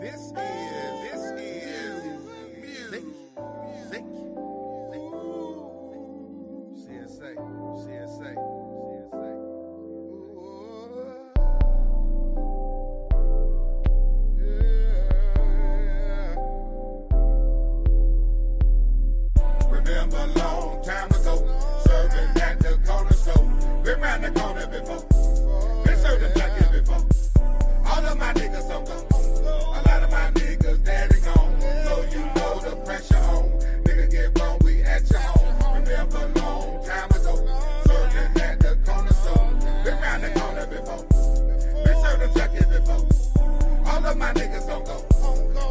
This is music. CSA. Remember a long time ago, serving at the corner store. Been round the corner before, been serving jackets before. All of my niggas on go. A lot of my niggas daddy gone. So you know the pressure on. Nigga get wrong, we at your home. Remember a long time ago, serving at the corner store. Been round the corner before, been serving jackets before. All of my niggas on go.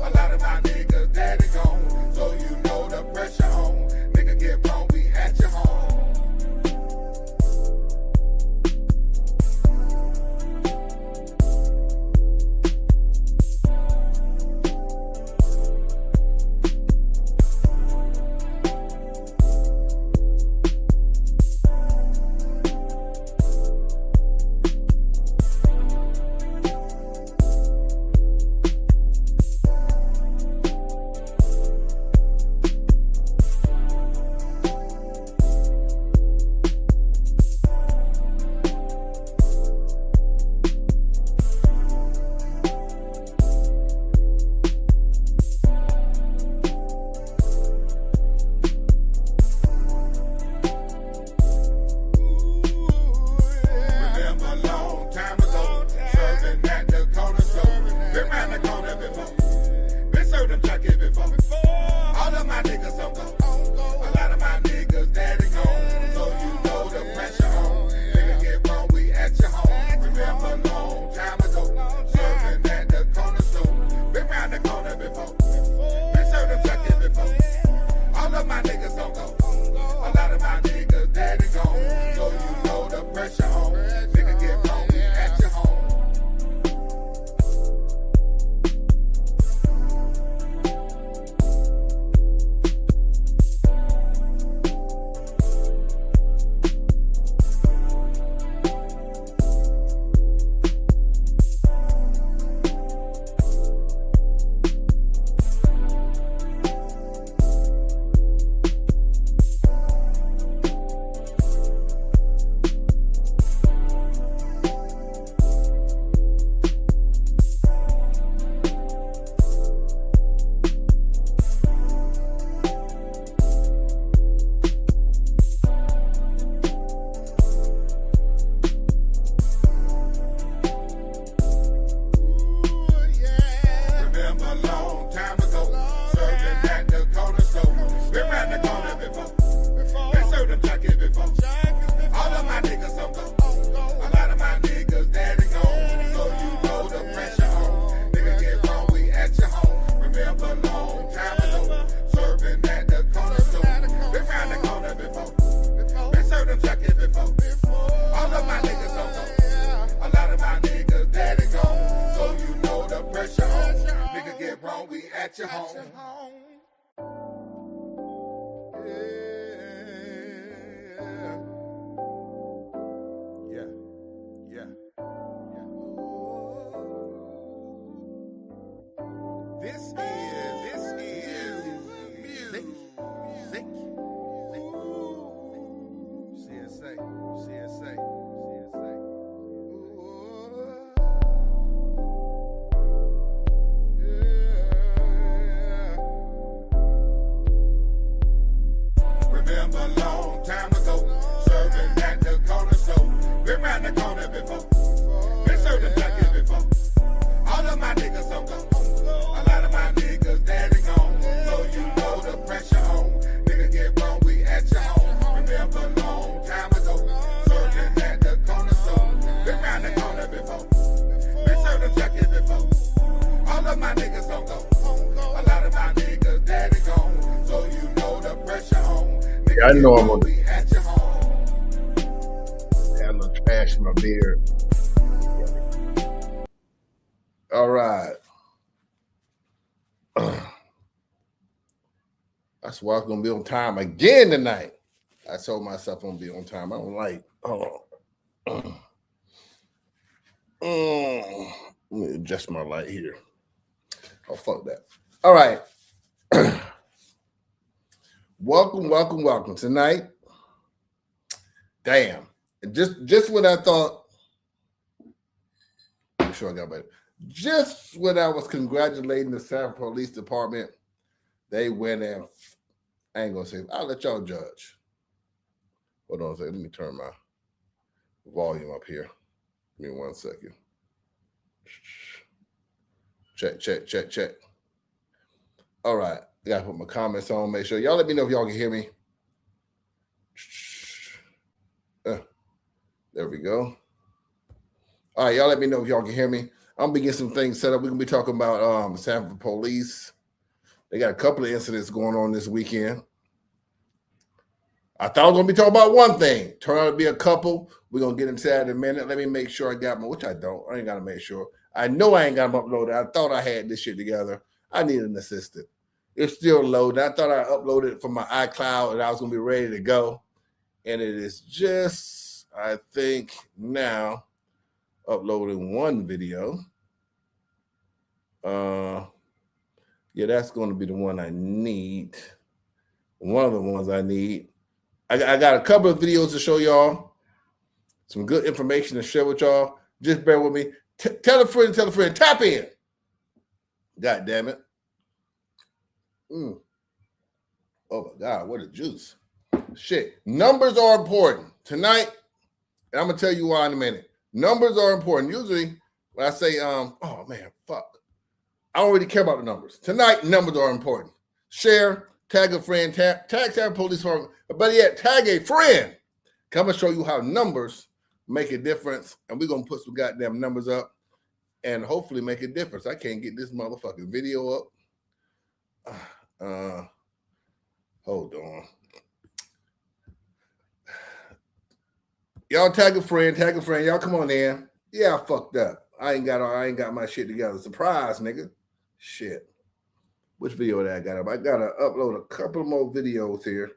A lot of my niggas daddy gone. So you know the pressure on. Nigga get wrong, we at your home. This is music. CSA. Remember a long time ago, serving at the corner store. Been round the corner before, been serving jackets before. All of my niggas on go. A lot of my niggas daddy gone. So you know the pressure on. Nigga get wrong, we at your home. Remember a long time ago, serving at the corner store. Been round the corner before, been serving jackets before. All of my niggas on go. A lot of my niggas daddy gone. So you know the pressure on. I know I'm on We at your home. a little trash in my beard. All right. That's why I was gonna be on time again tonight. I told myself I'm gonna be on time. I don't like. Hold on. Let me adjust my light here. Oh, fuck that. All right. Welcome. Tonight, damn. Just when I thought, I'm sure I got better. Just when I was congratulating the Sanford Police Department, they went and, I ain't gonna say, I'll let y'all judge. Hold on a second. Let me turn my volume up here. Give me 1 second. Check. All right. Gotta put my comments on. Make sure y'all let me know if y'all can hear me. There we go. All right, y'all let me know if y'all can hear me. I'm gonna be getting some things set up. We're gonna be talking about Sanford Police. They got a couple of incidents going on this weekend. I thought I was gonna be talking about one thing. Turned out to be a couple. We're gonna get into that in a minute. Let me make sure I got my, which I don't. I ain't gotta make sure. I know I ain't got them uploaded. I thought I had this shit together. I need an assistant. It's still loading. I thought I uploaded it from my iCloud and I was gonna be ready to go. And it is just, I think now, uploading one video. Yeah, that's going to be the one I need. One of the ones I need. I got a couple of videos to show y'all. Some good information to share with y'all. Just bear with me. Tell a friend. Tap in. God damn it. Oh my God, what a juice. Shit. Numbers are important. Tonight, and I'm going to tell you why in a minute. Numbers are important. Usually, when I say, oh man, fuck. I don't really care about the numbers. Tonight, numbers are important. Share, tag a friend, tag police department, but better yet, tag a friend. Come and show you how numbers make a difference, and we're going to put some goddamn numbers up and hopefully make a difference. I can't get this motherfucking video up. Hold on. Y'all tag a friend. Y'all come on in. Yeah, I fucked up. I ain't got my shit together. Surprise, nigga. Shit. Which video that I got up? I gotta upload a couple more videos here.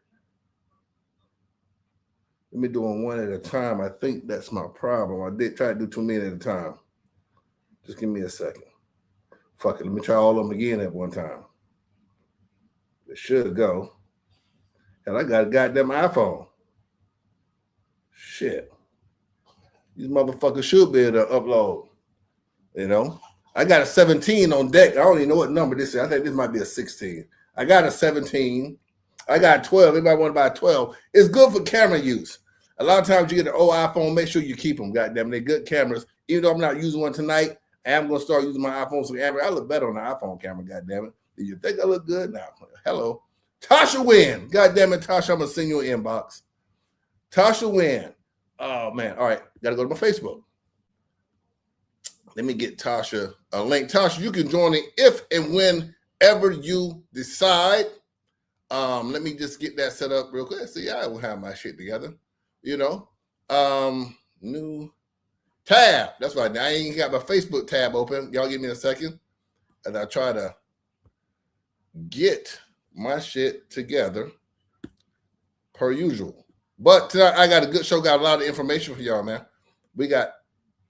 Let me do them one at a time. I think that's my problem. I did try to do too many at a time. Just give me a second. Fuck it. Let me try all of them again at one time. It should go. And I got a goddamn iPhone. Shit. These motherfuckers should be able to upload. You know? I got a 17 on deck. I don't even know what number this is. I think this might be a 16. I got a 17. I got 12. Anybody want to buy 12? It's good for camera use. A lot of times you get an old iPhone, make sure you keep them. Goddamn, they're good cameras. Even though I'm not using one tonight, I am going to start using my iPhone. So I look better on the iPhone camera, goddamn it. Do you think I look good? Now, hello. Tasha Wynn. Goddamn it, Tasha, I'm going to send you an inbox. Tasha Wynn. Oh, man. All right. Got to go to my Facebook. Let me get Tasha a link. Tasha, you can join it if and whenever you decide. Let me just get that set up real quick. See, I will have my shit together. You know, new tab. That's right. I ain't got my Facebook tab open. Y'all give me a second. And I try to get my shit together per usual. But tonight I got a good show. Got a lot of information for y'all, man. We got,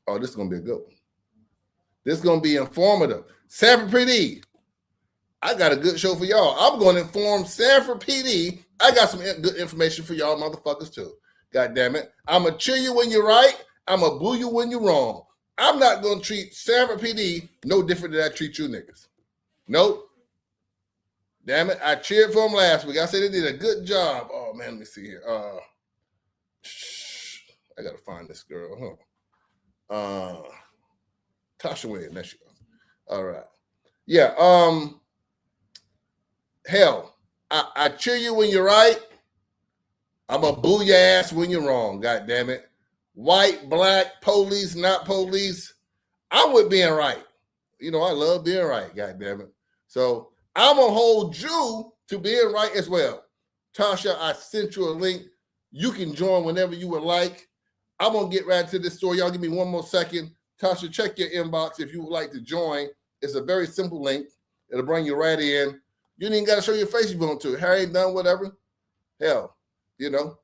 oh, this is going to be a good one. This is going to be informative. Sanford PD. I got a good show for y'all. I'm going to inform Sanford PD. I got some good information for y'all motherfuckers too. God damn it. I'm going to cheer you when you're right. I'm going to boo you when you're wrong. I'm not going to treat Sanford PD no different than I treat you niggas. Nope. Damn it. I cheered for them last week. I said they did a good job. Oh, man, let me see here. I got to find this girl. Tasha Wynn. There she goes. All right. Yeah. Hell, I cheer you when you're right. I'm going to boo your ass when you're wrong. God damn it. White, black, police, not police. I'm with being right. You know, I love being right. God damn it. So I'm going to hold you to being right as well. Tasha, I sent you a link. You can join whenever you would like. I'm going to get right to this story. Y'all give me one more second. Tasha, check your inbox if you would like to join. It's a very simple link. It'll bring you right in. You ain't got to show your face if you want to. Hair ain't done, whatever. Hell, you know.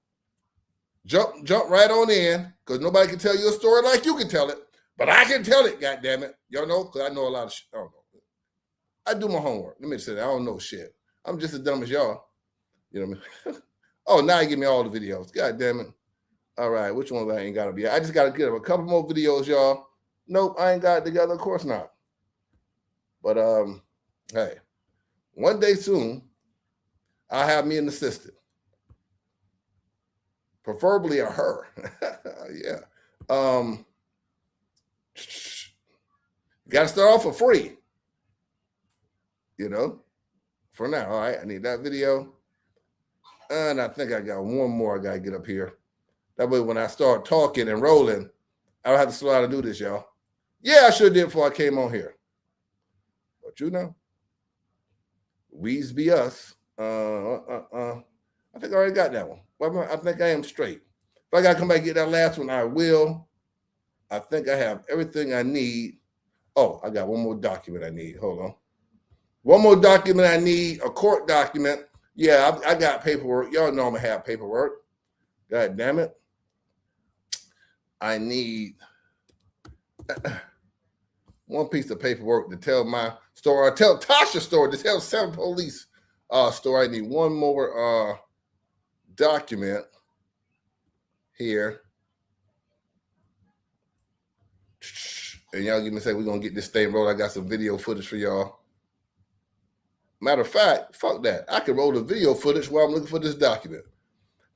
Jump right on in, because nobody can tell you a story like you can tell it. But I can tell it, goddammit. Y'all know? Because I know a lot of shit. I don't know. I do my homework. Let me say that. I don't know shit. I'm just as dumb as y'all. You know what I mean? Oh, now you give me all the videos. God damn it. All right, which ones I ain't got to be? I just got to get a couple more videos, y'all. Nope, I ain't got it together. Of course not. But, hey, one day soon, I'll have me an assistant. Preferably a her. Yeah. Got to start off for free. You know, for now. All right, I need that video. And I think I got one more I got to get up here. That way, when I start talking and rolling, I don't have to slow down to do this, y'all. Yeah, I sure did before I came on here. But you know, we's be us. I think I already got that one. Well, I think I am straight. If I got to come back and get that last one, I will. I think I have everything I need. Oh, I got one more document I need. Hold on. One more document I need, a court document. Yeah, I got paperwork. Y'all know I'm going to have paperwork. God damn it. I need one piece of paperwork to tell my story, or tell Tasha's story, to tell Sanford police story. I need one more document here. And y'all give me a second, we're going to get this thing rolled. I got some video footage for y'all. Matter of fact, fuck that. I can roll the video footage while I'm looking for this document.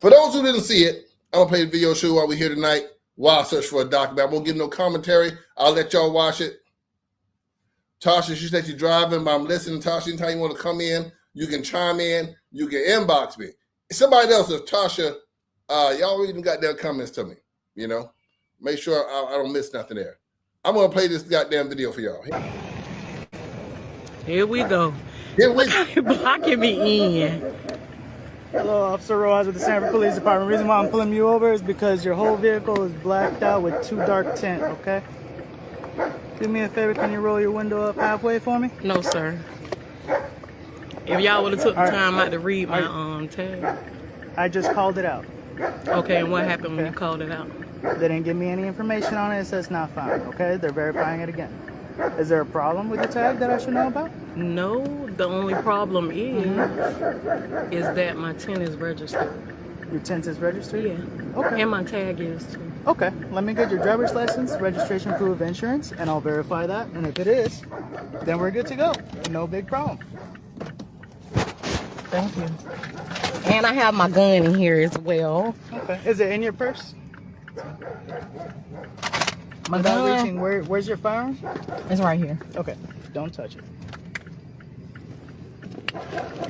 For those who didn't see it, I'm going to play the video show while we're here tonight while I search for a document. I won't give no commentary. I'll let y'all watch it. Tasha, she said she's driving, but I'm listening. Tasha, anytime you want to come in, you can chime in. You can inbox me. Somebody else, if Tasha, y'all even got their comments to me, you know. Make sure I don't miss nothing there. I'm going to play this goddamn video for y'all. Here we go. Look how you're blocking me in. Hello, Officer Roaz with the Sanford Police Department. The reason why I'm pulling you over is because your whole vehicle is blacked out with too dark tint, okay? Do me a favor, can you roll your window up halfway for me? No, sir. If y'all would have took the time out to read my tag. I just called it out. Okay, and what happened when you called it out? They didn't give me any information on it. It says not found, okay? They're verifying it again. Is there a problem with the tag that I should know about? No, the only problem is that my tint is registered. Your tint is registered? Yeah. Okay. And my tag is too. Okay. Let me get your driver's license, registration, proof of insurance, and I'll verify that. And if it is, then we're good to go. No big problem. Thank you. And I have my gun in here as well. Okay. Is it in your purse? My Without gun. reaching, where's your firearm? It's right here. Okay. Don't touch it.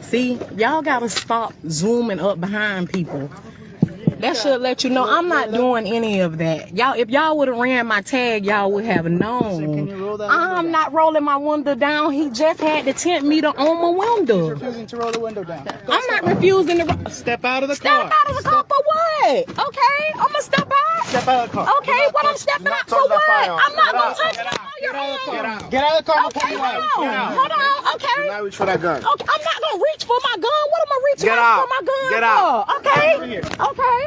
See, y'all gotta stop zooming up behind people. That should let you know I'm not doing any of that. Y'all, if y'all would have ran my tag, y'all would have known. So can you roll that I'm not rolling my window down. He just had the tent meter on my window. You're refusing to roll the window down. I'm not refusing to Step out of the car. step out of the car for what? Okay, I'm gonna step out. Step out of the car. Okay, what I'm stepping out for what? I'm not gonna touch it. Get out of the car. Get out of the car. Okay, hold on. Okay. Now reach for that gun. Okay, I'm not gonna reach for my gun. What am I reaching Get out. for my gun Get for? out. Okay. Okay.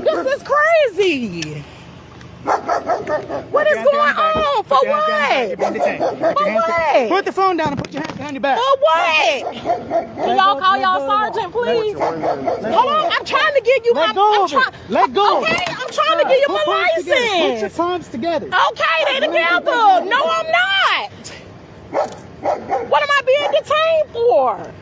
This is crazy. What is going on? For what? For what? Put the phone down and put your hands behind your back. For what? Can y'all call y'all sergeant, please? Hold on, I'm trying to give you my. Let go. Okay, I'm trying to give you my Put your license. palms together. Okay, they together. No, I'm not. What am I being detained for?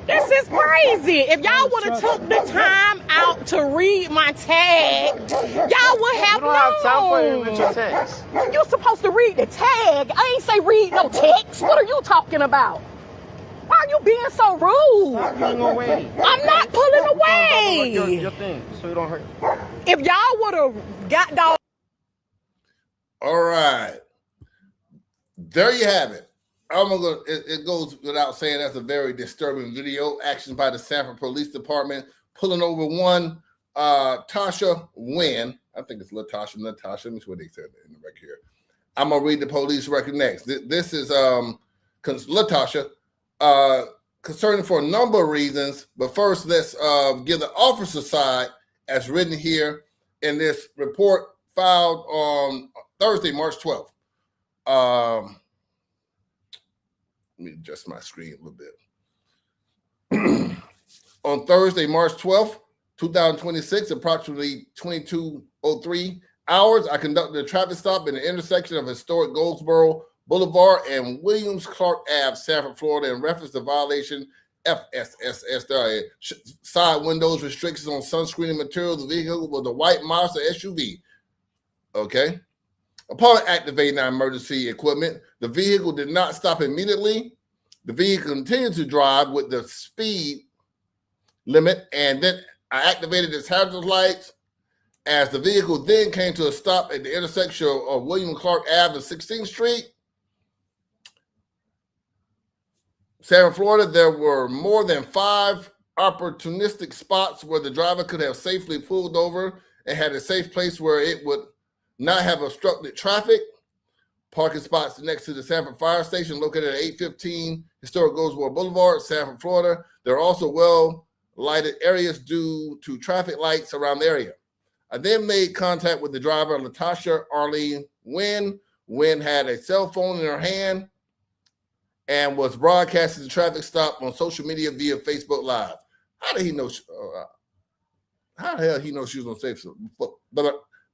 This is crazy. If y'all would have took the time out to read my tag, y'all would have known. You don't have time for it with your text. You're supposed to read the tag. I ain't say read no text. What are you talking about? Why are you being so rude? Stop pulling away. I'm not pulling away. Your thing, so you don't hurt. If y'all would have got dog. All right. There you have it. It goes without saying that's a very disturbing video. Actions by the Sanford Police Department pulling over one Tasha Wynn. I think it's Latasha. Let me see what they said in the record here. I'm gonna read the police record next. This is Latasha concerning for a number of reasons. But first, let's give the officer side as written here in this report filed on Thursday, March 12th. Let me adjust my screen a little bit. On Thursday, March 12th, 2026, approximately 22:03 hours, I conducted a traffic stop in the intersection of historic Goldsboro Boulevard and Williams Clark Ave, Sanford, Florida, in reference to violation FSSS. There are side windows, restrictions on sunscreening material. The vehicle was a white Mazda SUV. Okay. Upon activating our emergency equipment, the vehicle did not stop immediately. The vehicle continued to drive with the speed limit, and then I activated its hazard lights. As the vehicle then came to a stop at the intersection of William Clark Ave and 16th Street, Sanford, Florida, there were more than 5 opportunistic spots where the driver could have safely pulled over and had a safe place where it would not have obstructed traffic. Parking spots next to the Sanford Fire Station, located at 815 Historic Goldsboro Boulevard, Sanford, Florida. There are also well-lighted areas due to traffic lights around the area. I then made contact with the driver, Latasha Arlene Wynn. Wynn had a cell phone in her hand and was broadcasting the traffic stop on social media via Facebook Live. How did he know? How the hell he know she was on Facebook?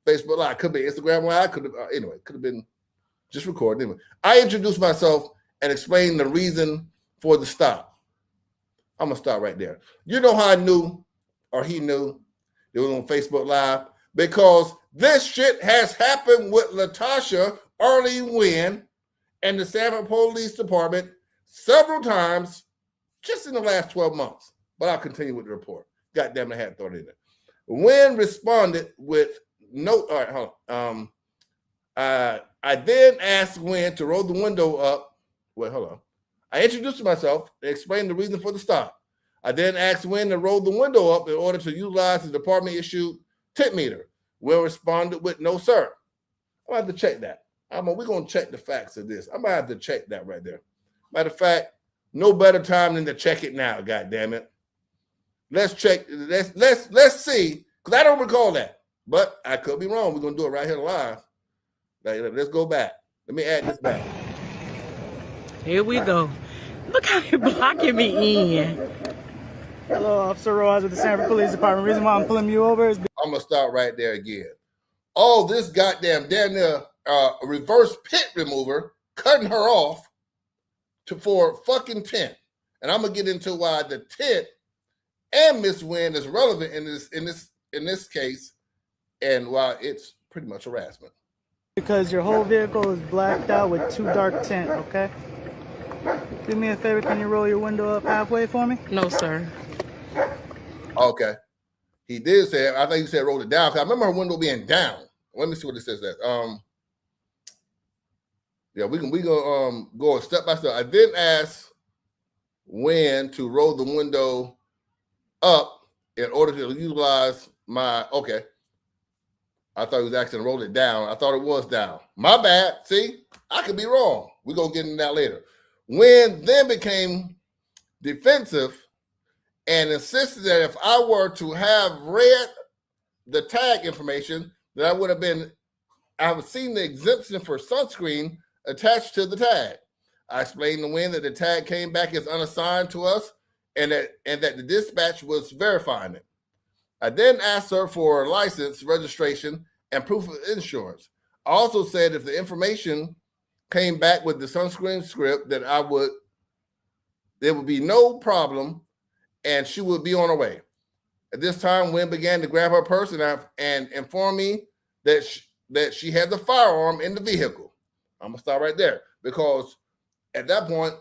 Facebook Live, could be Instagram Live, could have anyway, could have been just recording. Anyway, I introduced myself and explained the reason for the stop. I'm gonna start right there. You know how I knew, or he knew, it was on Facebook Live? Because this shit has happened with Latasha Arlene Wynn and the Sanford Police Department several times just in the last 12 months. But I'll continue with the report. God damn it, I had to throw it in there. Wynn responded with no, all right, hold on. I then asked Wynn to roll the window up. Wait, hold on. I introduced myself and explained the reason for the stop. I then asked Wynn to roll the window up in order to utilize the department-issued tip meter. Wynn responded with, no, sir. I'm going to have to check that. We're going to check the facts of this. I'm going to have to check that right there. Matter of fact, no better time than to check it now, God damn it. Let's check. Let's see, because I don't recall that. But I could be wrong. We're going to do it right here live. Let's go back. Let me add this back. Here we go. Look how you're blocking me in. Hello, Officer Rojas with the Sanford Police Department. The reason why I'm pulling you over is I'm going to start right there again. All this goddamn damn near reverse pit remover cutting her off for fucking tent. And I'm going to get into why the tent and Miss Wynn is relevant in this case, and why it's pretty much harassment. because your whole vehicle is blacked out with too dark tint, okay? Do me a favor, can you roll your window up halfway for me? No, sir. Okay. He did say, I think he said roll it down. Cause I remember her window being down. Let me see what it says that. Yeah, we go go step by step. I then asked Wynn to roll the window up in order to utilize my, okay. I thought he was asking to roll it down. I thought it was down. My bad. See, I could be wrong. We're going to get into that later. Wynn then became defensive and insisted that if I were to have read the tag information, that I would have seen the exemption for sunscreen attached to the tag. I explained to Wynn that the tag came back as unassigned to us and that the dispatch was verifying it. I then asked her for license, registration, and proof of insurance. I also said if the information came back with the sunscreen script, that there would be no problem and she would be on her way. At this time, Wynn began to grab her purse and informed me that she had the firearm in the vehicle. I'm going to stop right there because at that point,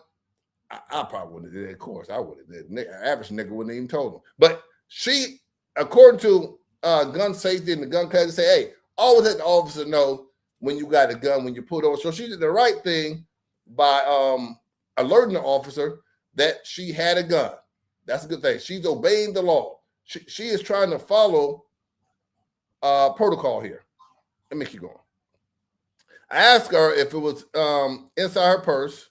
I probably wouldn't have did it. Of course, I would have did. Average nigga wouldn't even told him. But she, according to gun safety and the gun class, say, hey, always let the officer know when you got a gun, when you pulled over. So she did the right thing by alerting the officer that she had a gun. That's a good thing. She's obeying the law. She is trying to follow protocol here. Let me keep going. I asked her if it was inside her purse,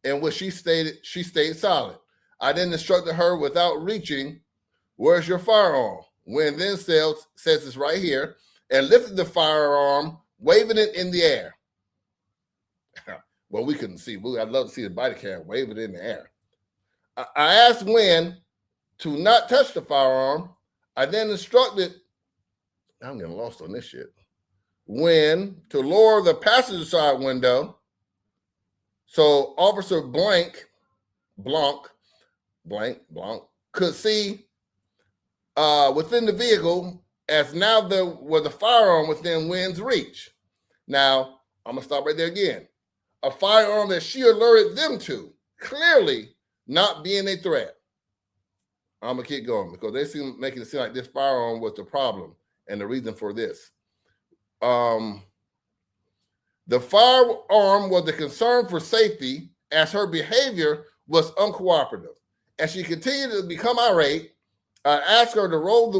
and what she stated, she stayed silent. I then instructed her without reaching, where's your firearm? Wynn then says it's right here, and lifted the firearm, waving it in the air. Well, we couldn't see. I'd love to see the body cam wave it in the air. I asked Wynn to not touch the firearm. I then instructed, I'm getting lost on this shit, Wynn to lower the passenger side window so Officer Blanc could see within the vehicle, as now there was a firearm within Wynn's reach. Now, I'm gonna stop right there again. A firearm that she alerted them to, clearly not being a threat. I'm gonna keep going because they seem making it seem like this firearm was the problem and the reason for this. The firearm was a concern for safety as her behavior was uncooperative. As she continued to become irate, I asked her to roll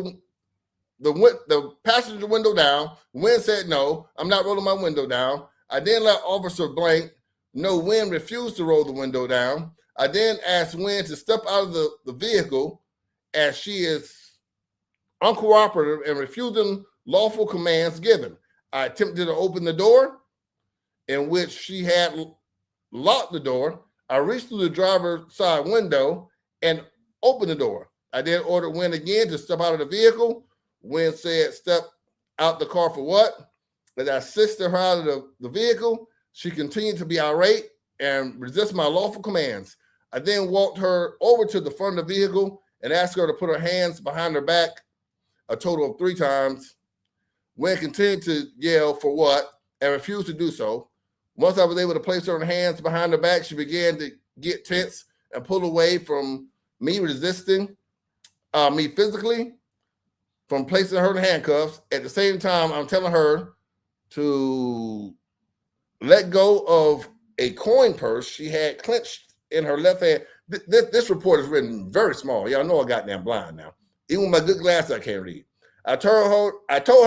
the passenger window down. Wynn said, no, I'm not rolling my window down. I then let Officer Blanc know Wynn refused to roll the window down. I then asked Wynn to step out of the vehicle as she is uncooperative and refusing lawful commands given. I attempted to open the door, in which she had locked the door. I reached through the driver's side window and opened the door. I then ordered Wynn again to step out of the vehicle. Wynn said, step out the car for what? As I assisted her out of the vehicle, she continued to be irate and resist my lawful commands. I then walked her over to the front of the vehicle and asked her to put her hands behind her back a total of 3 times. Wynn continued to yell for what and refused to do so. Once I was able to place her hands behind her back, she began to get tense and pull away from me, resisting me physically from placing her in handcuffs. At the same time, I'm telling her to let go of a coin purse she had clenched in her left hand. This report is written very small. Y'all know I goddamn blind now. Even with my good glasses, I can't read. I told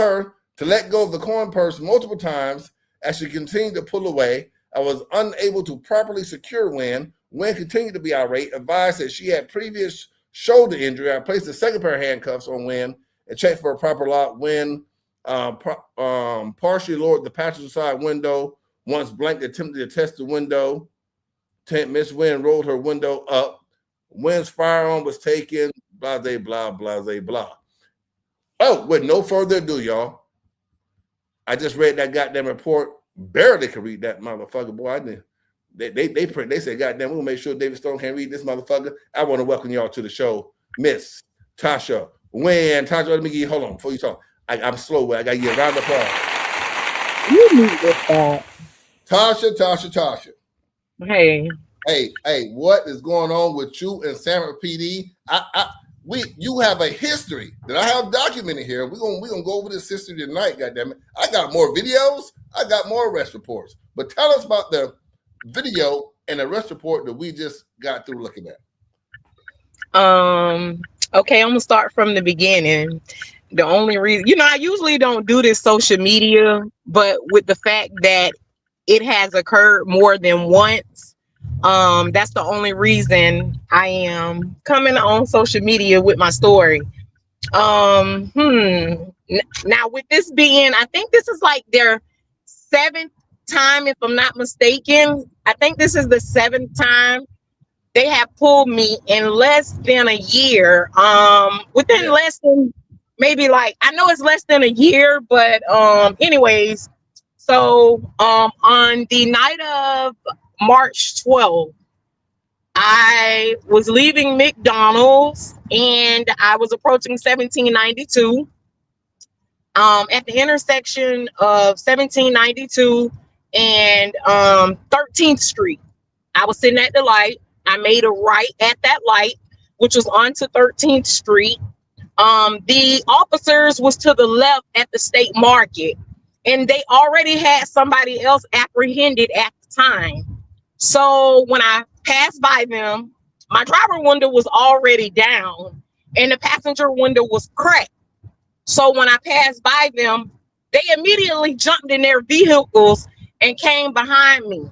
her to let go of the coin purse multiple times. As she continued to pull away, I was unable to properly secure Wynn. Wynn continued to be irate, advised that she had previous shoulder injury. I placed a second pair of handcuffs on Wynn and checked for a proper lock. Wynn partially lowered the passenger side window. Once Blank attempted to test the window, Miss Wynn rolled her window up. Wynn's firearm was taken, blah, blah, blah, blah, blah. Oh, with no further ado, y'all, I just read that goddamn report. Barely could read that motherfucker, boy. I didn't. They said, goddamn, we'll make sure David Stone can't read this motherfucker. I want to welcome y'all to the show, Miss Tasha Wynn. Tasha, let me get you, hold on, before you talk. I'm slow, I got to get a round of applause. You need this that. Tasha. Hey. Hey, what is going on with you and Sanford PD? You have a history that I have documented here. We're gonna go over this history tonight, goddammit. I got more videos, I got more arrest reports. But tell us about the video and arrest report that we just got through looking at. Okay, I'm gonna start from the beginning. The only reason, I usually don't do this social media, but with the fact that it has occurred more than once, that's the only reason I am coming on social media with my story. Now with this being, I think this is like their 7th time, if I'm not mistaken. I think this is the 7th time they have pulled me in less than a year. Within less than maybe I know it's less than a year, but anyways, so on the night of March 12th, I was leaving McDonald's and I was approaching 1792 at the intersection of 1792 and 13th Street. I was sitting at the light. I made a right at that light, which was onto 13th Street. The officers was to the left at the State Market, and they already had somebody else apprehended at the time. So when I passed by them, my driver window was already down and the passenger window was cracked. So when I passed by them, they immediately jumped in their vehicles and came behind me.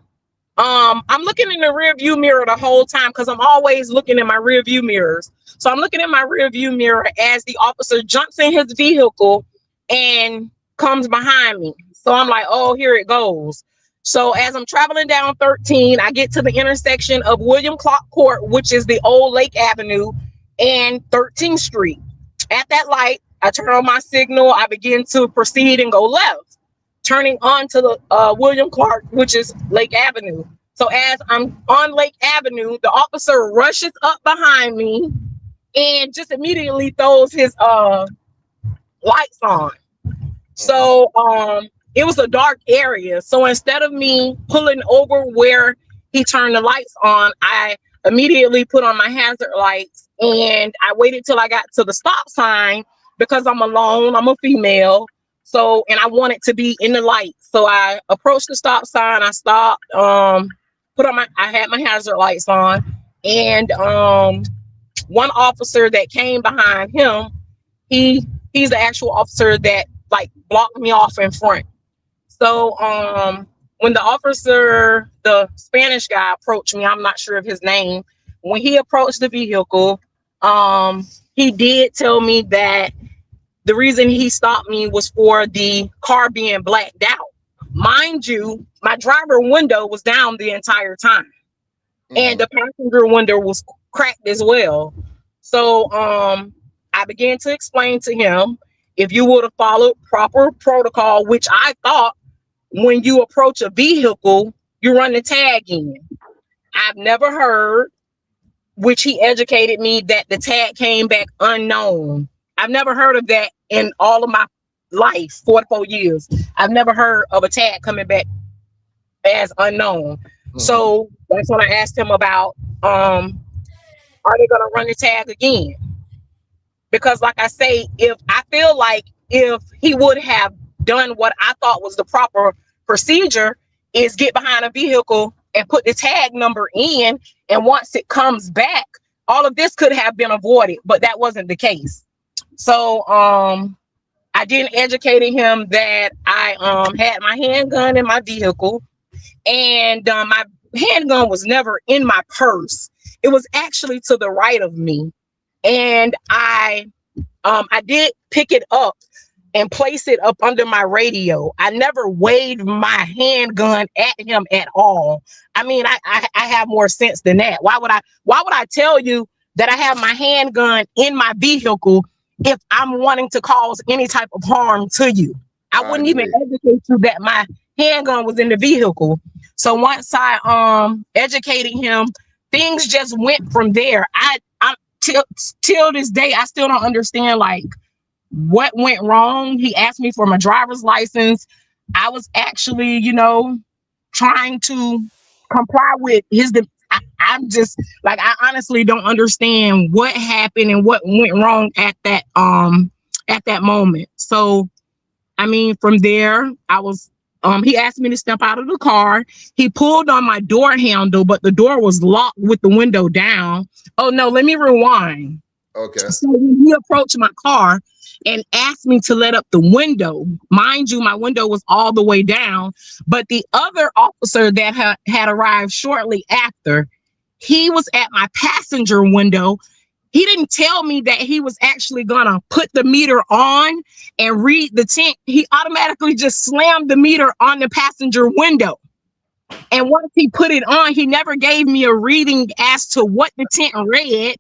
I'm looking in the rear view mirror the whole time because I'm always looking in my rear view mirrors. So I'm looking in my rear view mirror as the officer jumps in his vehicle and comes behind me. So I'm like, oh, here it goes. So as I'm traveling down 13, I get to the intersection of William Clark Court, which is the old Lake Avenue, and 13th Street. At that light, I turn on my signal. I begin to proceed and go left, turning onto the William Clark, which is Lake Avenue. So as I'm on Lake Avenue, the officer rushes up behind me and just immediately throws his lights on. So it was a dark area. So instead of me pulling over where he turned the lights on, I immediately put on my hazard lights and I waited till I got to the stop sign because I'm alone, I'm a female. So, and I wanted to be in the light. So I approached the stop sign, I stopped, I had my hazard lights on, and one officer that came behind him, he's the actual officer that like blocked me off in front. So when the Spanish guy approached me, I'm not sure of his name. When he approached the vehicle, he did tell me that the reason he stopped me was for the car being blacked out. Mind you, my driver window was down the entire time. And the passenger window was cracked as well. So I began to explain to him, if you would have followed proper protocol, which I thought when you approach a vehicle, you run the tag in. I've never heard, which he educated me, that the tag came back unknown. I've never heard of that in all of my life, 44 years. I've never heard of a tag coming back as unknown. So that's when I asked him about, are they going to run the tag again? Because like I say, if he would have done what I thought was the proper procedure, is get behind a vehicle and put the tag number in, and once it comes back, all of this could have been avoided, but that wasn't the case. So I didn't educate him that I had my handgun in my vehicle, and my handgun was never in my purse. It was actually to the right of me, and I did pick it up and place it up under my radio. I never waved my handgun at him at all. I mean, I have more sense than that. Why would I tell you that I have my handgun in my vehicle if I'm wanting to cause any type of harm to you? I wouldn't even educate you that my handgun was in the vehicle. So once I educated him, things just went from there. I'm till this day, I still don't understand like what went wrong. He asked me for my driver's license. I was actually, trying to comply with his. I'm just like, I honestly don't understand what happened and what went wrong at that moment. So, I mean, from there, I was. He asked me to step out of the car. He pulled on my door handle, but the door was locked with the window down. Oh no, let me rewind. Okay. So when he approached my car and asked me to let up the window, mind you, my window was all the way down, but the other officer that had arrived shortly after, he was at my passenger window. He didn't tell me that he was actually gonna put the meter on and read the tint. He automatically just slammed the meter on the passenger window. And once he put it on, he never gave me a reading as to what the tint read.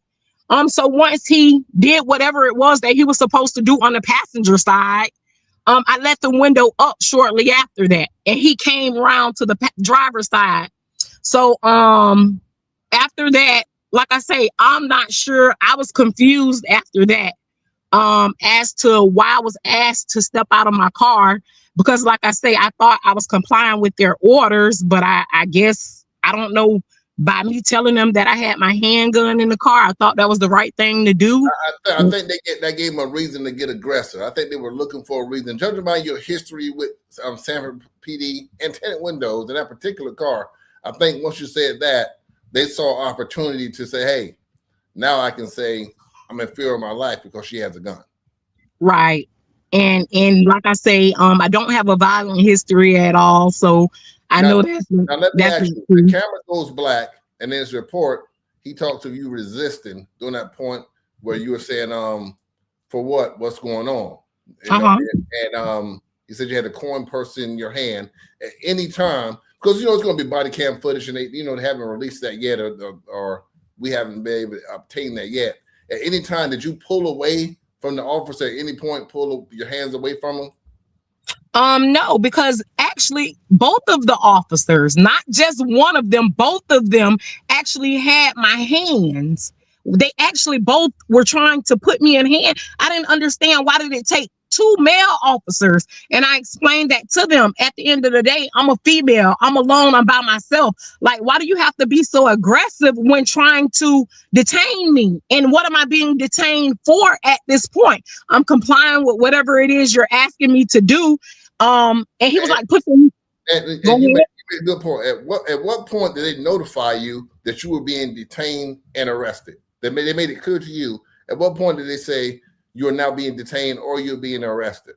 So once he did whatever it was that he was supposed to do on the passenger side, I let the window up shortly after that, and he came around to the driver's side. So after that, like I say, I'm not sure. I was confused after that as to why I was asked to step out of my car, because like I say, I thought I was complying with their orders, but I guess, I don't know, by me telling them that I had my handgun in the car, I thought that was the right thing to do. I think that gave them a reason to get aggressive. I think they were looking for a reason. Judging by your history with Sanford PD and tinted windows in that particular car, I think once you said that, they saw opportunity to say, hey, now I can say I'm in fear of my life because she has a gun. Right. And like I say, I don't have a violent history at all. So I know that's. Now let me ask you, the camera goes black, and in his report, he talked to you resisting during that point where you were saying, for what? What's going on? And he said you had a coin purse in your hand at any time. because it's going to be body cam footage, and they haven't released that yet, or we haven't been able to obtain that yet. At any time, did you pull away from the officer at any point? Pull your hands away from him? No, because actually both of the officers, not just one of them, both of them actually had my hands. They actually both were trying to put me in hand. I didn't understand, why did it take two male officers? And I explained that to them. At the end of the day, I'm a female. I'm alone. I'm by myself. Like, why do you have to be so aggressive when trying to detain me? And what am I being detained for at this point? I'm complying with whatever it is you're asking me to do. And he was like, put some. And you made a good point. At what point did they notify you that you were being detained and arrested? They made it clear to you. At what point did they say you are now being detained or you're being arrested?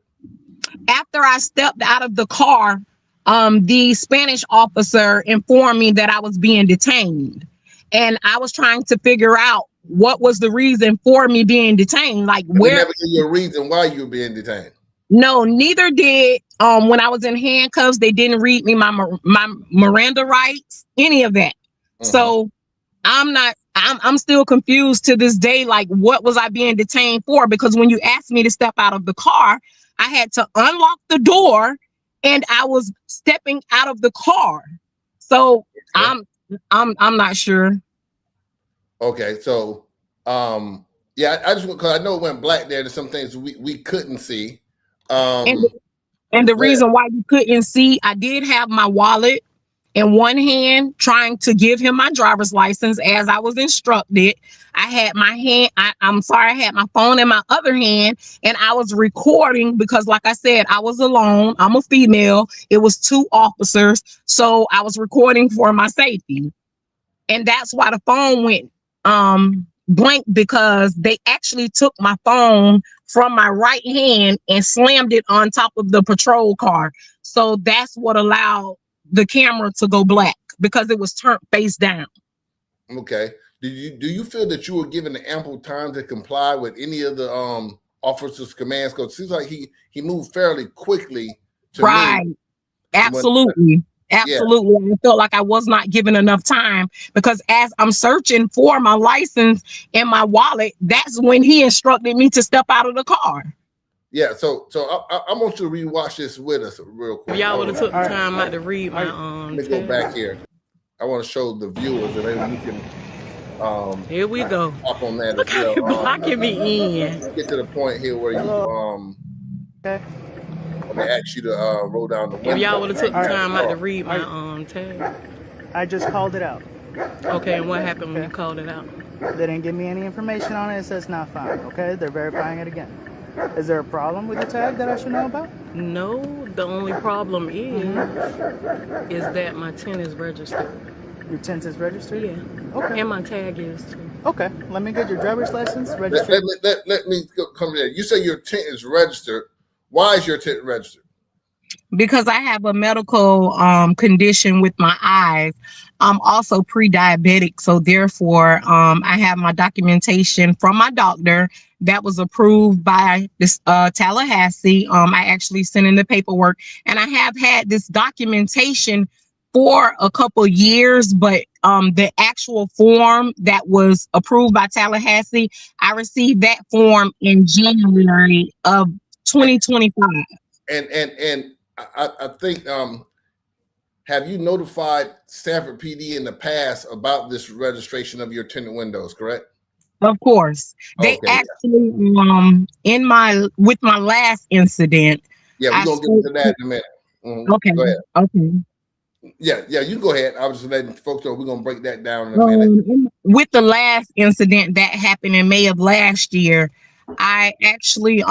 After I stepped out of the car, the Spanish officer informed me that I was being detained, and I was trying to figure out what was the reason for me being detained. Like, where? They never gave you a reason why you were being detained. No, neither did. When I was in handcuffs, they didn't read me my Miranda rights, any of that. So I'm still confused to this day. Like, what was I being detained for? Because when you asked me to step out of the car, I had to unlock the door, and I was stepping out of the car. So okay. I'm not sure. Okay, so yeah, I just, because I know it went black there. There's some things we couldn't see. And the reason why you couldn't see, I did have my wallet in one hand, trying to give him my driver's license as I was instructed. I had my hand, I had my phone in my other hand, and I was recording because, like I said, I was alone. I'm a female. It was two officers. So I was recording for my safety. And that's why the phone went blank, because they actually took my phone from my right hand and slammed it on top of the patrol car. So that's what allowed the camera to go black, because it was turned face down. Okay. Do you feel that you were given the ample time to comply with any of the officer's commands? Because it seems like he moved fairly quickly to me. Absolutely. Absolutely. Yeah. I felt like I was not given enough time, because as I'm searching for my license and my wallet, that's when he instructed me to step out of the car. Yeah, so I want you to rewatch this with us real quick. Y'all would have took the time out to read my Let me go back here. I want to show the viewers, and then we can here we go. Up on that Look as well. Blocking me in. Let's get to the point here where you okay. They ask you to roll down the window. If y'all would have took the time out to read my tag. I just called it out. Okay, and what happened when you called it out? They didn't give me any information on it. It says not found. Okay, they're verifying it again. Is there a problem with the tag that I should know about? No, the only problem is that my tint is registered. Your tint is registered? Yeah. Okay. And my tag is too. Okay, let me get your driver's license registered. Let me come there. You say your tint is registered. Why is your tint registered? Because I have a medical condition with my eyes. I'm also pre-diabetic, so therefore I have my documentation from my doctor that was approved by this Tallahassee. I actually sent in the paperwork, and I have had this documentation for a couple years, but the actual form that was approved by Tallahassee, I received that form in January of 2025. And I think have you notified Sanford PD in the past about this registration of your tinted windows, correct? Of course. They actually with my last incident. Yeah, we're gonna get into that in a minute. Okay. Go ahead. Okay. Yeah, you go ahead. I was just letting folks know we're gonna break that down in a minute. With the last incident that happened in May of last year, I actually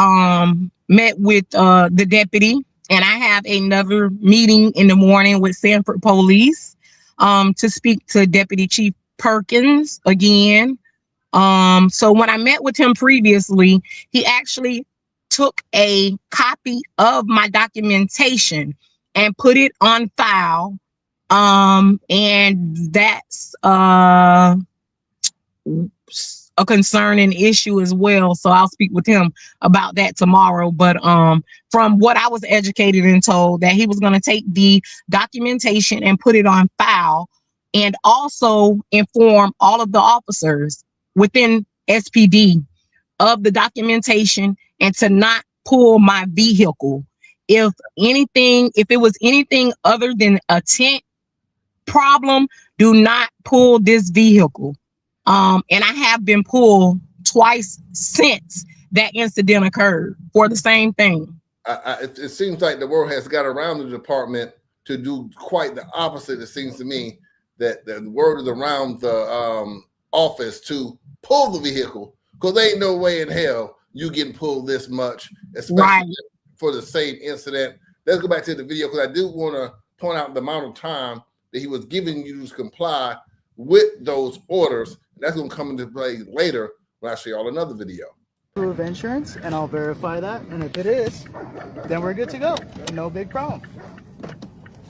met with the deputy, and I have another meeting in the morning with Sanford Police to speak to Deputy Chief Perkins again. So when I met with him previously, he actually took a copy of my documentation and put it on file. And that's a concerning issue as well. So I'll speak with him about that tomorrow. But from what I was educated and told, that he was going to take the documentation and put it on file, and also inform all of the officers within SPD of the documentation, and to not pull my vehicle. If it was anything other than a tent problem, do not pull this vehicle. And I have been pulled twice since that incident occurred for the same thing. It seems like the word has got around the department to do quite the opposite. It seems to me that the word is around the office to pull the vehicle, because there ain't no way in hell you getting pulled this much, especially for the same incident. Let's go back to the video, because I do want to point out the amount of time that he was giving you to comply with those orders. That's going to come into play later when I show y'all another video. Proof of insurance, and I'll verify that. And if it is, then we're good to go. No big problem.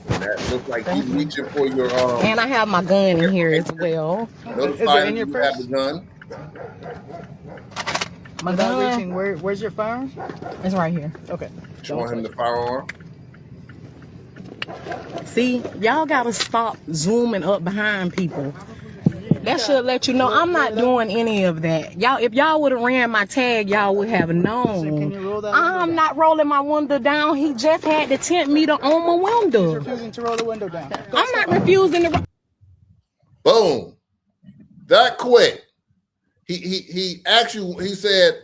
That looks like he's reaching for your and I have my gun in here as well. Is it in your purse? Have the gun. My gun reaching. Where's your firearm? It's right here. Okay. Showing him the firearm. See, y'all gotta stop zooming up behind people. That should let you know I'm not doing any of that. Y'all, if y'all would have ran my tag, y'all would have known. Can you roll that I'm not rolling my window down. He just had the tent meter on my window. He's refusing to roll the window down. I'm not refusing to. Boom. That quick. He asked you, he said,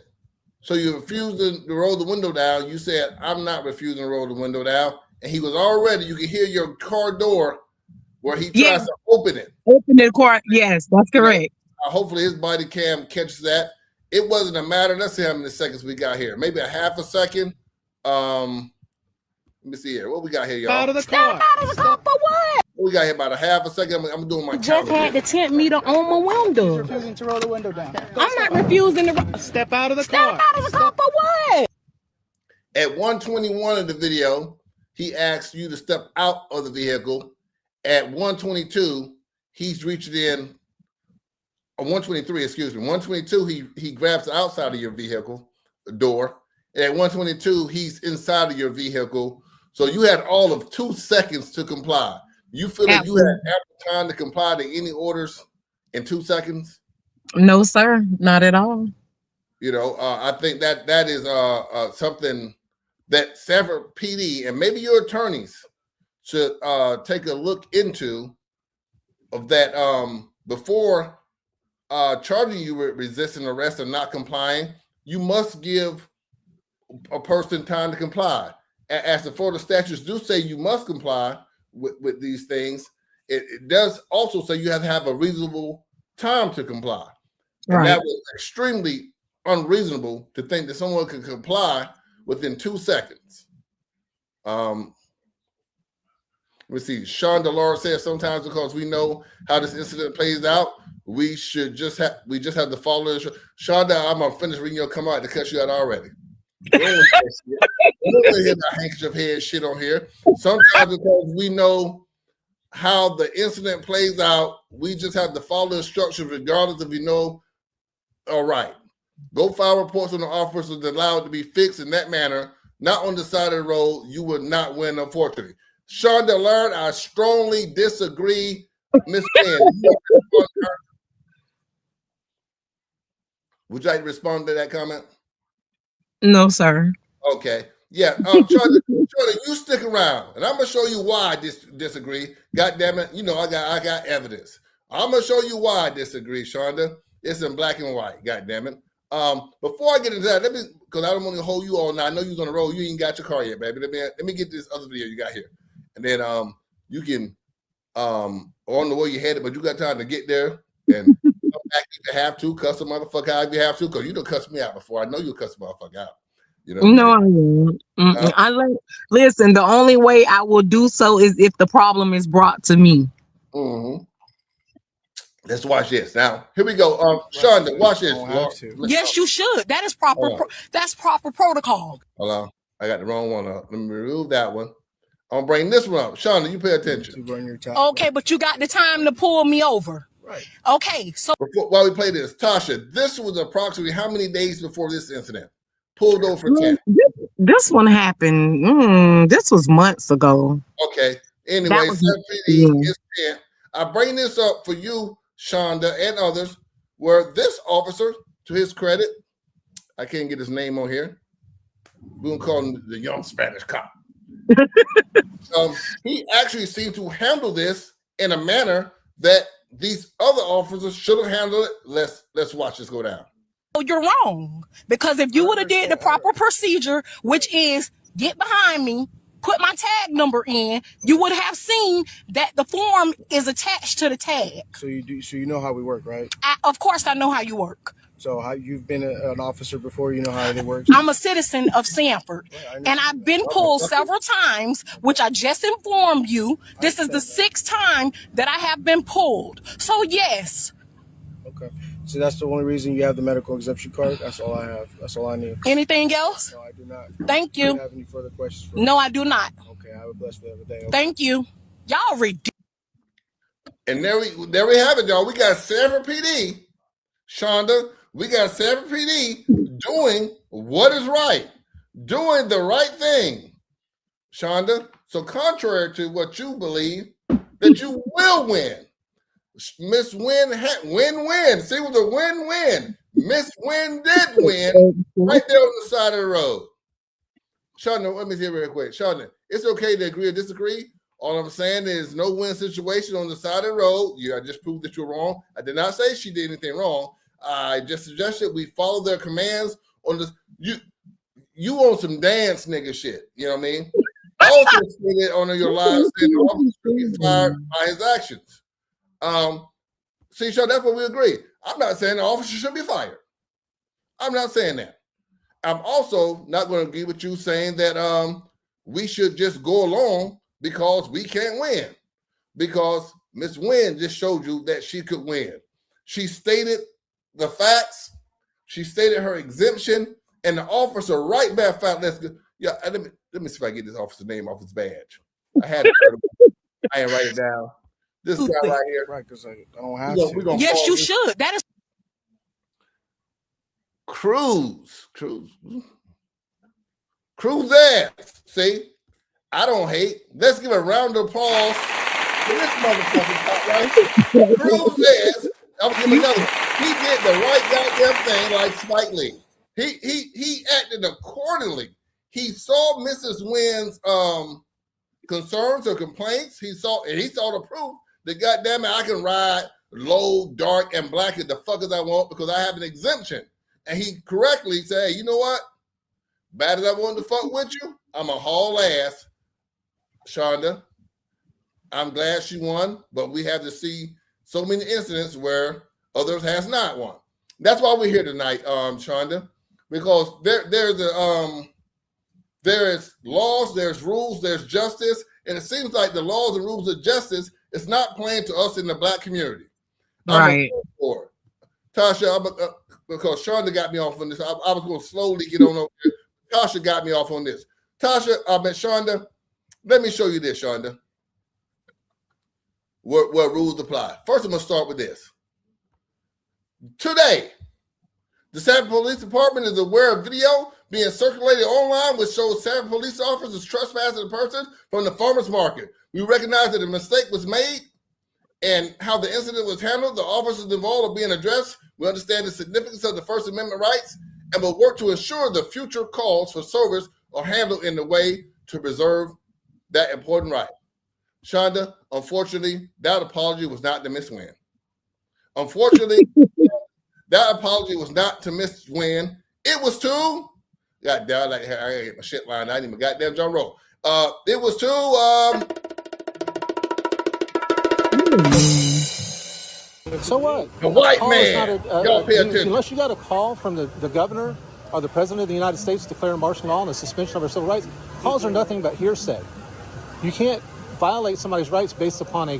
so you refused to roll the window down. You said, I'm not refusing to roll the window down. And he was already, you can hear your car door where he tries to open it. Open the car. Yes, that's correct. Hopefully his body cam catches that. It wasn't a matter. Let's see how many seconds we got here. Maybe a half a second. Let me see here. What we got here, y'all? Out of the car. Step out of the car for what? We got here about a half a second. I'm doing my just had the tent meter on my window. He's refusing to roll the window down. I'm not refusing to step out of the car. Step out of the car for what? At 121 of the video, he asks you to step out of the vehicle. At 122, he's reaching in. 123, excuse me. 122, he grabs the outside of your vehicle door. And at 122, he's inside of your vehicle. So you had all of 2 seconds to comply. You feel like you had ample time to comply to any orders in 2 seconds? No, sir, not at all. You know, I think that is something that Sanford PD and maybe your attorneys should take a look into, of that before charging you with resisting arrest and not complying. You must give a person time to comply. As the Florida statutes do say you must comply with these things, it does also say you have to have a reasonable time to comply. And that was extremely unreasonable to think that someone could comply within 2 seconds. Let me see. Sean DeLore says, sometimes because we know how this incident plays out, we just have to follow it. Shonda, I'm gonna finish reading your comment to cut you out already. We don't hear that handkerchief head shit on here. Sometimes because we know how the incident plays out, we just have to follow instructions regardless if you know. All right, go file reports on the officers allowed to be fixed in that manner, not on the side of the road. You would not win, unfortunately. Sean DeLearn, I strongly disagree. Miss Penn, would you like to respond to that comment? No, sir. Okay. Yeah. Charlie, you stick around, and I'm gonna show you why I disagree. God damn it! You know I got evidence. I'm gonna show you why I disagree, Shonda. It's in black and white. God damn it. Before I get into that, because I don't want to hold you all now. I know you're on the road. You ain't got your car yet, baby. Let me get this other video you got here, and then you can on the way you headed, but you got time to get there and come back if you have to. Cuss a motherfucker out if you have to, because you done cussed me out before. I know you'll cuss a motherfucker out. You know. No, I won't. Listen, the only way I will do so is if the problem is brought to me. Mm-hmm. Let's watch this. Now, here we go. Shonda, watch this. Yes, you should. That is proper. That's proper protocol. Hold on. I got the wrong one up. Let me remove that one. I'm gonna bring this one up. Shonda, you pay attention. Okay, but you got the time to pull me over. Right. Okay, so While we play this, Tasha, this was approximately how many days before this incident? Pulled over for 10. This one happened. This was months ago. Okay. Anyway, That was 7PD is 10. I bring this up for you, Shonda, and others, where this officer, to his credit, I can't get his name on here. We're going to call him the young Spanish cop. He actually seemed to handle this in a manner that these other officers should have handled it. Let's watch this go down. you're wrong. Because if you would have did the proper procedure, which is get behind me, put my tag number in, you would have seen that the form is attached to the tag. So you know how we work, right? Of course I know how you work. So how you've been an officer before, you know how it works? I'm a citizen of Sanford, and I've been pulled several times, which I just informed you. This is the 6th time that I have been pulled. So yes. Okay. So that's the only reason you have the medical exemption card? That's all I have. That's all I need. Anything else? No, I do not. Thank you. Do you have any further questions for me? No, I do not. Okay, have a blessed day. Okay. Thank you. Y'all ridiculous. And there we have it, y'all. We got Sanford PD, Shonda. We got Sanford PD doing what is right, doing the right thing, Shonda. So contrary to what you believe, that you will win. Miss Win, win-win. See, it was a win-win. Miss Win did win right there on the side of the road. Shonda, let me see real quick. Shonda, it's okay to agree or disagree. All I'm saying is no win situation on the side of the road. I just proved that you're wrong. I did not say she did anything wrong. I just suggested we follow their commands on this. You on some dance nigga shit. You know what I mean? I also stated on your live saying the officer should be fired by his actions. See, Sean, that's what we agree. I'm not saying the officer should be fired. I'm not saying that. I'm also not going to agree with you saying that we should just go along because we can't win. Because Miss Wynn just showed you that she could win. She stated the facts. She stated her exemption, and the officer right back found let's go. Yeah, let me see if I get this officer's name off his badge. I had it. I ain't write it down. This guy right here. Right, because I don't have to. Yes, you should. That is Cruz ass. See, I don't hate. Let's give a round of applause for this motherfucker right. Cruz ass. I'll give him another one. He did the right goddamn thing like Spike Lee. He acted accordingly. He saw Mrs. Wynn's concerns or complaints. He saw the proof that goddamn it, I can ride low, dark, and black as the fuck as I want because I have an exemption. And he correctly said, hey, you know what? Bad as I wanted to fuck with you, I'm a haul ass, Shonda. I'm glad she won, but we have to see so many incidents where others has not won. That's why we're here tonight, Shonda, because there is laws, there's rules, there's justice, and it seems like the laws and rules of justice is not playing to us in the black community. Right. Tasha, because Shonda got me off on this, I was going to slowly get on over here. Tasha got me off on this. Tasha, Shonda, let me show you this, Shonda. What rules apply. First, I'm going to start with this. Today, the Sanford Police Department is aware of video being circulated online which shows Sanford police officers trespassing a person from the farmer's market. We recognize that a mistake was made and how the incident was handled. The officers involved are being addressed. We understand the significance of the First Amendment rights and will work to ensure the future calls for service are handled in the way to preserve that important right. Shonda, unfortunately, that apology was not to Miss Wynn. Unfortunately, that apology was not to Miss Wynn. It was to, goddamn, I gotta get my shit line. I didn't even goddamn John Rowe. It was to, So what? the white man. Y'all pay attention. Unless you got a call from the governor or the president of the United States declaring martial law and the suspension of our civil rights, calls are nothing but hearsay. You can't violate somebody's rights based upon a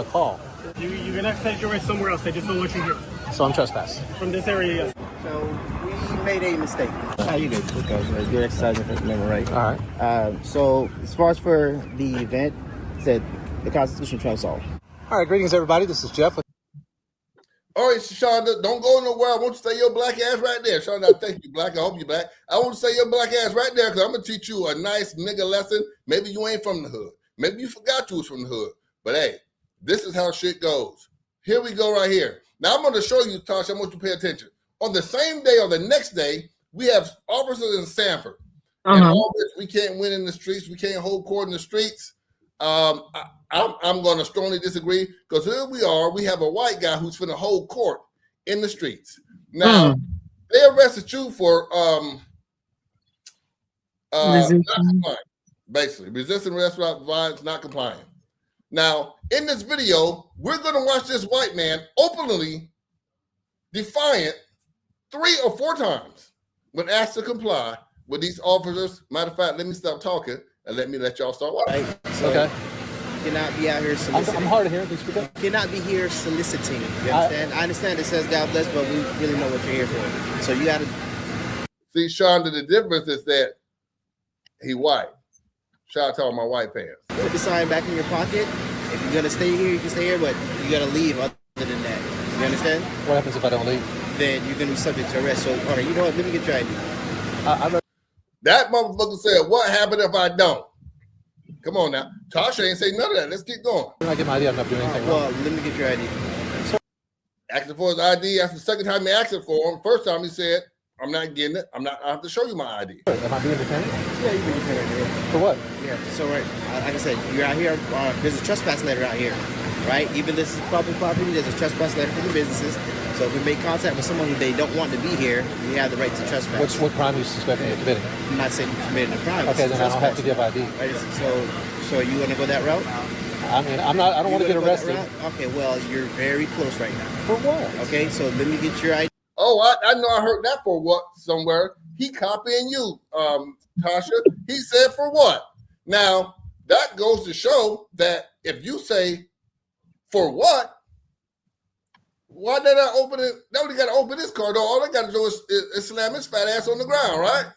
call. You can exercise your rights somewhere else. They just don't let you here. So I'm trespassing. From this area, yes. So we made a mistake. How you did? Okay, you're exercising First Amendment right. All right. So as far as for the event, said the Constitution trumps all. All right. Greetings, everybody. This is Jeff. All right, Shonda, don't go nowhere. I want you to stay your black ass right there. Shonda, I think you black. I hope you black. I want to say your black ass right there because I'm going to teach you a nice nigga lesson. Maybe you ain't from the hood. Maybe you forgot you was from the hood. But hey, this is how shit goes. Here we go right here. Now I'm going to show you, Tasha, I want you to pay attention. On the same day or the next day, we have officers in Sanford. And all this, we can't win in the streets. We can't hold court in the streets. I'm going to strongly disagree because here we are. We have a white guy who's finna hold court in the streets. Now, they arrested you for not complying, basically. Resisting arrest without violence, not complying. Now, in this video, we're going to watch this white man openly defiant 3 or 4 times when asked to comply with these officers. Matter of fact, let me stop talking and let y'all start watching. Right. So okay. You cannot be out here soliciting. I'm hard of hearing. Please speak up. You cannot be here soliciting. You understand? I understand it says God bless, but we really know what you're here for. So you got to see, Shonda. The difference is that he white. Shout out to all my white fans. Put the sign back in your pocket. If you're gonna stay here, you can stay here, but you gotta leave. Other than that, you understand? What happens if I don't leave? Then you're gonna be subject to arrest. So, all right, you know what? Let me get your ID. That motherfucker said, "What happened if I don't?" Come on now, Tasha ain't say none of that. Let's keep going. When I get my ID, I'm not doing anything wrong. Well, let me get your ID. Asking for his ID. After the second time he asked it for him, first time he said, "I'm not getting it. I have to show you my ID." Am I being detained? Yeah, you're being detained right here. For what? Yeah. So right, like I said, you're out here. There's a trespass letter out here, right? Even this is public property. There's a trespass letter for the businesses. So if we make contact with someone who they don't want to be here, we have the right to trespass. What crime are you suspecting of committing? I'm not saying you committed a crime. Okay, then I don't have to give ID. Right? So you want to go that route? I mean, I don't want to get arrested. Okay, well, you're very close right now. For what? Okay, so let me get your ID. Oh, I know I heard that for what somewhere. He copying you, Tasha. He said for what? Now, that goes to show that if you say for what, why did I open it? Nobody got to open this car door. All they got to do is slam his fat ass on the ground, right?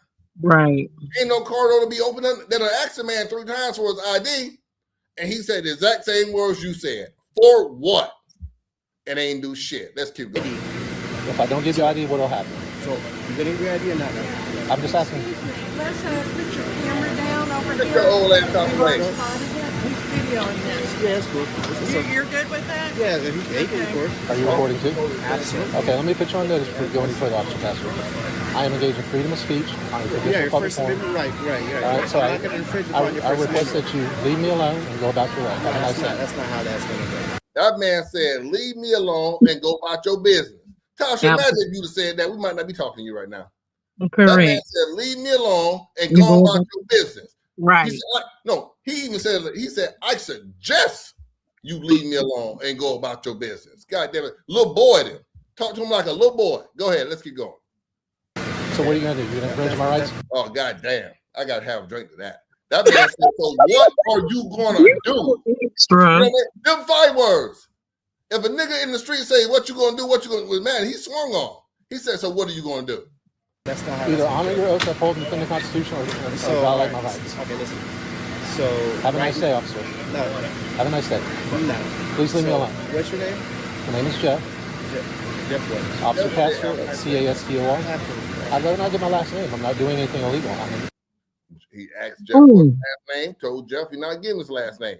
Right. Ain't no car door to be opening. Then I asked the man 3 times for his ID, and he said the exact same words you said. For what? And ain't do shit. Let's keep going. If I don't give you ID, what'll happen? So you gonna give your ID or not? I'm just asking. Let's put your camera down over Get here. your old ass out the way. Who's videoing this? Yeah, it's cool. You're good with that? Yeah, they can record. Are you recording too? Absolutely. Okay, let me put you on notice for going further, Officer Pastor. I am engaged in freedom of speech. Yeah, your First Amendment right. All right, so I'm not going to infringe upon your I First request Amendment. that you leave me alone and go about your way. Have a nice day. That's not how that's going to go. That man said, leave me alone and go about your business. Tasha, imagine if you'd have said that, we might not be talking to you right now. Correct. That man said, leave me alone and go about your business. Right. He said, he even said, I suggest you leave me alone and go about your business. God damn it. Little boy then. Talk to him like a little boy. Go ahead, let's keep going. So what are you going to do? You're going to infringe my rights? Oh, God damn. I got to have a drink to that. That man said, so what are you going to do? Extra. Them 5 words. If a nigga in the street say, what you going to do, what you going to do, man, he swung on. He said, so what are you going to do? That's not how either honor your oath, uphold and defend the Constitution, or violate my rights. Okay, listen. So have a nice day, officer. No. Have a nice day. No. Please leave me alone. What's your name? My name is Jeff. Jeff what? Officer Castor, CASTOR. I'd rather not get my last name. I'm not doing anything illegal. He asked Jeff for his last name, told Jeff he's not getting his last name.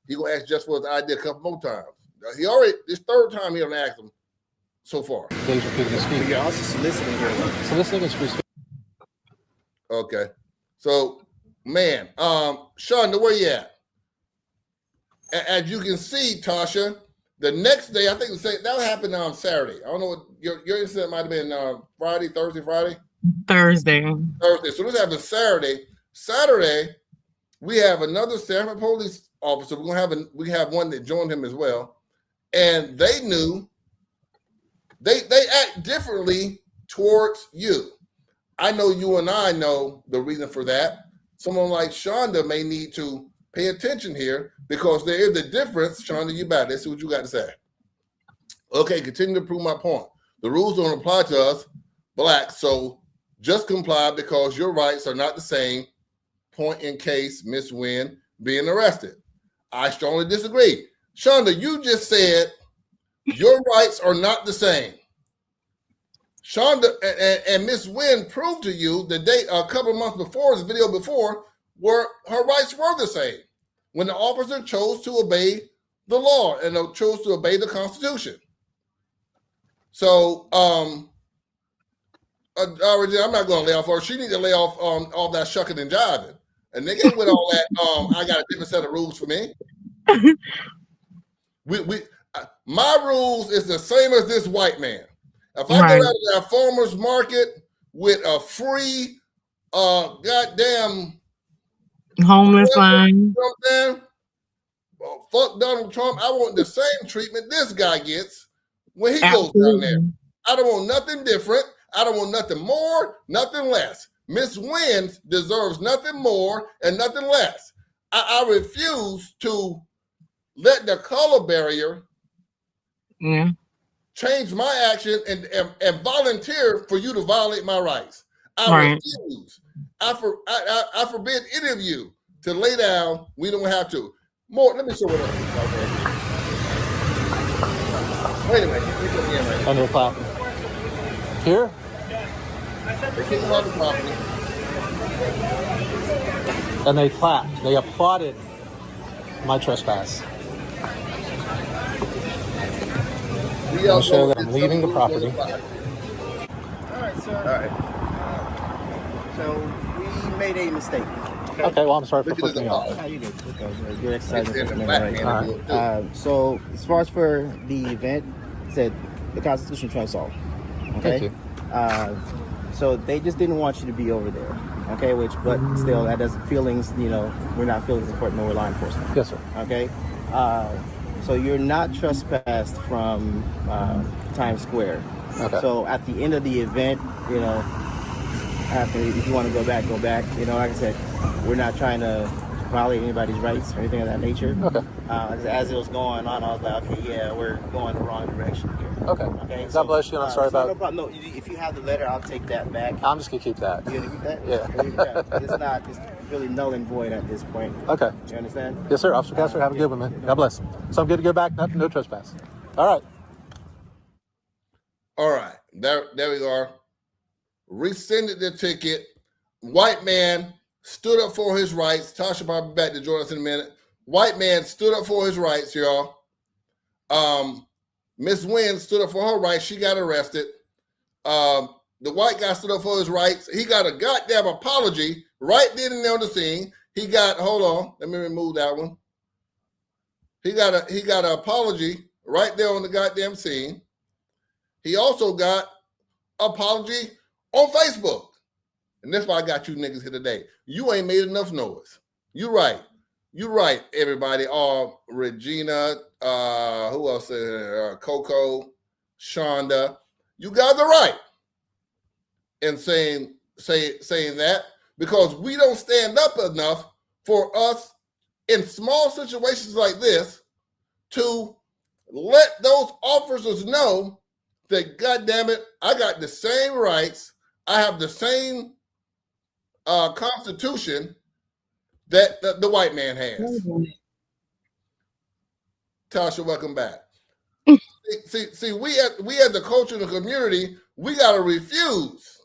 He gonna ask Jeff for his ID a couple more times. He already, this 3rd time he done asked him so far. But you're also soliciting here. Soliciting is free speech. Okay. So, man, Shonda, where you at? As you can see, Tasha, the next day, I think that happened on Saturday. I don't know what your incident might have been Thursday. Thursday. So this happened Saturday. Saturday, we have another Sanford police officer. We have one that joined him as well, and they knew they act differently towards you. I know you and I know the reason for that. Someone like Shonda may need to pay attention here because there is a difference. Shonda, you back. Let's see what you got to say. Okay, continue to prove my point. The rules don't apply to us blacks, so just comply because your rights are not the same. Point in case Miss Wynn being arrested. I strongly disagree. Shonda, you just said Your rights are not the same. Shonda and Miss Wynn proved to you the day a couple of months before, this video before, where her rights were the same. When the officer chose to obey the law and chose to obey the Constitution. So, I'm not going to lay off her. She need to lay off all that shucking and jiving. And they ain't with all that. I got a different set of rules for me. My rules is the same as this white man. If I go out to that farmer's market with a free, goddamn homeless line, you know what I'm saying? Well, fuck Donald Trump. I want the same treatment this guy gets when he goes down there. I don't want nothing different. I don't want nothing more, nothing less. Miss Wynn deserves nothing more and nothing less. I refuse to let the color barrier change my action and volunteer for you to violate my rights. I refuse. I forbid any of you to lay down. We don't have to. More. Let me show what else. Wait a minute. And they're clapping. Here? They kicked him off the property. And they clapped. They applauded my trespass. I'll show that I'm leaving the property. All right, sir. All right. So we made a mistake. Okay, well, I'm sorry for flipping me off. How you doing? You're excited. Right. So as far as for the event, it said the Constitution trumps all. Okay. Thank you. So they just didn't want you to be over there. Okay, but still, that doesn't feelings. We're not feelings enforcement, no, we're law enforcement. Yes, sir. Okay. So you're not trespassed from Times Square. Okay. So at the end of the event, if you want to go back, go back. Like I said, we're not trying to violate anybody's rights or anything of that nature. Okay. As it was going on, I was like, okay, yeah, we're going the wrong direction here. Okay. God bless you, and I'm sorry about no problem. No, if you have the letter, I'll take that back. I'm just going to keep that. You're going to keep that? Yeah. It's really null and void at this point. Okay. You understand? Yes, sir. Officer Castro, have a good one, man. God bless. So I'm good to go back. No trespass. All right. All right. There we are. Rescinded the ticket. White man stood up for his rights. Tasha will be back to join us in a minute. White man stood up for his rights, y'all. Miss Wynn stood up for her rights. She got arrested. The white guy stood up for his rights. He got a goddamn apology right then and there on the scene. He got, hold on, let me remove that one. He got an apology right there on the goddamn scene. He also got apology on Facebook. And that's why I got you niggas here today. You ain't made enough noise. You right. You right, everybody. Regina, who else? Coco, Shonda. You guys are right in saying that, because we don't stand up enough for us in small situations like this to let those officers know that, God damn it, I got the same rights. I have the same Constitution that the white man has. Tasha, welcome back. see, we as the culture and the community, we gotta refuse.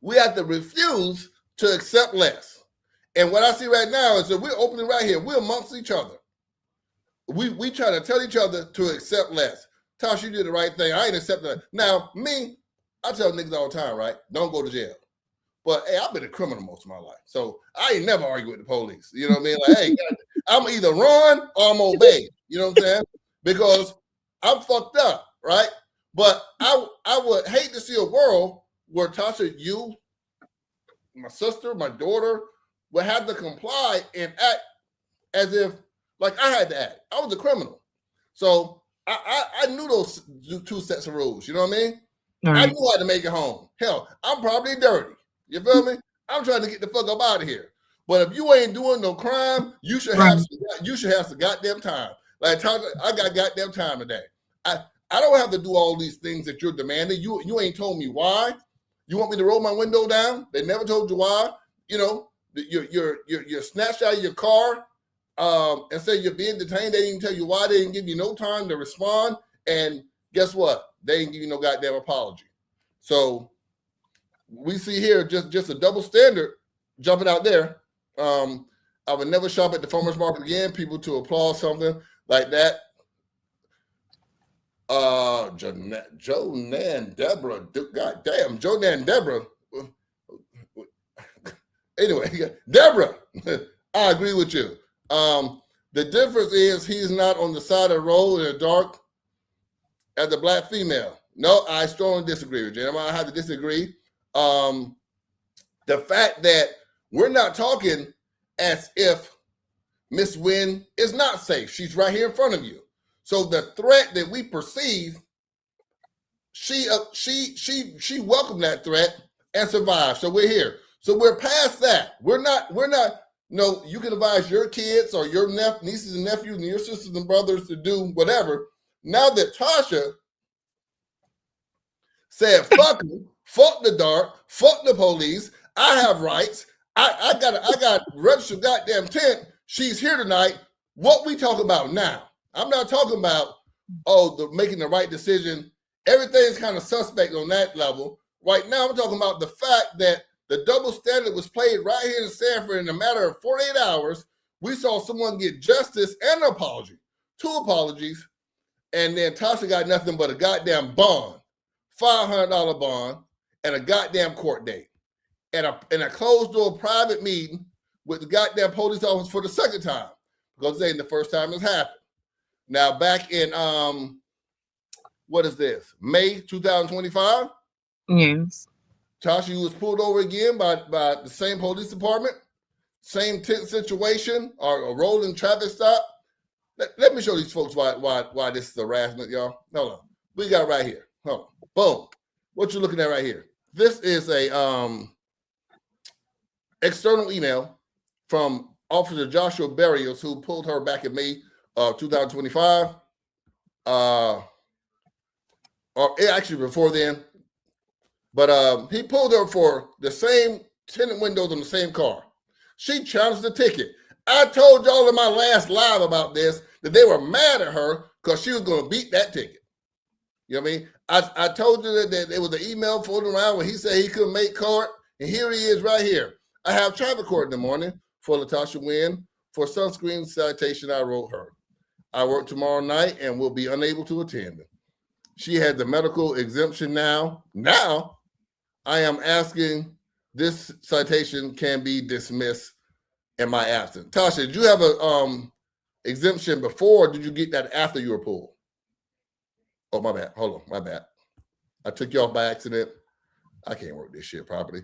We have to refuse to accept less. And what I see right now is that we're opening right here. We're amongst each other. We try to tell each other to accept less. Tasha, you did the right thing. I ain't accepting that. Now, me, I tell niggas all the time, right? Don't go to jail. But hey, I've been a criminal most of my life. So I ain't never argue with the police. You know what I mean? Like, hey, I'm either run or I'm obey. You know what I'm saying? Because I'm fucked up, right? But I would hate to see a world where Tasha, you, my sister, my daughter, would have to comply and act as if like I had to act. I was a criminal. So I knew those two sets of rules. You know what I mean? Right. I knew how to make it home. Hell, I'm probably dirty. You feel me? I'm trying to get the fuck up out of here. But if you ain't doing no crime, you should have some goddamn time. Like Tasha, I got goddamn time today. I don't have to do all these things that you're demanding. You ain't told me why. You want me to roll my window down? They never told you why. You know, you're snatched out of your car and say you're being detained. They didn't tell you why. They didn't give you no time to respond. And guess what? They didn't give you no goddamn apology. So we see here just a double standard jumping out there. I would never shop at the farmer's market again. People to applaud something like that. Jonan Deborah. God damn, Jonan Deborah. Anyway, Deborah, I agree with you. The difference is he's not on the side of the road in the dark as a black female. No, I strongly disagree with you. I have to disagree. The fact that we're not talking as if Miss Wynn is not safe. She's right here in front of you. So the threat that we perceive, she welcomed that threat and survived. So we're here. So we're past that. We're not. No, you can advise your kids or your nieces and nephews and your sisters and brothers to do whatever. Now that Tasha said, fuck them, fuck the dark, fuck the police, I have rights, I got registered goddamn tent, she's here tonight. What we talk about now? I'm not talking about, making the right decision. Everything's kind of suspect on that level. Right now, I'm talking about the fact that the double standard was played right here in Sanford in a matter of 48 hours. We saw someone get justice and an apology, 2 apologies, and then Tasha got nothing but a goddamn bond, $500 bond, and a goddamn court date, and a closed-door private meeting with the goddamn police officer for the second time, because they ain't the first time it's happened. Now, back in, what is this, May 2025? Yes. Tasha was pulled over again by the same police department, same tent situation, or a rolling traffic stop. Let me show these folks why this is harassment, y'all. Hold on. We got it right here. Hold on. Boom. What you're looking at right here. This is a external email from Officer Joshua Barrios, who pulled her back in May of 2025. Or actually before then. But he pulled her for the same tinted windows on the same car. She challenged the ticket. I told y'all in my last live about this that they were mad at her because she was going to beat that ticket. You know what I mean? I told you that there was an email floating around when he said he couldn't make court, and here he is right here. I have traffic court in the morning for Latasha Wynn for sunscreen citation I wrote her. I work tomorrow night and will be unable to attend. She had the medical exemption now. Now, I am asking this citation can be dismissed in my absence. Tasha, did you have a exemption before, or did you get that after you were pulled? Oh, my bad. Hold on, my bad. I took you off by accident. I can't work this shit properly.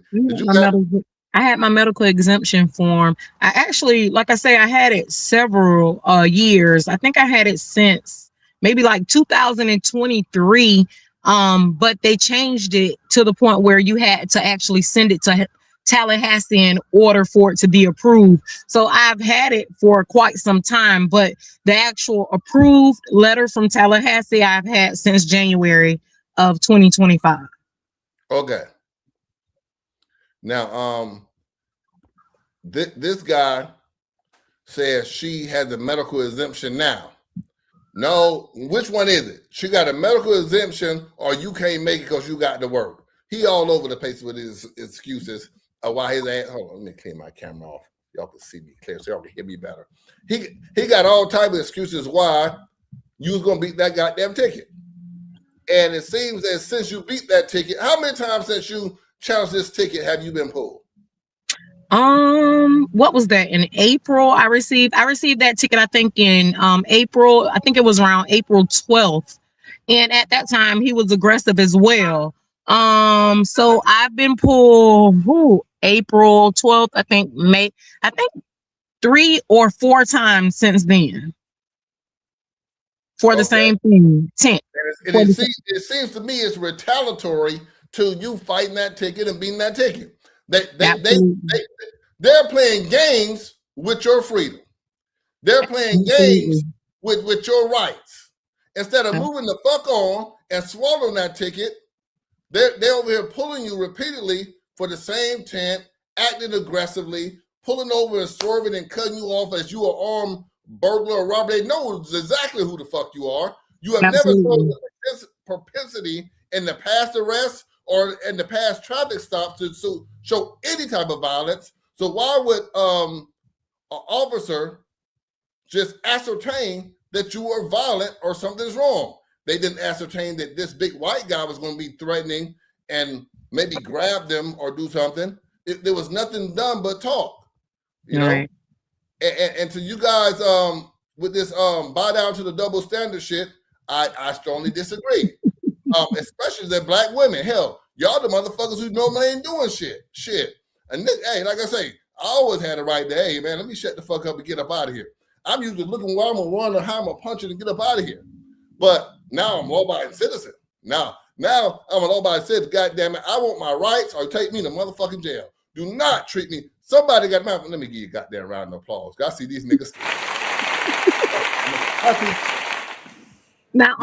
I had my medical exemption form. I actually, like I say, I had it several years. I think I had it since maybe like 2023. But they changed it to the point where you had to actually send it to Tallahassee in order for it to be approved. So I've had it for quite some time, but the actual approved letter from Tallahassee I've had since January of 2025. Okay. Now, this guy says she had the medical exemption now. No, which one is it? She got a medical exemption, or you can't make it because you got to work. He all over the place with his excuses. Why his ass? Hold on, let me clean my camera off. Y'all can see me clear, so y'all can hear me better. He got all type of excuses why you was gonna beat that goddamn ticket. And it seems that since you beat that ticket, how many times since you challenged this ticket have you been pulled? What was that? In April, I received that ticket, I think in April. I think it was around April 12th. And at that time he was aggressive as well. So I've been pulled April 12th, I think 3 or 4 times since then. For the same thing. It seems to me it's retaliatory to you fighting that ticket and beating that ticket. They're playing games with your freedom. They're playing games with your rights. Instead of moving the fuck on and swallowing that ticket, they're over here pulling you repeatedly for the same tent, acting aggressively, pulling over and swerving and cutting you off as you are armed burglar or robber. They know exactly who the fuck you are. You have Absolutely. never shown the propensity in the past arrests or in the past traffic stops to show any type of violence. So why would an officer just ascertain that you were violent or something's wrong? They didn't ascertain that this big white guy was going to be threatening and maybe grab them or do something. There was nothing done but talk, you know. And to you guys, with this bow down to the double standard shit, I strongly disagree. Especially the black women. Hell, y'all the motherfuckers who normally ain't doing shit. And hey, like I say, I always had a right to, hey man, let me shut the fuck up and get up out of here. I'm usually looking where I'm gonna run or how I'm gonna punch it and get up out of here. But now I'm a law-abiding citizen. Now I'm a law-abiding citizen. God damn it, I want my rights or take me to motherfucking jail. Do not treat me. Somebody got my. Let me give you a goddamn round of applause. I see these niggas. Now,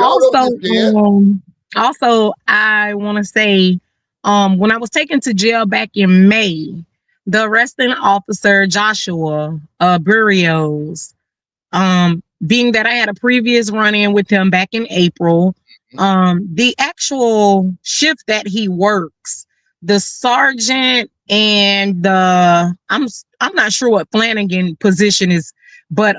also, I want to say, when I was taken to jail back in May, the arresting officer Joshua Burrios, being that I had a previous run-in with him back in April, the actual shift that he works, the sergeant and the I'm not sure what Flanagan position is, but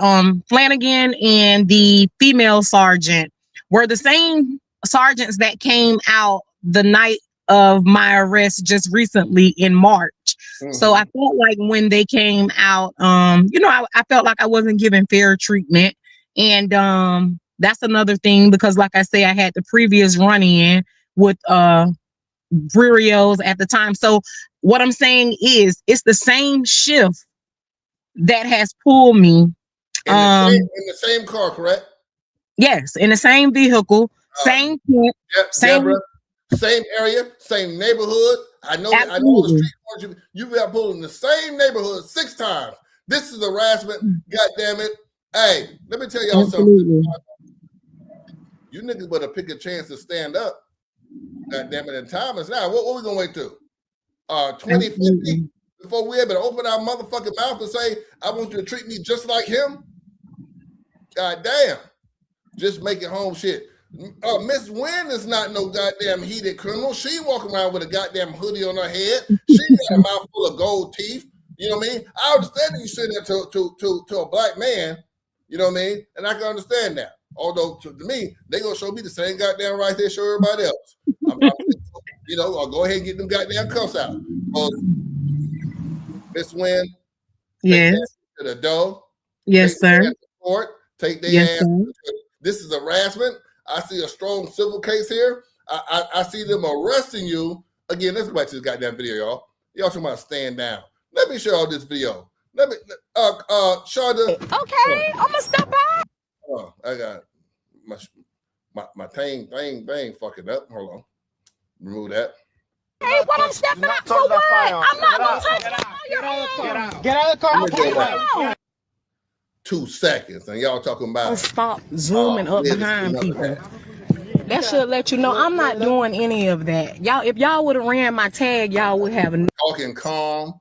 Flanagan and the female sergeant were the same sergeants that came out the night of my arrest just recently in March. So I felt like when they came out, I felt like I wasn't given fair treatment. And that's another thing, because like I say, I had the previous run-in with Burrios at the time. So what I'm saying is it's the same shift that has pulled me. In the same car, correct? Yes, in the same vehicle, same tent, Deborah, same area, same neighborhood. I know the street you've been pulled in the same neighborhood 6 times. This is harassment. God damn it. Hey, let me tell y'all something. You niggas better pick a chance to stand up. God damn it. And time is now. What we gonna wait to? 2050 before we able to open our motherfucking mouth and say, I want you to treat me just like him? God damn. Just make it home shit. Miss Wynn is not no goddamn heated criminal. She walking around with a goddamn hoodie on her head. She got a mouthful of gold teeth. You know what I mean? I understand that you said that to a black man. You know what I mean? And I can understand that. Although to me, they gonna show me the same goddamn right they show everybody else. I'll go ahead and get them goddamn cuffs out. Miss Wynn, yes, to the door. Yes, sir. Take their ass. This is harassment. I see a strong civil case here. I see them arresting you. Again, let's go back to this goddamn video, y'all. Y'all talking about stand down. Let me show y'all this video. Let me, Shonda. Okay, I'm gonna step out. Oh, I got my thing fucking up. Hold on. Remove that. Hey, what I'm stepping out for what? I'm not gonna touch your hand. Get out of the car. Okay, hold on. 2 seconds, and y'all talking about stop zooming up behind people. That should let you know I'm not doing any of that. Y'all, if y'all would have ran my tag, y'all would have talking calm.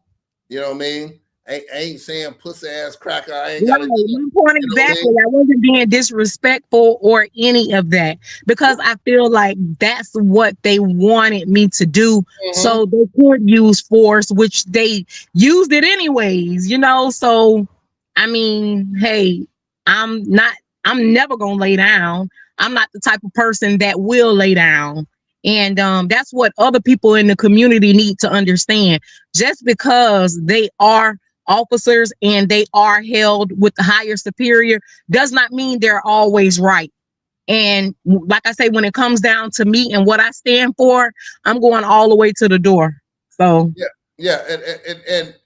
You know what I mean? Ain't saying pussy ass cracker. I ain't got my point exactly. I wasn't being disrespectful or any of that, because I feel like that's what they wanted me to do. So they could use force, which they used it anyways, so I mean, hey, I'm never gonna lay down. I'm not the type of person that will lay down. And that's what other people in the community need to understand. Just because they are officers and they are held with the higher superior does not mean they're always right. And like I say, when it comes down to me and what I stand for, I'm going all the way to the door. So yeah.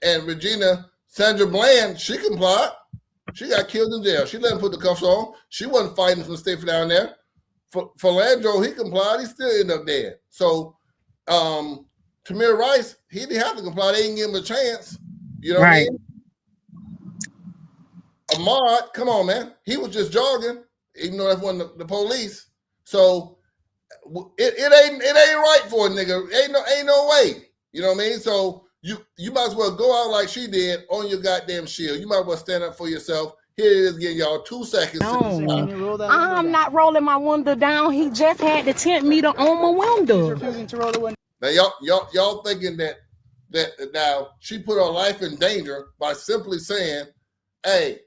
And Regina Sandra Bland, she complied. She got killed in jail. She let him put the cuffs on. She wasn't fighting from stay down there. Philandro, he complied. He still ended up dead. So Tamir Rice, he didn't have to comply. They didn't give him a chance. You know what I mean? Ahmad, come on, man. He was just jogging, even though that wasn't the police. So it ain't right for a nigga. Ain't no way. You know what I mean? So You might as well go out like she did on your goddamn shield. You might as well stand up for yourself. Here it is again, y'all. 2 seconds. Can you roll that window I'm down? not rolling my window down. He just had the 10 meter on my He's window. refusing to roll the window. Now y'all thinking that now she put her life in danger by simply saying, "Hey,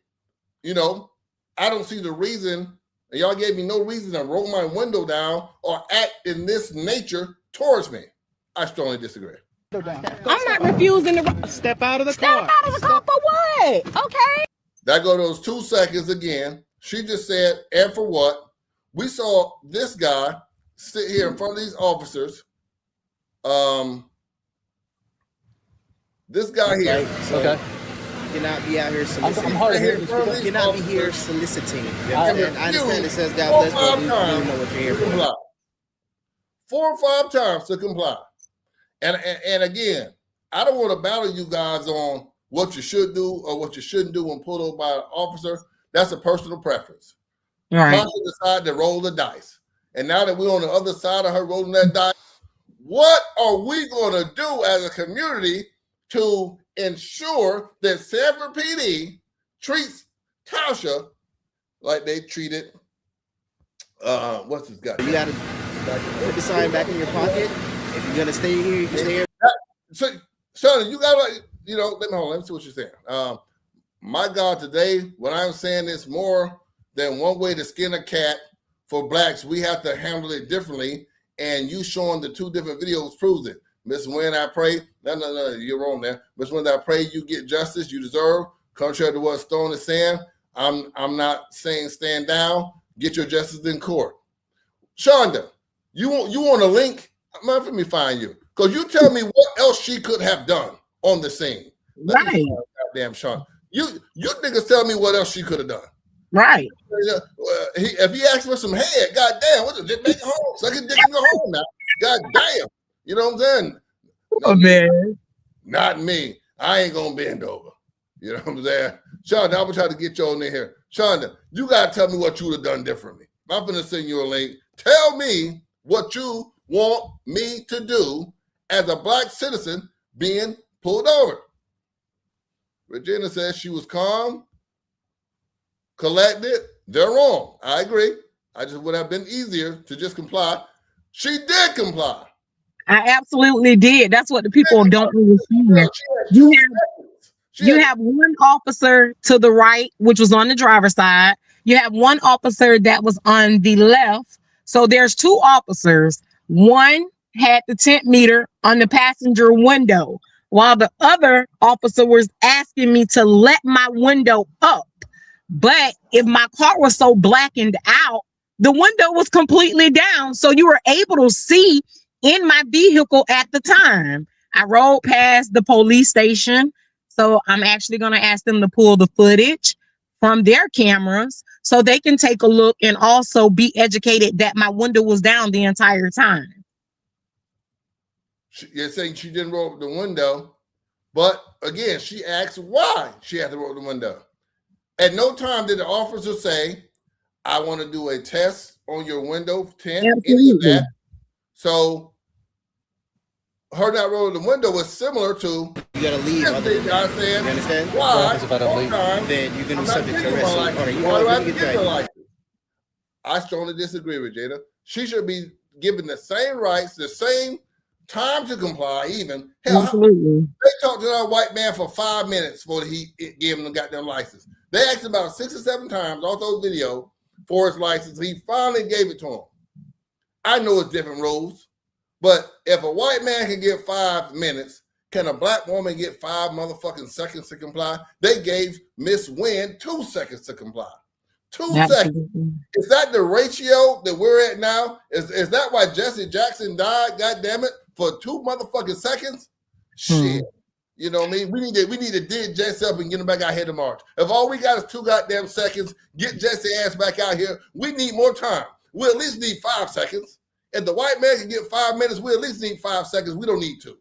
you know, I don't see the reason." And y'all gave me no reason to roll my window down or act in this nature towards me. I strongly disagree. Down. I'm not refusing to Step out of the step car. out of the car for what? Okay. That go those 2 seconds again. She just said, and for what? We saw this guy sit here in front of these officers. This guy here. Right? So Okay. you cannot be out here soliciting. I'm hard of Right hearing. here, You cannot be here soliciting. You I understand? I understand it says God bless, but we don't know what you're here for. comply. 4 or 5 times to comply. And again, I don't want to battle you guys on what you should do or what you shouldn't do when pulled over by an officer. That's a personal preference. Right. Tasha decided to roll the dice. And now that we're on the other side of her rolling that dice, what are we going to do as a community to ensure that Sanford PD treats Tasha like they treated, what's this guy? You got to put the sign back in your pocket. If you're going to stay here, you can stay here. So, Shana, you got to, let me see what you're saying. My God, today, when I'm saying this more than one way to skin a cat for blacks, we have to handle it differently. And you showing the 2 different videos proves it. Miss Wynn, I pray. No, you're wrong there. Miss Wynn, I pray you get justice you deserve. Contrary to what Stone is saying, I'm not saying stand down. Get your justice in court. Shonda, you want a link? Let me find you. Because you tell me what else she could have done on the scene. Right. Goddamn, Sean. You niggas tell me what else she could have done. Right. If he asked for some head, goddamn, what just make it home? Suck his dick and go home now. Goddamn. You know what I'm saying? Oh, man. Not me. I ain't gonna bend over. You know what I'm saying? Shonda, I'm gonna try to get you on in here. Shonda, you gotta tell me what you would have done differently. I'm gonna send you a link. Tell me what you want me to do as a black citizen being pulled over. Regina says she was calm, collected. They're wrong. I agree. I just would have been easier to just comply. She did comply. I absolutely did. That's what the people don't understand. You have one officer to the right, which was on the driver's side. You have one officer that was on the left. So there's 2 officers. One had the tent meter on the passenger window, while the other officer was asking me to let my window up. But if my car was so blackened out, the window was completely down. So you were able to see in my vehicle at the time. I rode past the police station. So I'm actually going to ask them to pull the footage from their cameras so they can take a look and also be educated that my window was down the entire time. You're saying she didn't roll up the window, but again, she asked why she had to roll up the window. At no time did the officer say, I want to do a test on your window tint, any of that. So her not rolling the window was similar to you gotta leave. You understand? Why? Then you're gonna be subject to arrest. I strongly disagree with Jada. She should be given the same rights, the same time to comply, even. Hell, absolutely. They talked to that white man for 5 minutes before he gave him the goddamn license. They asked him about 6 or 7 times off those videos for his license. He finally gave it to him. I know it's different rules, but if a white man can get 5 minutes, can a black woman get 5 motherfucking seconds to comply? They gave Miss Wynn 2 seconds to comply. 2 seconds. Is that the ratio that we're at now? Is that why Jesse Jackson died, God damn it, for 2 motherfucking seconds? Shit. You know what I mean? We need to dig Jesse up and get him back out here to march. If all we got is 2 goddamn seconds, get Jesse ass back out here. We need more time. We at least need 5 seconds. If the white man can get 5 minutes, we at least need 5 seconds. We don't need 2.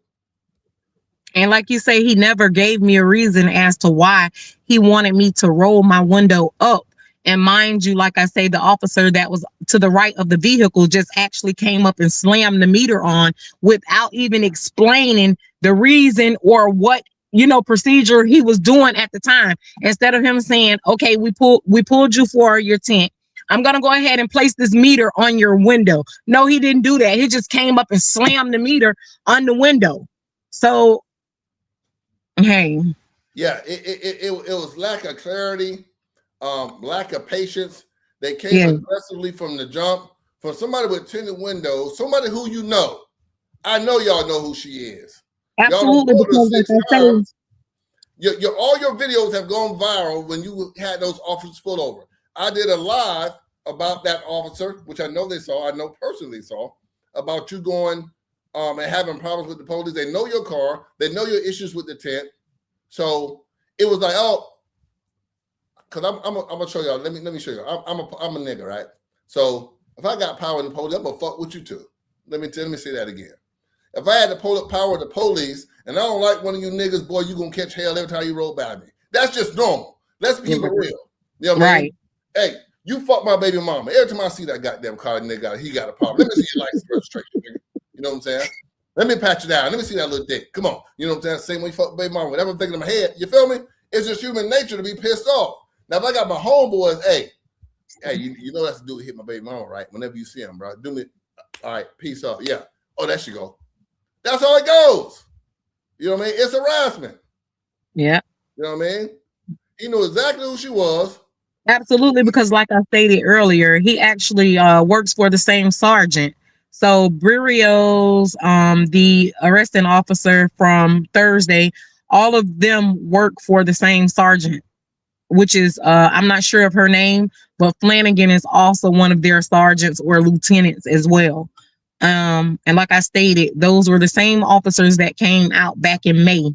And like you say, he never gave me a reason as to why he wanted me to roll my window up. And mind you, like I say, the officer that was to the right of the vehicle just actually came up and slammed the meter on without even explaining the reason or what, procedure he was doing at the time, instead of him saying, okay, we pulled you for your tent. I'm going to go ahead and place this meter on your window. No, he didn't do that. He just came up and slammed the meter on the window. So, hey. Yeah, it was lack of clarity, lack of patience. They came aggressively from the jump. For somebody with tinted windows, somebody who you know. I know y'all know who she is. Absolutely, y'all because 6 times. All your videos have gone viral when you had those officers pulled over. I did a live about that officer, which I know they saw. I know personally saw about you going and having problems with the police. They know your car. They know your issues with the tent. So it was like, oh, because I'm gonna show y'all. Let me show you. I'm a nigga, right? So if I got power in the police, I'm gonna fuck with you too. Let me say that again. If I had the power of the police, and I don't like one of you niggas, boy, you gonna catch hell every time you roll by me. That's just normal. Let's be real. You know what I mean? Hey, you fuck my baby mama. Every time I see that goddamn car nigga, he got a problem. Let me see your license registration, nigga. You know what I'm saying? Let me pat you down. Let me see that little dick. Come on. You know what I'm saying? Same way you fuck baby mama. Whatever I'm thinking in my head. You feel me? It's just human nature to be pissed off. Now, if I got my homeboys, hey, you know that's the dude hit my baby mama, right? Whenever you see him, bro, do me. All right, peace out. Yeah. Oh, there she go. That's how it goes. You know what I mean? It's harassment. Yeah. You know what I mean? He knew exactly who she was. Absolutely, because like I stated earlier, he actually works for the same sergeant. So Brios, the arresting officer from Thursday, all of them work for the same sergeant, which is I'm not sure of her name, but Flanagan is also one of their sergeants or lieutenants as well. And like I stated, those were the same officers that came out back in May.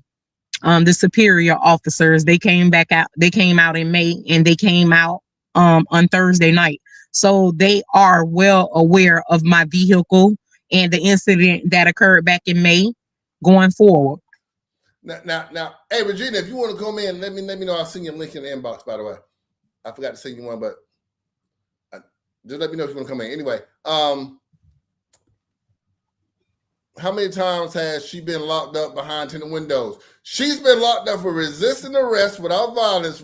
The superior officers, they came out in May, and they came out on Thursday night. So they are well aware of my vehicle and the incident that occurred back in May going forward. Now, hey Regina, if you want to come in, let me know. I'll send you a link in the inbox, by the way. I forgot to send you one, but just let me know if you want to come in. Anyway, how many times has she been locked up behind tinted windows? She's been locked up for resisting arrest without violence,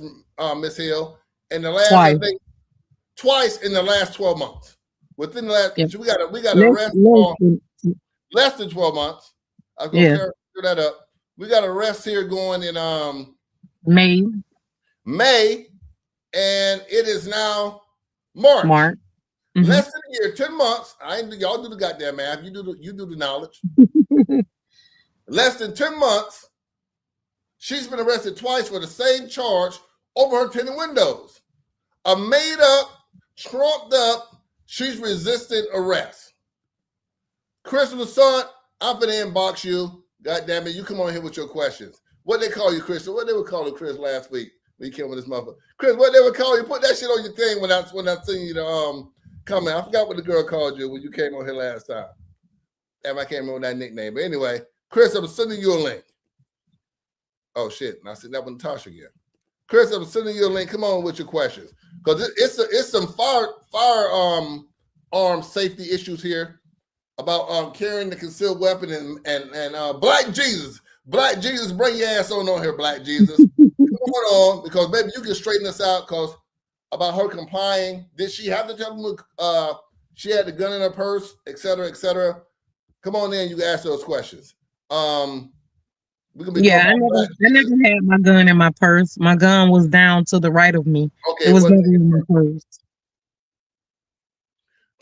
Miss Hill, in the last twice in the last 12 months. Within the last, we got arrest less than 12 months. I was gonna clear that up. We got arrests here going in May, and it is now March. Mm-hmm. Less than a year, 10 months. Y'all do the goddamn math. You do the knowledge. Less than 10 months. She's been arrested twice for the same charge over her tinted windows. A made up, trumped up, she's resisting arrest. Crystal Son, I'm gonna inbox you. God damn it, you come on here with your questions. What they call you, Crystal? What they would call you, Chris, last week when you came with this motherfucker? Chris, what they would call you? Put that shit on your thing when I seen you the comment. I forgot what the girl called you when you came on here last time. Damn, I can't remember that nickname. But anyway, Chris, I'm sending you a link. Oh shit! And I said that with Natasha again. Chris, I'm sending you a link. Come on with your questions, because it's some firearm safety issues here about carrying the concealed weapon and Black Jesus. Black Jesus, bring your ass on here, Black Jesus. Come on, because baby, you can straighten us out. Because about her complying, did she have to tell them she had the gun in her purse, et cetera, et cetera? Come on in, you can ask those questions. I never had my gun in my purse. My gun was down to the right of me. Okay, it was never in my purse.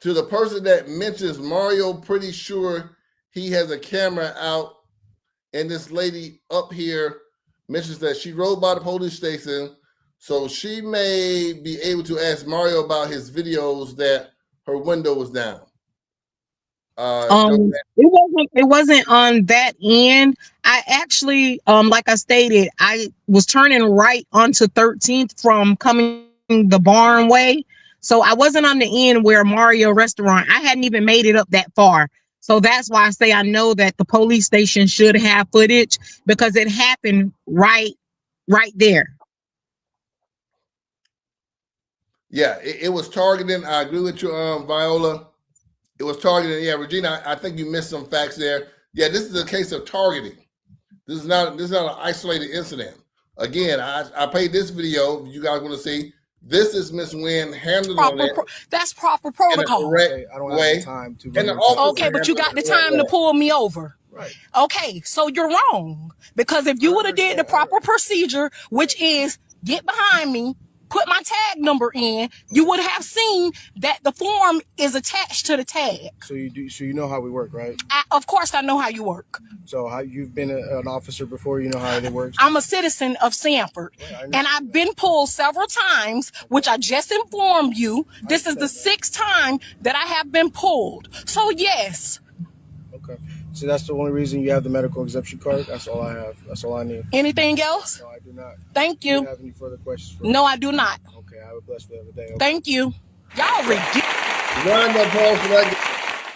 To the person that mentions Mario, pretty sure he has a camera out, and this lady up here mentions that she rode by the police station, so she may be able to ask Mario about his videos that her window was down. It wasn't on that end. I actually, like I stated, I was turning right onto 13th from coming the barn way. So I wasn't on the end where Mario restaurant. I hadn't even made it up that far. So that's why I say I know that the police station should have footage, because it happened right there. Yeah, it was targeting. I agree with you, Viola. It was targeting. Yeah, Regina, I think you missed some facts there. Yeah, this is a case of targeting. This is not an isolated incident. Again, I played this video. You guys want to see? This is Miss Wynn handling it That's proper in a protocol. correct I don't way. have the time to And the run your officer Okay, but you got the handled it time to pull me over. Right. Okay, so you're wrong. Because if you would have did the proper procedure, which is get behind me, put my tag number in, you would have seen that the form is attached to the tag. So you do. So you know how we work, right? Of course, I know how you work. So how you've been an officer before? You know how it works. I'm a citizen of Sanford, and I've been pulled several times, which I just informed you. This is the 6th time that I have been pulled. So yes. Okay. So that's the only reason you have the medical exemption card. That's all I have. That's all I need. Anything else? No, I do not. Thank you. Do you have any further questions for me? No, I do not. Okay. Have a blessed day. Okay. Thank you. Y'all ridiculous. Round of applause for that.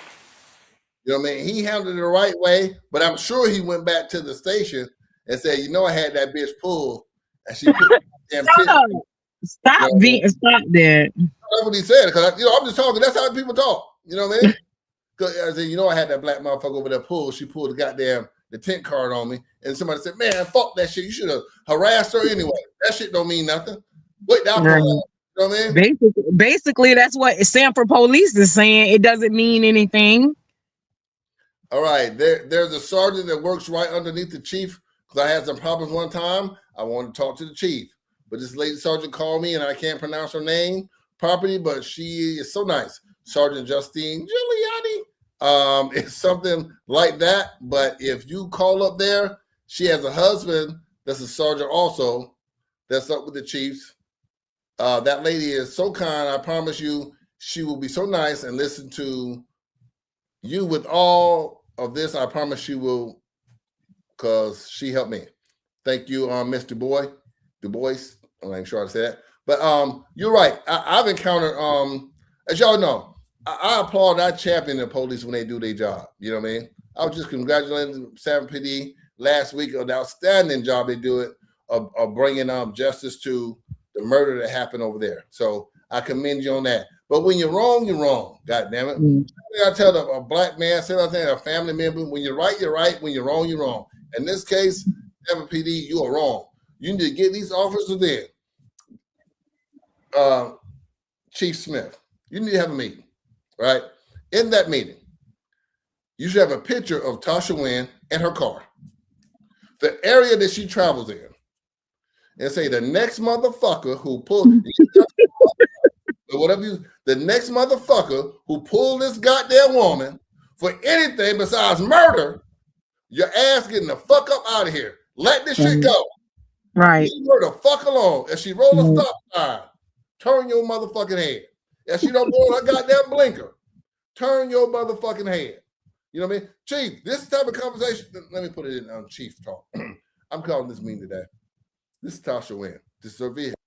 You know what I mean? He handled it the right way, but I'm sure he went back to the station and said, "You know, I had that bitch pulled, and she put damn Stop that." That's what he said. Because I'm just talking. That's how people talk. You know what I mean? Because I said, I had that black motherfucker over there pulled. She pulled the tent card on me, and somebody said, "Man, fuck that shit. You should have harassed her anyway. That shit don't mean nothing." Wait, that Right. you know what I mean? Basically, that's what Sanford police is saying. It doesn't mean anything. All right, there's a sergeant that works right underneath the chief. Because I had some problems one time, I wanted to talk to the chief, but this lady sergeant called me, and I can't pronounce her name properly, but she is so nice, Sergeant Justine Giuliani. It's something like that. But if you call up there, she has a husband that's a sergeant also. That's up with the chiefs. That lady is so kind. I promise you, she will be so nice and listen to you with all of this. I promise she will, because she helped me. Thank you, Miss Du Bois. I'm not even sure how to say that. But you're right. I've encountered, as y'all know, I applaud, I champion the police when they do their job. You know what I mean? I was just congratulating Sanford PD last week on the outstanding job they do it of bringing justice to the murder that happened over there. So I commend you on that. But when you're wrong, you're wrong. God damn it. I tell a black man, a family member, when you're right, you're right. When you're wrong, you're wrong. In this case, Sanford PD, you are wrong. You need to get these officers in. Chief Smith, you need to have a meeting, right? In that meeting, you should have a picture of Tasha Wynn and her car, the area that she travels in, and say the next motherfucker who pulled the next motherfucker who pulled this goddamn woman for anything besides murder, your ass getting the fuck up out of here. Let this shit go. Right. Leave her the fuck alone. If she roll a stop sign, turn your motherfucking head. If she don't roll her goddamn blinker, turn your motherfucking head. You know what I mean? Chief, this type of conversation, let me put it in Chief talk. I'm calling this meeting today. This is Tasha Wynn. This is her vehicle.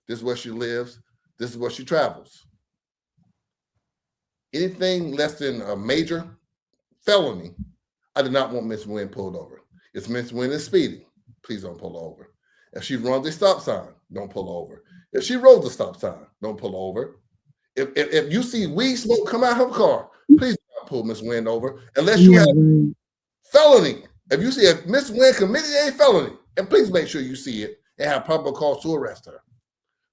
This is where she lives. This is where she travels. Anything less than a major felony, I do not want Miss Wynn pulled over. If Miss Wynn is speeding, please don't pull over. If she runs a stop sign, don't pull over. If she rolls a stop sign, don't pull over. If you see weed smoke come out of her car, please don't pull Miss Wynn over unless you have felony. If Miss Wynn committed a felony, and please make sure you see it and have proper cause to arrest her.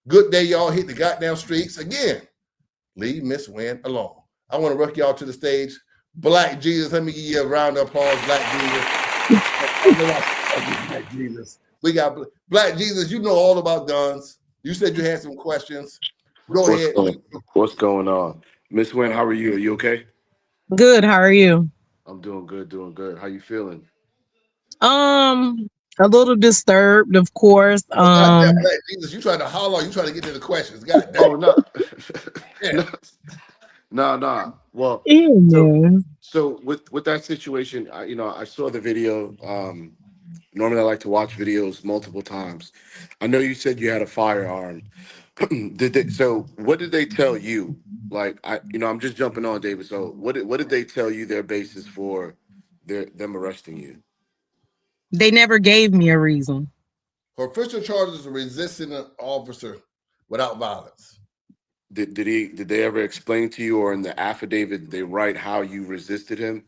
Good day, y'all. Hit the goddamn streets again. Leave Miss Wynn alone. I want to work y'all to the stage. Black Jesus, let me give you a round of applause, Black Jesus. Black Jesus. We got Black Jesus. You know all about guns. You said you had some questions. Go ahead. What's going on? Miss Wynn, how are you? Are you okay? Good. How are you? I'm doing good, doing good. How you feeling? A little disturbed, of course. Black Jesus, you trying to holler, you trying to get to the questions. God damn. Oh no. No. Well, so with that situation, I saw the video. Normally I like to watch videos multiple times. I know you said you had a firearm. So what did they tell you? Like I'm just jumping on, David. So what did they tell you their basis for them arresting you? They never gave me a reason. Her official charges of resisting an officer without violence. Did they ever explain to you, or in the affidavit did they write how you resisted him?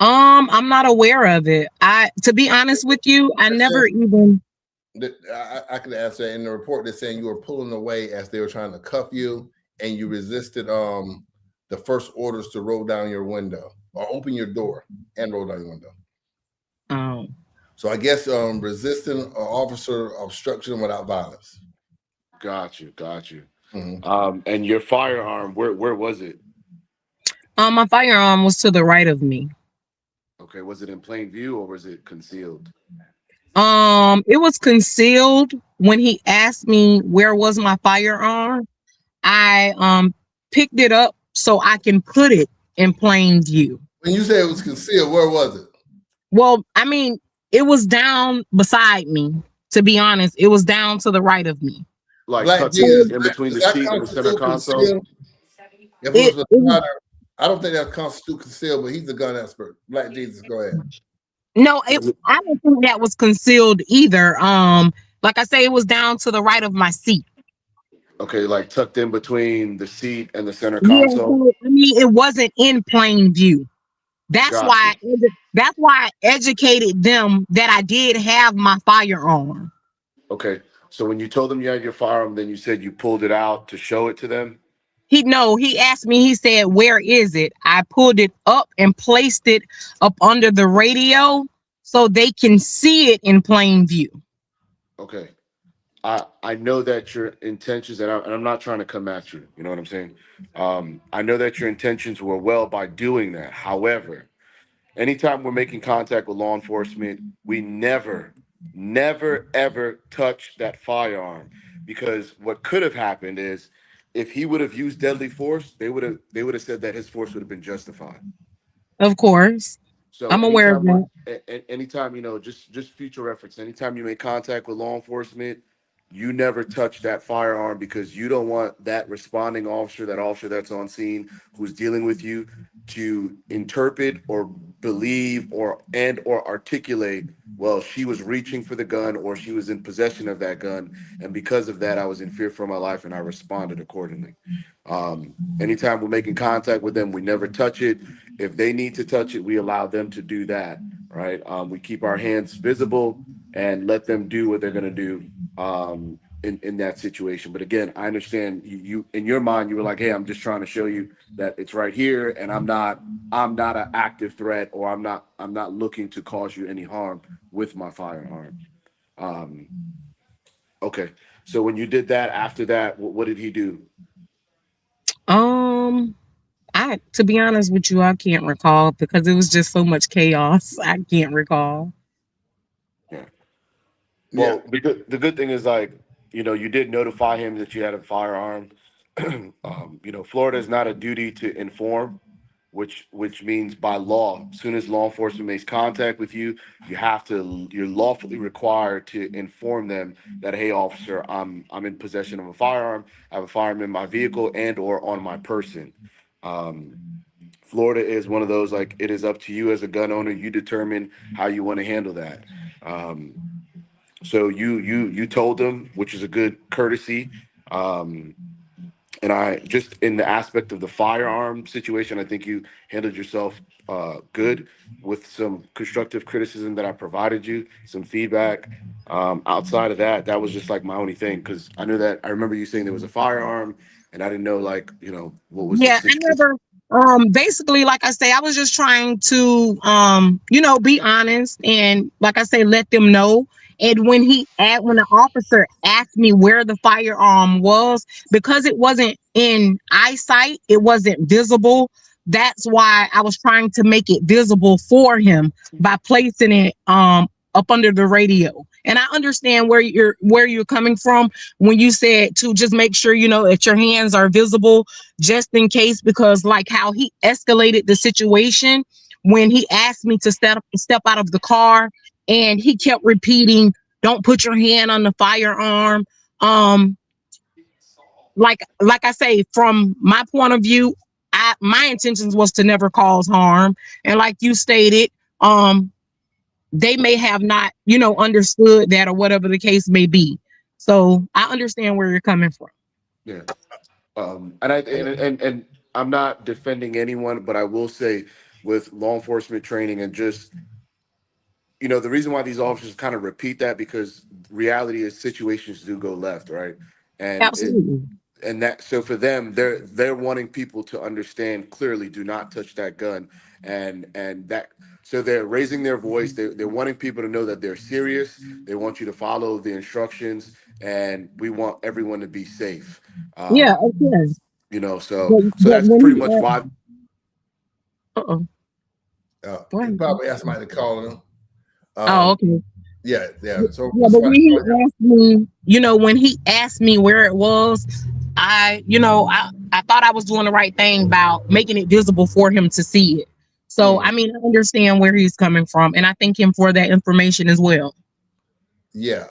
I'm not aware of it. To be honest with you, I never even. I could answer that. In the report, they're saying you were pulling away as they were trying to cuff you, and you resisted the first orders to roll down your window or open your door and roll down your window. Oh. So I guess resisting an officer obstruction without violence. Got you. Mm-hmm. And your firearm, where was it? My firearm was to the right of me. Okay, was it in plain view or was it concealed? It was concealed. When he asked me where was my firearm, I picked it up so I can put it in plain view. When you say it was concealed, where was it? Well, I mean, it was down beside me. To be honest, it was down to the right of me. Like Black tucked Jesus, in between does the that seat and the center constitute console? concealed? If it was beside her, I don't think that constitutes concealed, but he's a gun expert. Black Jesus, go ahead. No, I don't think that was concealed either. Like I say, it was down to the right of my seat. Okay, like tucked in between the seat and the center Yeah, console. so, I mean, it wasn't in plain view. That's Got why. That's why I educated them that I did have my firearm. Okay, so when you told them you had your firearm, then you said you pulled it out to show it to them. He asked me. He said, "Where is it?" I pulled it up and placed it up under the radio so they can see it in plain view. Okay, I know that your intentions, and I'm not trying to come at you. You know what I'm saying? I know that your intentions were well by doing that. However, anytime we're making contact with law enforcement, we never, ever touch that firearm, because what could have happened is if he would have used deadly force, they would have said that his force would have been justified. Of course, So I'm aware of that. anytime, just future reference, anytime you make contact with law enforcement, you never touch that firearm, because you don't want that responding officer, that officer that's on scene who's dealing with you, to interpret or believe or articulate, well, she was reaching for the gun or she was in possession of that gun, and because of that I was in fear for my life and I responded accordingly. Anytime we're making contact with them, we never touch it. If they need to touch it, we allow them to do that, right? We keep our hands visible and let them do what they're going to do in that situation. But again, I understand you in your mind, you were like, hey, I'm just trying to show you that it's right here, and I'm not an active threat, or I'm not looking to cause you any harm with my firearm. Okay, so when you did that, after that, what did he do? To be honest with you, I can't recall because it was just so much chaos. I can't recall. Yeah. Well, the good thing is, like, you did notify him that you had a firearm. Florida is not a duty to inform, which means by law, as soon as law enforcement makes contact with you, you're lawfully required to inform them that, hey, officer, I'm in possession of a firearm. I have a firearm in my vehicle and or on my person. Florida is one of those, like, it is up to you as a gun owner. You determine how you want to handle that. So you told them, which is a good courtesy. And I just, in the aspect of the firearm situation, I think you handled yourself good, with some constructive criticism that I provided you, some feedback. Outside of that, that was just like my only thing, because I remember you saying there was a firearm, and I didn't know, like, what was the Yeah, I situation. never basically, like I say, I was just trying to be honest, and like I say, let them know. And when the officer asked me where the firearm was, because it wasn't in eyesight, it wasn't visible. That's why I was trying to make it visible for him by placing it up under the radio. And I understand where you're coming from when you said to just make sure that your hands are visible, just in case, because like how he escalated the situation when he asked me to step out of the car, and he kept repeating, don't put your hand on the firearm. Like I say, from my point of view, my intentions was to never cause harm. And like you stated, they may have not understood that, or whatever the case may be. So I understand where you're coming from. Yeah. And I'm not defending anyone, but I will say, with law enforcement training and just, you know, the reason why these officers kind of repeat that because reality is situations do go left, right? And Absolutely. that so for them, they're wanting people to understand clearly, do not touch that gun, and that so they're raising their voice. They're wanting people to know that they're serious. They want you to follow the instructions, and we want everyone to be safe. Yeah, Um, okay. you know, But, so but that's when pretty he much why. uh-oh. Go He ahead. probably asked somebody to call him. Oh, okay. Yeah. So Yeah, but when somebody he call you. asked me, when he asked me where it was, I thought I was doing the right thing about making it visible for him to see it. So, I mean, I understand where he's coming from, and I thank him for that information as well. Yeah.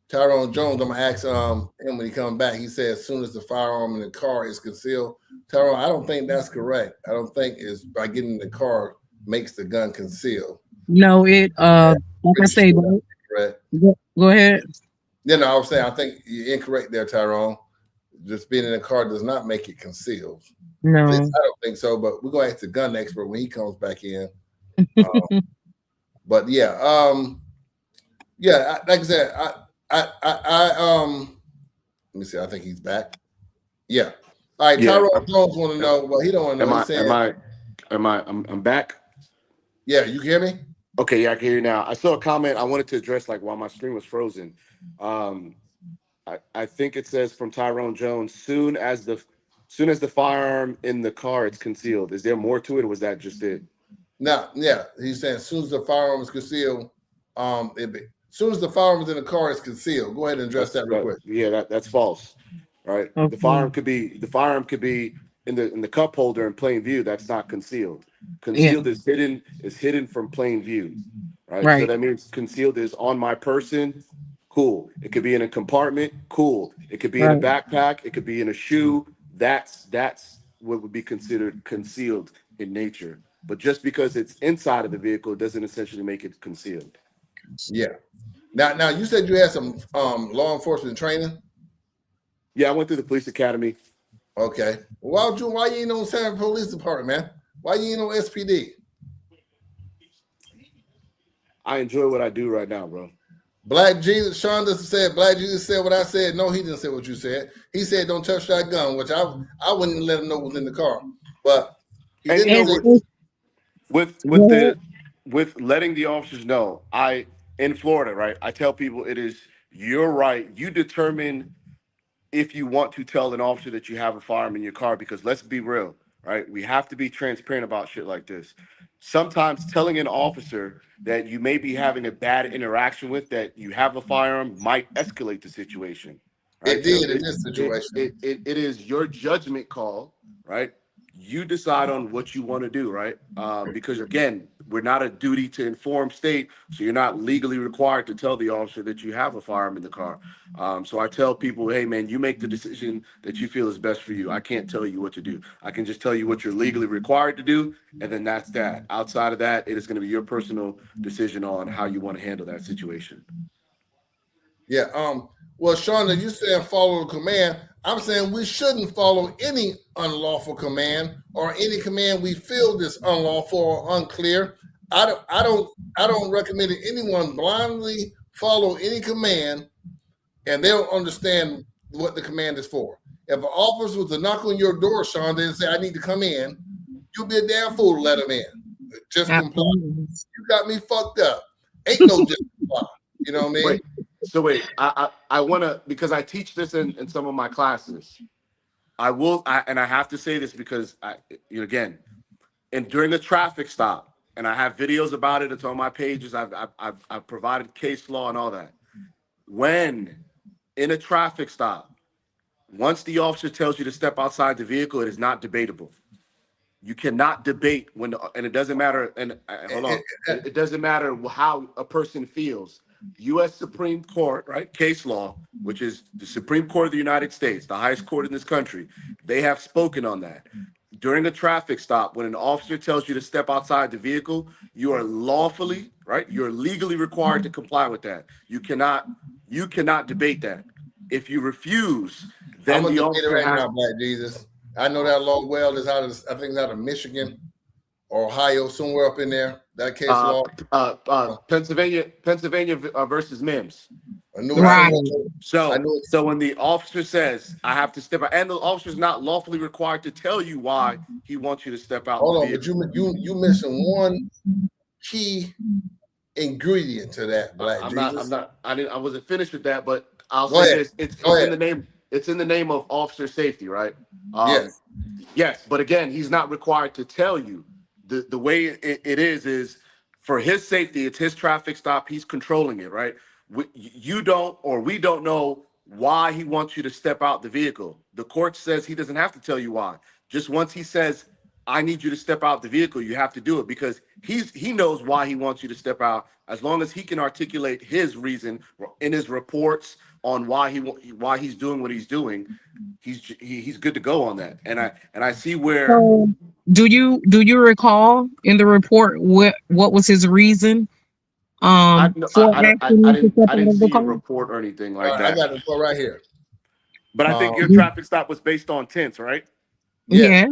Tyrone Jones, I'm gonna ask him when he comes back. He said as soon as the firearm in the car is concealed. Tyrone, I don't think that's correct. I don't think is by getting in the car makes the gun concealed. No, like I say, Sure but correct. go ahead. You know, I was saying I think you're incorrect there, Tyrone. Just being in the car does not make it concealed. At least No. I don't think so. But we're gonna ask the gun expert when he comes back in. But yeah, like I said, let me see. I think he's back. Yeah. All right. Yeah. Tyrone Jones want to know. Well, he don't want to know. He's saying, I'm back. Yeah, you hear me? Okay, yeah, I can hear you now. I saw a comment I wanted to address, like while my screen was frozen. I think it says from Tyrone Jones, soon as the firearm in the car it's concealed. Is there more to it, or was that just it? No, yeah. He's saying as soon as the firearm is concealed, as soon as the firearm is in the car, it's concealed. Go ahead and address that real quick. Yeah, that's false. Right. Okay. The firearm could be in the cup holder in plain view. That's not concealed. Concealed is hidden from plain view. Right. So Right. that means concealed is on my person. Cool. It could be in a compartment. Cool. It could be in a Right. backpack. It could be in a shoe. That's what would be considered concealed in nature. But just because it's inside of the vehicle doesn't essentially make it concealed. Yeah. Now you said you had some law enforcement training. Yeah, I went through the police academy. Okay. Why you ain't on Sanford Police Department, man? Why you ain't on SPD? I enjoy what I do right now, bro. Black Jesus, Sean just said, Black Jesus said what I said. No, he didn't say what you said. He said, don't touch that gun, which I wouldn't let him know was in the car. But he And didn't you say know, with letting the officers know, in Florida, right? I tell people it is your right. You determine if you want to tell an officer that you have a firearm in your car, because let's be real, right? We have to be transparent about shit like this. Sometimes telling an officer that you may be having a bad interaction with, that you have a firearm, might escalate the situation, right? it did in this situation. It is your judgment call, right? You decide on what you want to do, right? Because again, we're not a duty to inform state, so you're not legally required to tell the officer that you have a firearm in the car. So I tell people, hey man, you make the decision that you feel is best for you. I can't tell you what to do. I can just tell you what you're legally required to do, and then that's that. Outside of that, it is going to be your personal decision on how you want to handle that situation. Yeah. Well, Shonda, you saying follow the command. I'm saying we shouldn't follow any unlawful command or any command we feel is unlawful or unclear. I don't recommend anyone blindly follow any command and they don't understand what the command is for. If an officer was to knock on your door, Shonda, and say, I need to come in, you'll be a damn fool to let him in. Just comply. You got me fucked up. Ain't no just comply. You know what I mean? Wait, I want to, because I teach this in some of my classes. And I have to say this because again, and during a traffic stop, and I have videos about it. It's on my pages. I've provided case law and all that. When in a traffic stop, once the officer tells you to step outside the vehicle, it is not debatable. You cannot debate and it doesn't matter. And hold on, it doesn't matter how a person feels. U.S. Supreme Court, right? Case law, which is the Supreme Court of the United States, the highest court in this country, they have spoken on that. During a traffic stop, when an officer tells you to step outside the vehicle, you are lawfully, right? You're legally required to comply with that. You cannot debate that. If you refuse, then I'm gonna the debate it officer right has. now, Black Jesus. I know that law well. It's I think it's out of Michigan. or Ohio, somewhere up in there. That case law. Pennsylvania versus Mims. I knew Right. So when the officer says, I have to step out, and the officer's not lawfully required to tell you why he wants you to step out. Hold on, but you missing one key ingredient to that, Black Jesus. I wasn't finished with that, but I'll Go say ahead. this. It's in the name. It's in the name of officer safety, right? Yes. Yes, but again, he's not required to tell you. The way it is for his safety. It's his traffic stop. He's controlling it, right? We don't know why he wants you to step out the vehicle. The court says he doesn't have to tell you why. Just once he says, I need you to step out the vehicle, you have to do it, because he knows why he wants you to step out. As long as he can articulate his reason in his reports on why he's doing what he's doing, he's good to go on that. And I see where. So, do you recall in the report what was his reason? I For asking me to step out didn't of the see a car? report or anything like that. I got the report right here. But I think your traffic stop was based on tints, right? Yeah.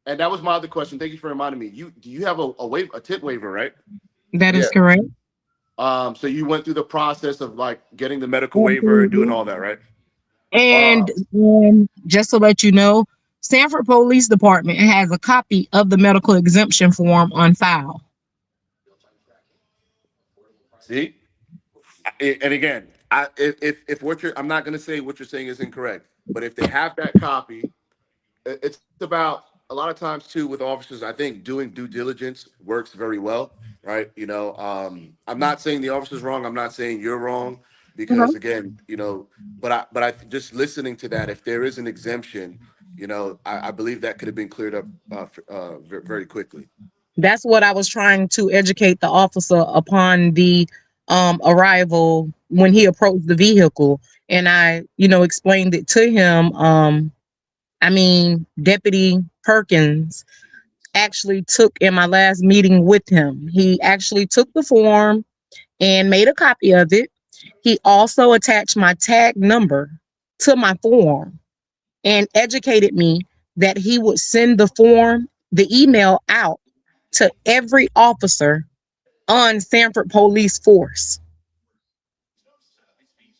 And that was my other question. Thank you for reminding me. Do you have a tint waiver, right? That is correct. So you went through the process of like getting the medical waiver and doing all that, right? And just to let you know, Sanford Police Department has a copy of the medical exemption form on file. See? And again, if what I'm not going to say what you're saying is incorrect, but if they have that copy, it's about a lot of times too with officers. I think doing due diligence works very well, right? I'm not saying the officer's wrong. I'm not saying you're wrong, because again, but I just listening to that, if there is an exemption, I believe that could have been cleared up very quickly. That's what I was trying to educate the officer upon the arrival when he approached the vehicle, and I, explained it to him. Deputy Perkins actually took, in my last meeting with him, he actually took the form and made a copy of it. He also attached my tag number to my form and educated me that he would send the email out to every officer on Sanford Police Force.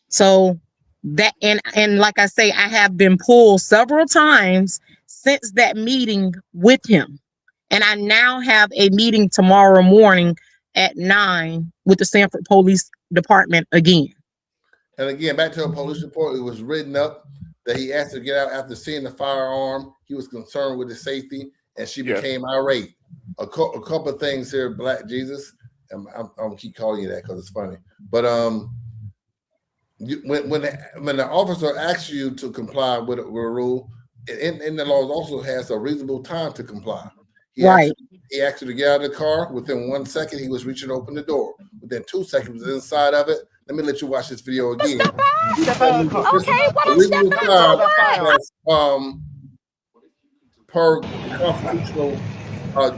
So that, and like I say, I have been pulled several times since that meeting with him. And I now have a meeting tomorrow morning at 9 with the Sanford Police Department again. And again, back to a police report, it was written up that he asked to get out after seeing the firearm. He was concerned with his safety, and she became irate. A couple of things here, Black Jesus. I'm gonna keep calling you that because it's funny. But when the officer asks you to comply with a rule, in the laws also has a reasonable time to comply. He asked you to get out of the car. Within 1 second, he was reaching to open the door. Within 2 seconds, inside of it. Let me let you watch this video again. Step out. Okay, what I'm stepping out to per constitutional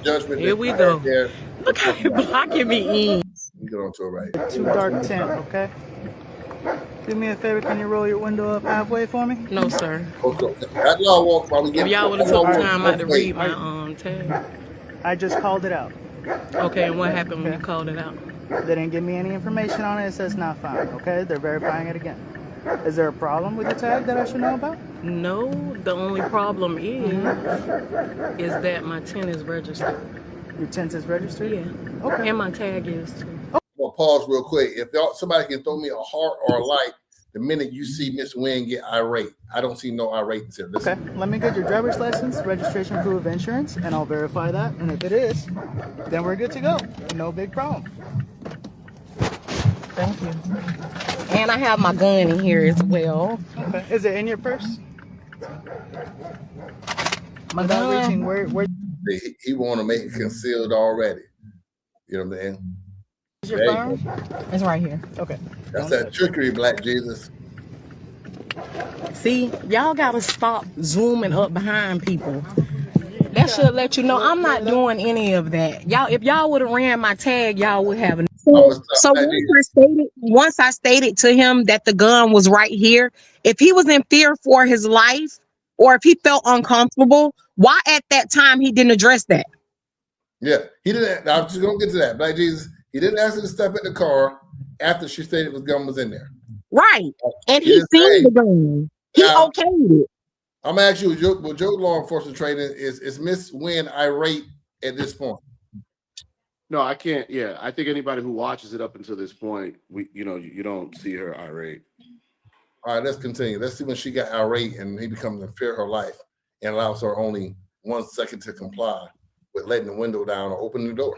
judgment. Here we go. Look how you're blocking me in. Get on to it right. Too dark tint, okay? Do me a favor, can you roll your window up halfway for me? No, sir. That law walk while we get. If y'all would have took time out to read my tag. I just called it out. Okay, and what happened when you called it out? They didn't give me any information on it. It says not found, okay? They're verifying it again. Is there a problem with the tag that I should know about? No, the only problem is that my tint is registered. Your tint is registered? Yeah. Okay. And my tag is too. Well, pause real quick. If somebody can throw me a heart or a light the minute you see Miss Wynn get irate. I don't see no irate here. Okay, let me get your driver's license, registration, proof of insurance, and I'll verify that. And if it is, then we're good to go. No big problem. Thank you. And I have my gun in here as well. Okay. Is it in your purse? My gun. Reaching where he want to make it concealed already. You know what I'm saying? is your phone? It's right here. Okay. That's that trickery, Black Jesus. See, y'all gotta stop zooming up behind people. That should let you know I'm not doing any of that. Y'all, if y'all would have ran my tag, y'all would have. So once I stated to him that the gun was right here, if he was in fear for his life or if he felt uncomfortable, why at that time he didn't address that? Yeah, he didn't. I was just gonna get to that. Black Jesus, he didn't ask her to step in the car after she stated the gun was in there. Right. And He he didn't seen say. the gun. He Now, okayed it. I'm gonna ask you, with your law enforcement training, is Miss Wynn irate at this point? No, I can't. Yeah, I think anybody who watches it up until this point, you don't see her irate. All right, let's continue. Let's see when she got irate and he becomes in fear of her life and allows her only 1 second to comply with letting the window down or opening the door.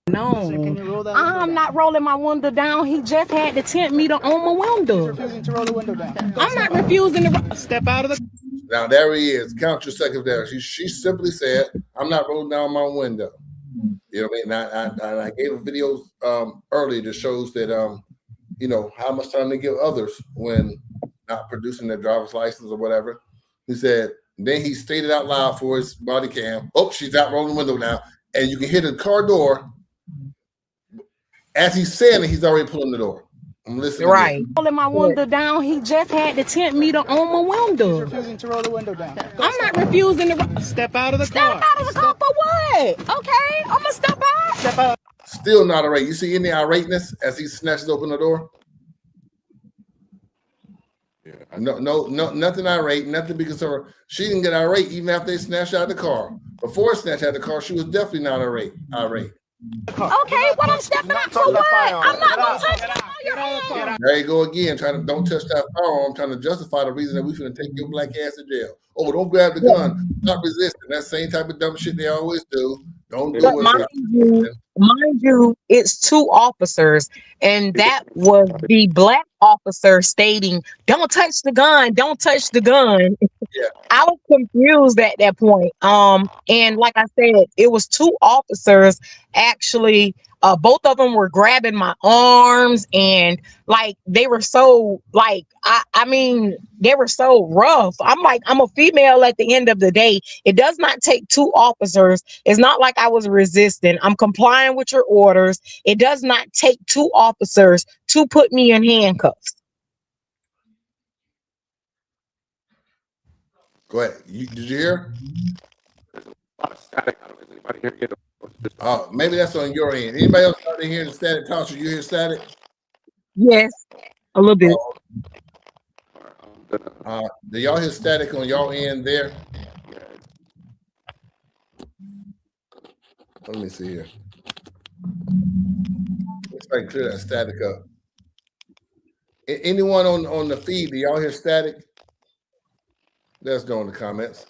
No, Can you roll that window I'm down? not rolling my window down. He just had to tempt me to own my window. He's refusing to roll the window down. I'm not refusing to Step out of the. Now there he is. Count your seconds there. She simply said, "I'm not rolling down my window." You know what I mean? And I gave videos earlier that shows that you know how much time they give others when not producing their driver's license or whatever. He said. Then he stated out loud for his body cam. Oh, she's out rolling the window now, and you can hear the car door. As he's saying it, he's already pulling the door. I'm listening. Right. rolling my window down. He just had to tempt me to own my window. He's refusing to roll the window down. I'm not refusing to Step out of the step car. out of the car for what? Okay, I'm gonna step out. Step out. Still not irate. You see any irateness as he snatches open the door? Yeah, No, nothing irate, nothing because of her. She didn't get irate even after they snatched out the car. Before snatched out the car, she was definitely not irate. Okay, what I'm stepping out for what? I'm not gonna touch your hand. There you go again, don't touch that firearm, trying to justify the reason that we finna take your black ass to jail. Oh, don't grab the gun. Stop resisting. That same type of dumb shit they always do. Don't do But it. mind you, it's two officers, and that was the black officer stating, "Don't touch the gun, don't touch the gun." Yeah. I was confused at that point. And like I said, it was two officers actually. Both of them were grabbing my arms, and like they were so like I mean they were so rough. I'm like, I'm a female at the end of the day. It does not take two officers. It's not like I was resisting. I'm complying with your orders. It does not take two officers to put me in handcuffs. Go ahead. Did you hear? Maybe that's on your end. Anybody else out there hearing the static? Tasha, you hear static? Yes, a little bit. Do y'all hear static on y'all end there? Let me see here. Let's try to clear that static up. Anyone on the feed, do y'all hear static? Let us know in the comments.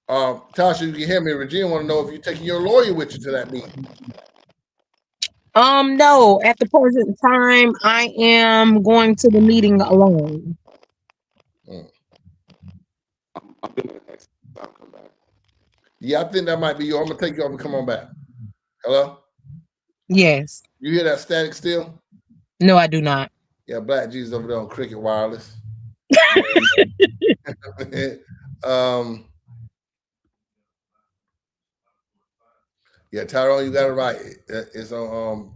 Tasha, you can hear me. Regina want to know if you're taking your lawyer with you to that meeting. No, at the present time, I am going to the meeting alone. Yeah, I think that might be you. I'm gonna take you off and come on back. Hello? Yes. You hear that static still? No, I do not. Yeah, Black Jesus over there on Cricket Wireless. Yeah, Tyrone, you got it right. It's on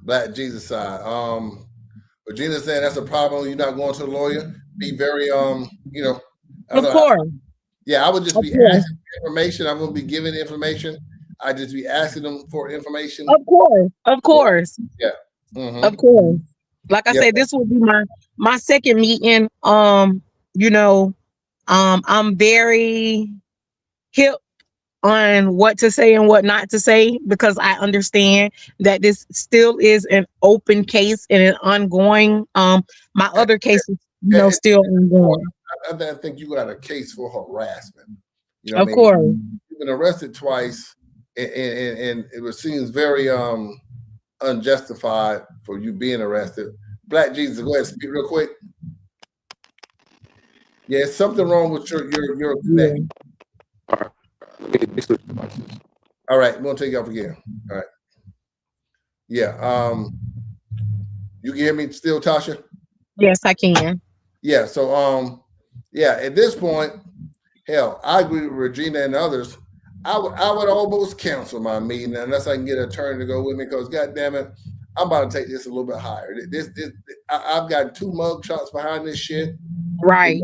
Black Jesus side. Regina saying that's a problem. You're not going to the lawyer. Be very you know. Of course. I would just be asking information. I'm gonna be giving information. I just be asking them for information. Of course. Yeah. Mm-hmm. Of course. Like I said, this will be my second meeting. You know, I'm very hip on what to say and what not to say because I understand that this still is an open case and an ongoing. My other cases, still ongoing. I think you got a case for harassment. You know, of course, you've been arrested twice, and it seems very unjustified for you being arrested. Black Jesus, go ahead and speak real quick. Yeah, it's something wrong with your connection. All right, we're gonna take you off again. All right. Yeah. You can hear me still, Tasha? Yes, I can. Yeah. So at this point, hell, I agree with Regina and others. I would almost cancel my meeting unless I can get an attorney to go with me because God damn it, I'm about to take this a little bit higher. I've got 2 mug shots behind this shit. Right.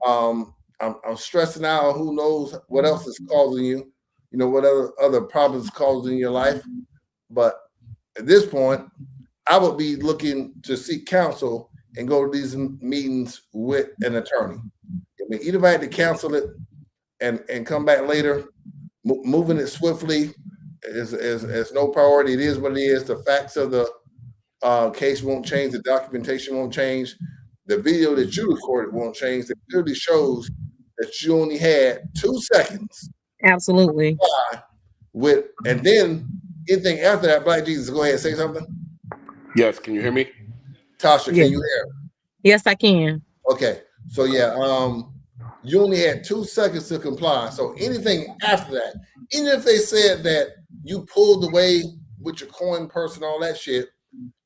I'm stressing out. Who knows what else is causing you? you know, what other problems caused in your life. But at this point, I would be looking to seek counsel and go to these meetings with an attorney. I mean, either if I had to cancel it and come back later, moving it swiftly is no priority. It is what it is. The facts of the case won't change. The documentation won't change. The video that you recorded won't change. It clearly shows that you only had 2 seconds. Absolutely. And then anything after that, Black Jesus, go ahead and say something. Yes, can you hear me? Tasha, can you hear? Yes, I can. Okay. So yeah, you only had 2 seconds to comply. So anything after that, even if they said that you pulled away with your coin purse and all that shit,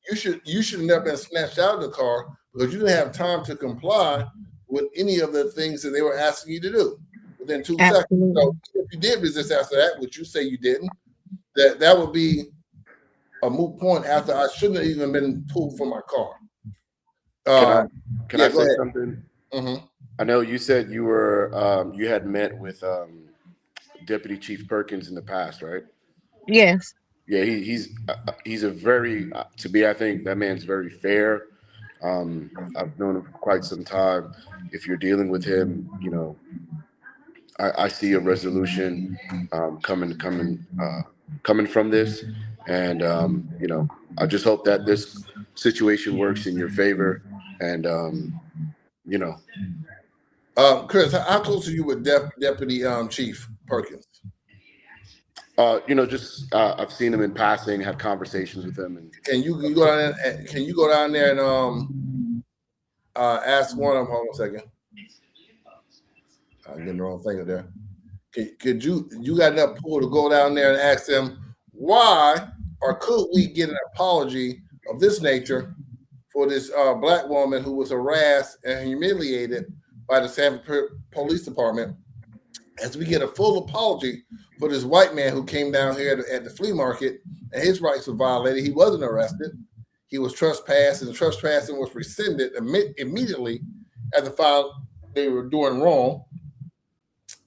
you should have never been snatched out of the car because you didn't have time to comply with any of the things that they were asking you to do within 2 seconds. So if you did resist after that, which you say you didn't, that would be a moot point after I shouldn't have even been pulled from my car. Can I say something? Mm-hmm. I know you said you were you had met with Deputy Chief Perkins in the past, right? Yes. Yeah, he's a very to me, I think that man's very fair. I've known him for quite some time. If you're dealing with him, you know, I see a resolution coming from this, and you know, I just hope that this situation works in your favor, and you know. Chris, how close are you with Deputy Chief Perkins? You know, just I've seen him in passing, had conversations with him, and can you go down there? Can you go down there and ask one of them? Hold on a second. I'm getting the wrong thing there. Could you got enough pull to go down there and ask them why, or could we get an apology of this nature for this Black woman who was harassed and humiliated by the Sanford Police Department, as we get a full apology for this white man who came down here at the flea market and his rights were violated. He wasn't arrested. He was trespassed, and the trespassing was rescinded immediately at the file they were doing wrong.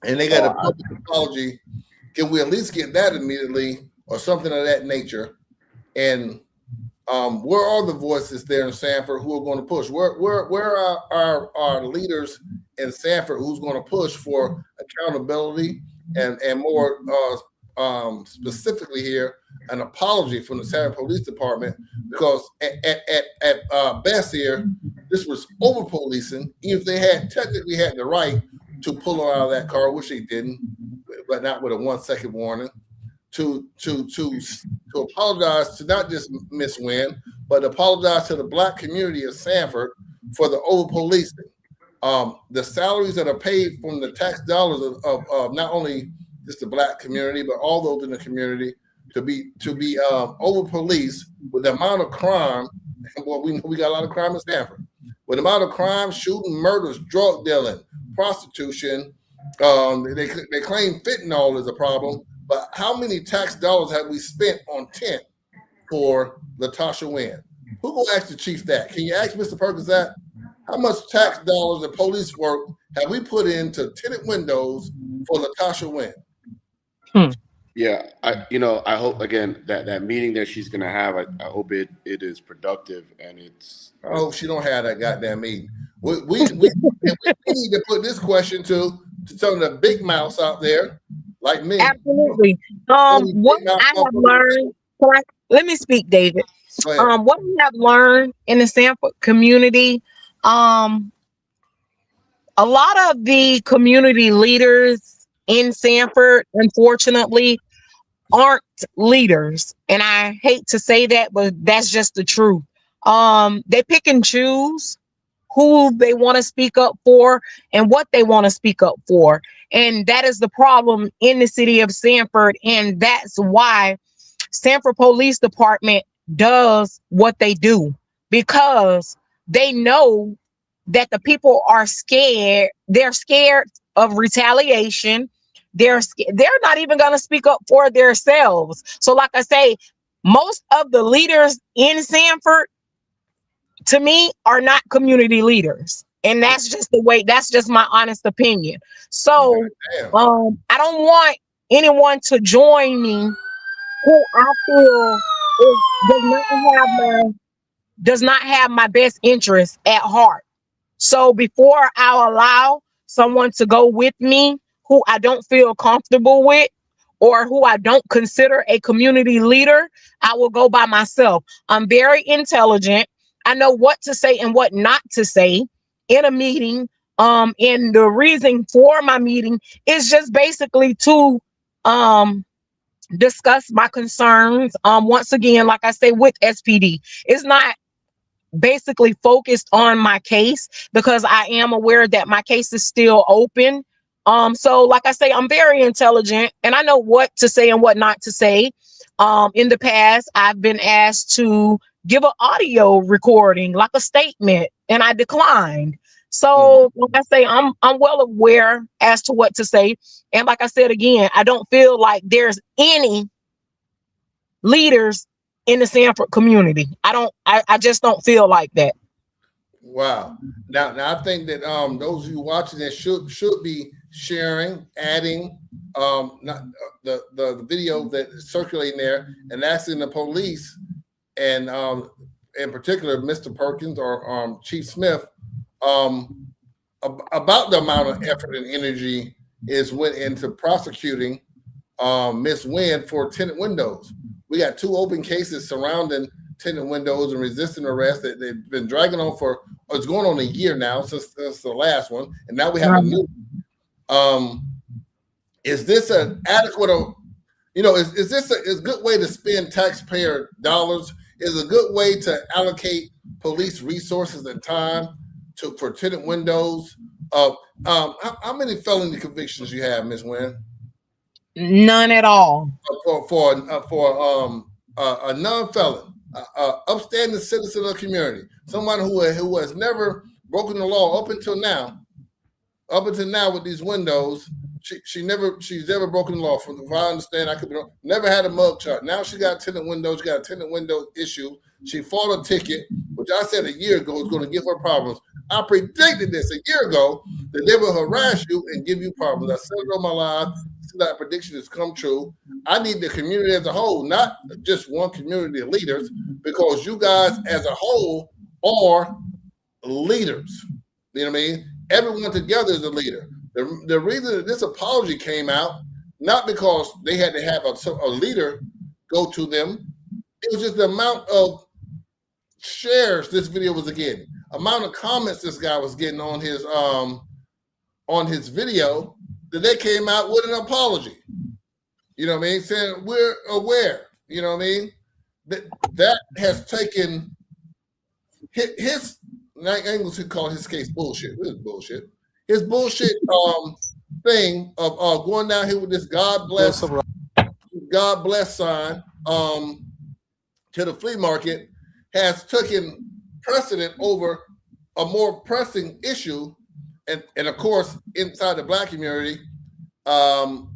And they got a public apology. Can we at least get that immediately or something of that nature? And where are the voices there in Sanford who are going to push? Where are our leaders in Sanford who's going to push for accountability and more specifically here, an apology from the Sanford Police Department? Because at best here, this was over policing. Even if they had technically had the right to pull her out of that car, which they didn't, but not with a 1 second warning. To apologize to not just Miss Wynn, but apologize to the Black community of Sanford for the over policing. The salaries that are paid from the tax dollars of not only just the Black community, but all those in the community to be over policed with the amount of crime. Well, we know we got a lot of crime in Sanford. With the amount of crime, shooting, murders, drug dealing, prostitution, they claim fentanyl is a problem. But how many tax dollars have we spent on tent for Latasha Wynn? Who gonna ask the chief that? Can you ask Mr. Perkins that? How much tax dollars and police work have we put into tinted windows for Latasha Wynn? Yeah, I hope again that meeting that she's gonna have, I hope it is productive and it's. I hope she don't have that goddamn meeting. We need to put this question to some of the big mouths out there. Like me. Absolutely. What I have learned, let me speak, David. What we have learned in the Sanford community, a lot of the community leaders in Sanford, unfortunately, aren't leaders. And I hate to say that, but that's just the truth. They pick and choose who they want to speak up for and what they want to speak up for. And that is the problem in the city of Sanford. And that's why Sanford Police Department does what they do, because they know that the people are scared. They're scared of retaliation. They're not even going to speak up for themselves. So like I say, most of the leaders in Sanford, to me, are not community leaders. And that's just the way, that's just my honest opinion. So I don't want anyone to join me who I feel does not have my best interest at heart. So before I allow someone to go with me who I don't feel comfortable with or who I don't consider a community leader, I will go by myself. I'm very intelligent. I know what to say and what not to say in a meeting. And the reason for my meeting is just basically to discuss my concerns. Once again, like I say, with SPD. It's not basically focused on my case because I am aware that my case is still open. So like I say, I'm very intelligent and I know what to say and what not to say. In the past, I've been asked to give an audio recording, like a statement, and I declined. So like I say, I'm well aware as to what to say. And like I said again, I don't feel like there's any leaders in the Sanford community. I just don't feel like that. Wow. Now I think that those of you watching this should be sharing, adding not the video that is circulating there and asking the police and in particular Mr. Perkins or Chief Smith about the amount of effort and energy is went into prosecuting Miss Wynn for tenant windows. We got 2 open cases surrounding tenant windows and resisting arrest that they've been dragging on for, it's going on a year now since the last one, and now we have a new. Is this an adequate? Is this a good way to spend taxpayer dollars? Is a good way to allocate police resources and time for tenant windows? How many felony convictions you have, Ms. Wynn? None at all. For a non-felon, upstanding citizen of the community, someone who has never broken the law up until now with these windows. She's never broken the law. From if I understand, I could be wrong. Never had a mug chart. Now she got tenant windows. She got a tenant window issue. She fought a ticket, which I said a year ago was going to give her problems. I predicted this a year ago that they will harass you and give you problems. I said it on my live. That prediction has come true. I need the community as a whole, not just one community of leaders, because you guys as a whole are leaders. You know what I mean? Everyone together is a leader. The reason that this apology came out, not because they had to have a leader go to them, it was just the amount of shares this video was getting, amount of comments this guy was getting on his video, that they came out with an apology. You know what I mean? Saying we're aware. You know what I mean? That has taken his, I ain't going to call his case bullshit. This is bullshit. His bullshit thing of going down here with this God bless sign to the flea market has taken precedent over a more pressing issue. And of course, inside the Black community, of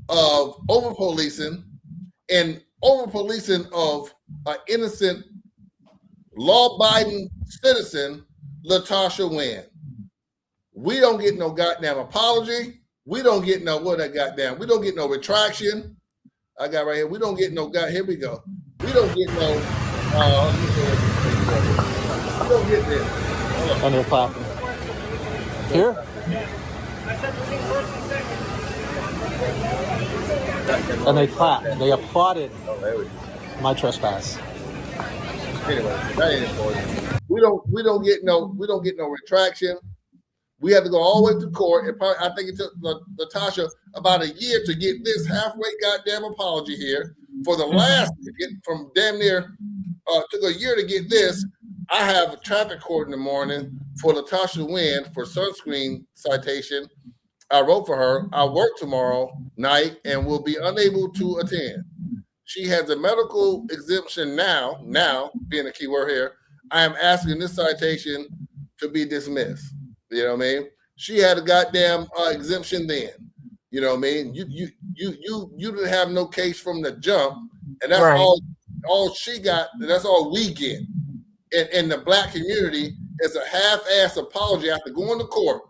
over-policing of an innocent, law-abiding citizen, Latasha Wynn. We don't get no goddamn apology. We don't get no, we don't get no retraction. I got right here. We don't get no, here we go. We don't get no, we don't get this. And they're clapping. Here? And they clapped. They applauded my trespass. Anyway, that ain't important. We don't get no retraction. We have to go all the way to court. I think it took Latasha about a year to get this halfway goddamn apology here. For the last, from damn near, took a year to get this. I have a traffic court in the morning for Latasha Wynn for sunscreen citation. I wrote for her. I work tomorrow night and will be unable to attend. She has a medical exemption now being a key word here. I am asking this citation to be dismissed. You know what I mean? She had a goddamn exemption then. You know what I mean? You didn't have no case from the jump, and that's right. all she got. That's all we get. In the Black community is a half-ass apology after going to court,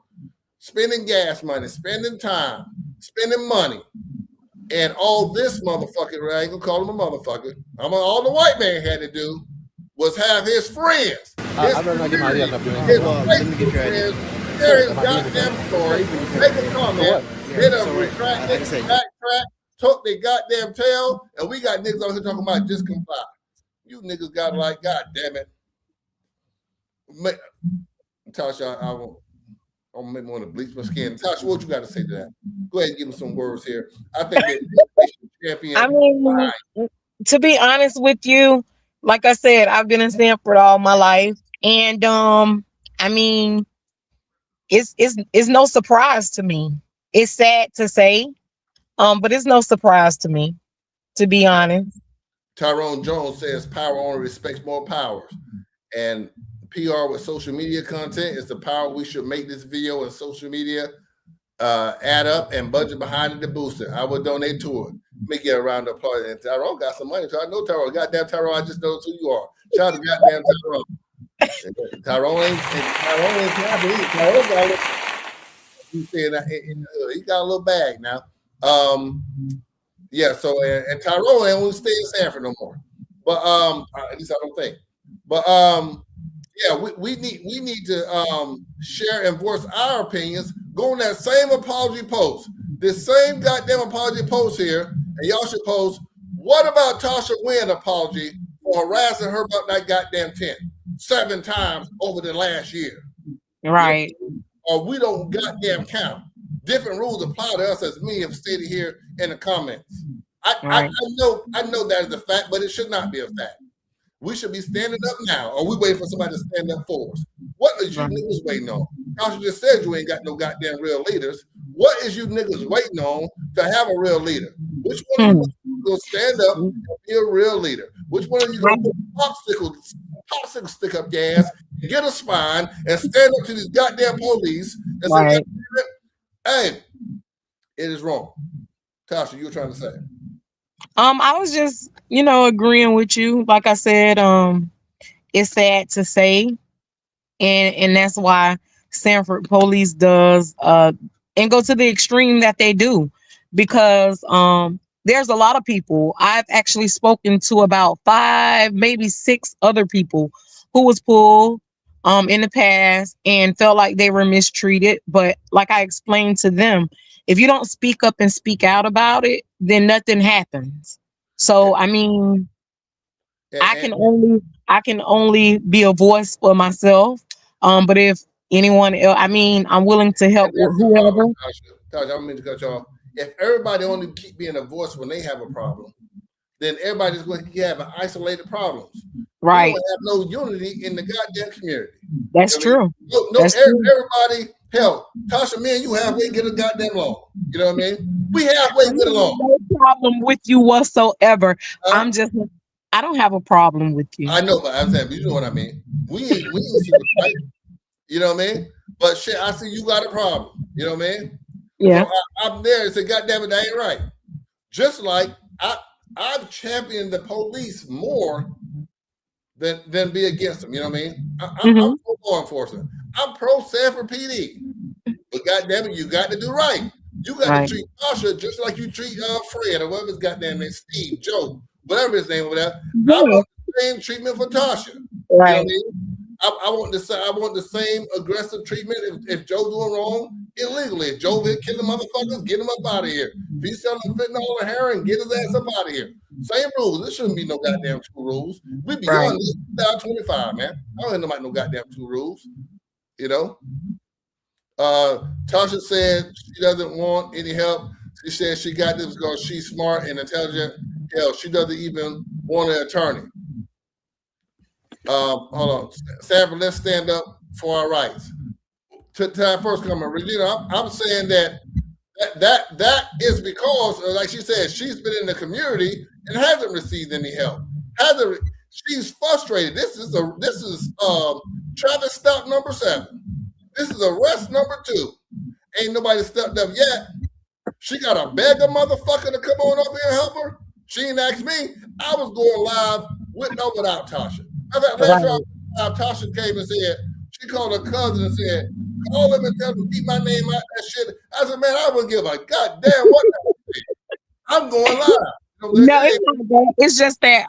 spending gas money, spending time, spending money, And all this motherfucker, I ain't gonna call him a motherfucker. All the white man had to do was have his friends, I better not get my idea. I'm not doing his anything. Let me get your idea. share his goddamn story, make a comment, hit a retract, backtrack, talk their goddamn tail, and we got niggas out here talking about just comply. You niggas got like, god damn it. Tasha, I'll make me want to bleach my skin. Tasha, what you got to say to that? Go ahead and give me some words here. I think that champion. I mean, to be honest with you, like I said, I've been in Sanford all my life, and I mean, it's no surprise to me. It's sad to say, but it's no surprise to me, to be honest. Tyrone Jones says power only respects more powers, and PR with social media content is the power. We should make this video and social media add up and budget behind it to boost it. I would donate to it. Make it a round of applause. And Tyrone got some money. So I know Tyrone. Goddamn Tyrone, I just know who you are. Shout out to goddamn Tyrone. Tyrone ain't Tyrone got he got a little bag now. Yeah, so and Tyrone ain't only stay in Sanford no more. But at least I don't think. But yeah, we need to share and voice our opinions. Go on that same apology post. This same goddamn apology post here, and y'all should post, what about Tasha Wynn apology for harassing her about that goddamn tent 7 times over the last year? Right. Or we don't goddamn count. Different rules apply to us as me have stated here in the comments. I know that is a fact, but it should not be a fact. We should be standing up now, or we waiting for somebody to stand up for us. What is you niggas waiting on? Tasha just said you ain't got no goddamn real leaders. What is you niggas waiting on to have a real leader? Which one of you gonna stand up and be a real leader? Which one of you gonna put popsicle stick up your ass, get a spine, and stand up to these goddamn police and say, hey, it is wrong. Tasha, you were trying to say. I was just, agreeing with you. Like I said, it's sad to say, and that's why Sanford police does and go to the extreme that they do, because there's a lot of people. I've actually spoken to about 5, maybe 6 other people who was pulled in the past and felt like they were mistreated. But like I explained to them, if you don't speak up and speak out about it, then nothing happens. So I mean, I can only be a voice for myself. But if anyone else, I mean, I'm willing to help whoever. Tasha, I don't mean to cut you off. If everybody only keep being a voice when they have a problem, then everybody's going to have isolated problems. Right. We don't have no unity in the goddamn community. That's true. Everybody, hell, Tasha, me and you halfway get a goddamn along. You know what I mean? We halfway get along. No problem with you whatsoever. I don't have a problem with you. I know, but I'm saying, you know what I mean. We ain't super tight. You know what I mean? But shit, I see you got a problem. You know what I mean? Yeah. So I'm there and say, God damn it, that ain't right. Just like I've championed the police more than be against them. You know what I mean? I'm pro law enforcement. I'm pro Sanford PD. But God damn it, you got to do right. You got to treat Tasha just like you treat Fred or whatever his goddamn name, Steve, Joe, whatever his name was. I want the same treatment for Tasha. Right. You know what I mean? I want the same aggressive treatment if Joe doing wrong illegally. If Joe hit killing motherfuckers, get him up out of here. If he's selling fentanyl and heroin, get his ass up out of here. Same rules. There shouldn't be no goddamn 2 rules. We beyond this 2025, man. I don't know about no goddamn 2 rules. You know? Tasha said she doesn't want any help. She said she got this because she's smart and intelligent. Hell, she doesn't even want an attorney. Hold on, Sanford, let's stand up for our rights. To our first comment, Regina, I'm saying that is because, like she said, she's been in the community and hasn't received any help. She's frustrated. This is Travis stop number 7. This is arrest number 2. Ain't nobody stepped up yet. She got to beg a motherfucker to come on up here and help her. She ain't asked me. I was going live with or without Tasha. Last time Tasha came and said, she called her cousin and said, call him and tell him to keep my name out that shit. I said, man, I wouldn't give a goddamn what. I'm going live. No, it's not that. It's just that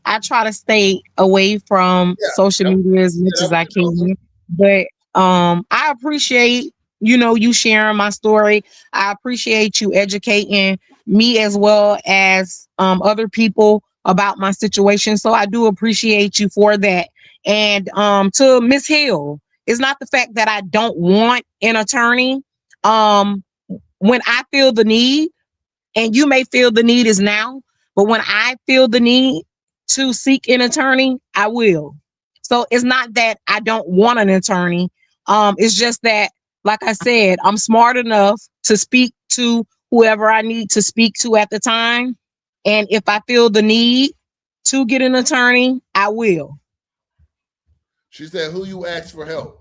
I try to stay away from social media as much as I can. But I appreciate you sharing my story. I appreciate you educating me as well as other people about my situation. So I do appreciate you for that. And to Miss Hill, it's not the fact that I don't want an attorney. When I feel the need, and you may feel the need is now, but when I feel the need to seek an attorney, I will. So it's not that I don't want an attorney. It's just that, like I said, I'm smart enough to speak to whoever I need to speak to at the time. And if I feel the need to get an attorney, I will. She said, who you asked for help?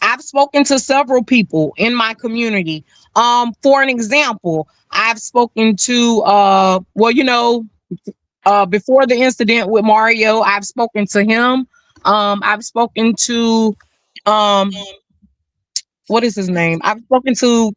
I've spoken to several people in my community. For an example, I've spoken to before the incident with Mario, I've spoken to him. I've spoken to what is his name? I've spoken to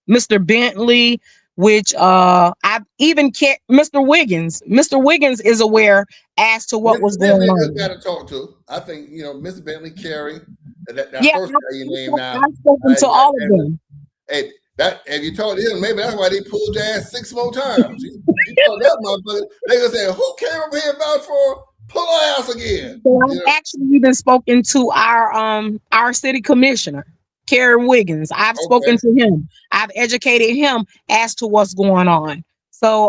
Mr. Bentley, which I've even Mr. Wiggins. Mr. Wiggins is aware as to what was going on. Got to talk to. I think Mr. Bentley, Carey, that Yeah, first guy you named now. I've spoken to all of them. Hey, if you told him, maybe that's why they pulled your ass 6 more times. You told that motherfucker, they gonna say, who came over here about for pull our ass again? So I've actually even spoken to our city commissioner, Carey Wiggins. I've spoken to him. I've educated him as to what's going on. So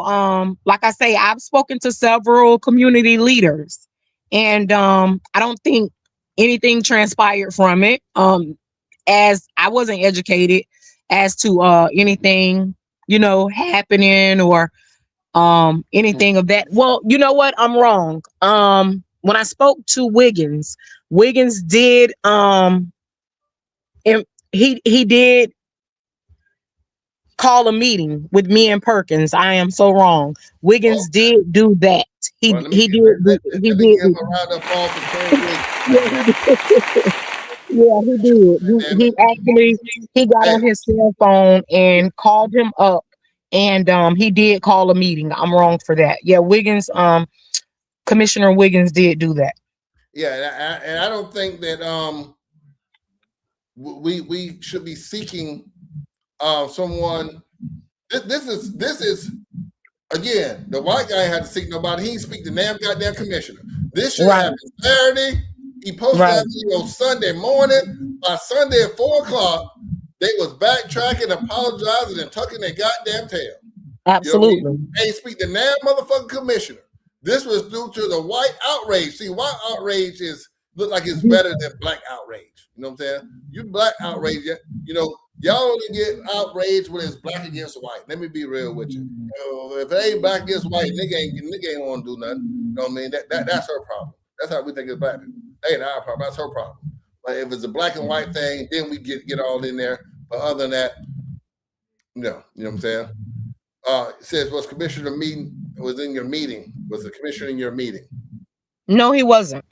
like I say, I've spoken to several community leaders, and I don't think anything transpired from it. As I wasn't educated as to anything, happening or anything of that. Well, you know what? I'm wrong. When I spoke to Wiggins did he did call a meeting with me and Perkins. I am so wrong. Wiggins did do that. He did. He did. Yeah, he did. He got on his cell phone and called him up, and he did call a meeting. I'm wrong for that. Yeah, Wiggins, Commissioner Wiggins did do that. Yeah, and I don't think that we should be seeking someone. This is again, the white guy had to seek nobody. He didn't speak the damn goddamn commissioner. This should happen Saturday. He posted that video Sunday morning. By Sunday at 4:00, they was backtracking, apologizing, and tucking their goddamn tail. Absolutely. Ain't speak the damn motherfucking commissioner. This was due to the white outrage. See, white outrage look like it's better than black outrage. You know what I'm saying? You black outrage, y'all only get outraged when it's black against white. Let me be real with you. If it ain't black against white, nigga ain't want to do nothing. You know what I mean? That's her problem. That's how we think it's black people. That ain't our problem. That's her problem. But if it's a black and white thing, then we get all in there. But other than that, no. You know what I'm saying? It says, was in your meeting? Was the commissioner in your meeting? No, he wasn't.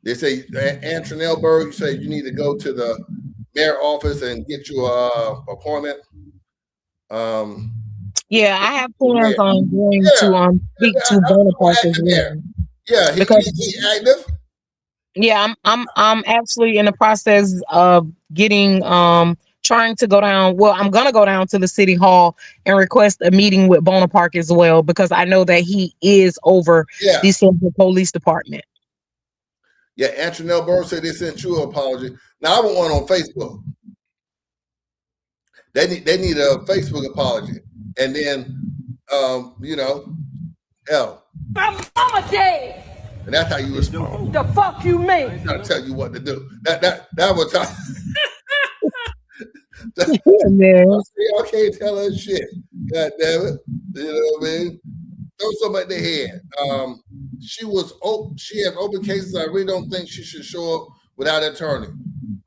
They say, Antronelberg, you say you need to go to the mayor office and get you a appointment. Yeah, I have plans on going to speak to Bonaparte as well. Yeah, he's active. Yeah, I'm actually in the process of getting trying to go down. Well, I'm gonna go down to the city hall and request a meeting with Bonaparte as well, because I know that he is over the Central Police Department. Yeah, Antronelberg said they sent you an apology. Now I want one on Facebook. They need a Facebook apology, and then my mama dead. And that's how you respond. The fuck you mean? I'm trying to tell you what to do. That was time. Y'all can't tell us shit. God damn it. You know what I mean? Throw something at their head. She has open cases. I really don't think she should show up without an attorney.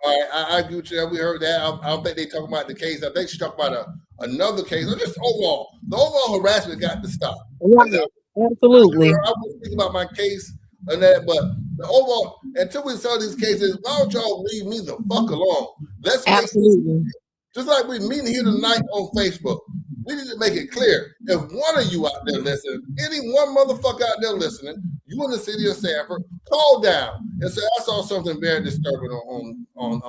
All right, I agree with you. We heard that. I don't think they talking about the case. I think she's talking about another case. Or just overall. The overall harassment got to stop. Absolutely. I was thinking about my case and that, but the overall, until we saw these cases, why don't y'all leave me the fuck alone? Let's make Absolutely. just like we're meeting here tonight on Facebook. We need to make it clear. If one of you out there listening, any one motherfucker out there listening, you in the city of Sanford, call down and say, I saw something very disturbing on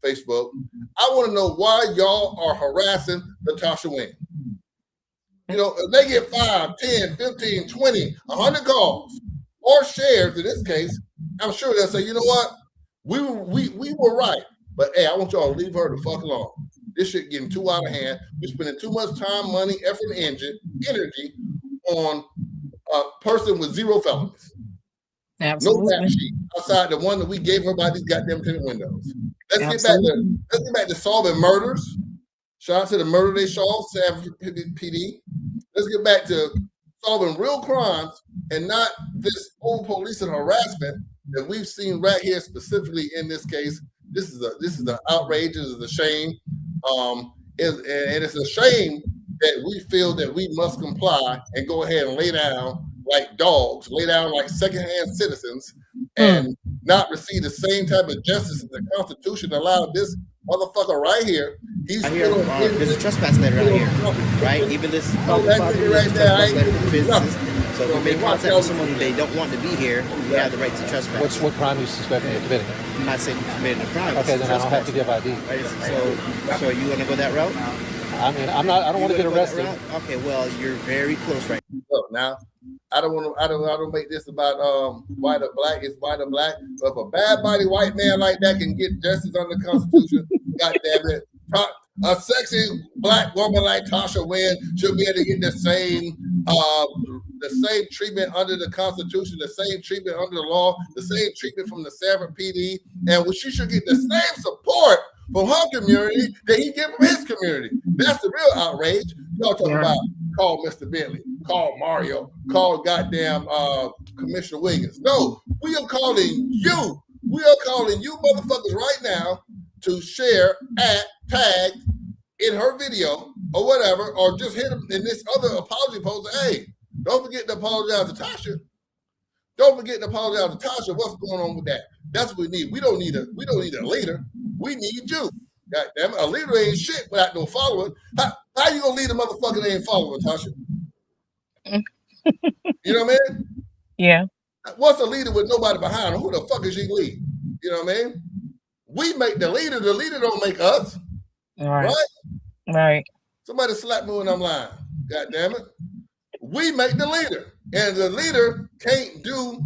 Facebook. I want to know why y'all are harassing Natasha Wynn. You know, if they get 5, 10, 15, 20, 100 calls or shares in this case, I'm sure they'll say, you know what? We were right. But hey, I want y'all to leave her the fuck alone. This shit getting too out of hand. We're spending too much time, money, effort, and energy on a person with 0 felonies. Absolutely. No rap sheet outside the one that we gave her by these goddamn tinted windows. Let's get back to solving murders. Shout out to the murder they solved, Sanford PD. Let's get back to solving real crimes and not this over policing harassment that we've seen right here specifically in this case. This is an outrage. This is a shame. And it's a shame that we feel that we must comply and go ahead and lay down like dogs, lay down like secondhand citizens, and not receive the same type of justice that the Constitution allowed this motherfucker right here. He's here. There's a trespass letter out here, right? Even this property, right there, trespass letter for the businesses. So if we make contact with someone who they don't want to be here, we have the right to trespass. What crime you suspect me of committing? I'm not saying you committed a crime. Okay, then I don't have to give ID. Right? So you want to go that route? I mean, I don't want to get arrested. Okay, well, you're very close right now. I don't make this about white or black. It's white or black. But if a bad body white man like that can get justice under the Constitution, God damn it. A sexy black woman like Tasha Wynn should be able to get the same treatment under the Constitution, the same treatment under the law, the same treatment from the Sanford PD, and she should get the same support from her community that he get from his community. That's the real outrage. Y'all talking about call Mr. Bentley, call Mario, call goddamn Commissioner Wiggins. No, we are calling you. We are calling you motherfuckers right now to share, tag in her video or whatever, or just hit them in this other apology post. Hey, don't forget to apologize to Tasha. Don't forget to apologize to Tasha. What's going on with that? That's what we need. We don't need a leader. We need you. God damn it. A leader ain't shit without no following. How you gonna lead a motherfucker that ain't following, Tasha? You know what I mean? Yeah. What's a leader with nobody behind her? Who the fuck is she lead? You know what I mean? We make the leader don't make us. Right? Somebody slap me when I'm lying. God damn it. We make the leader. And the leader can't do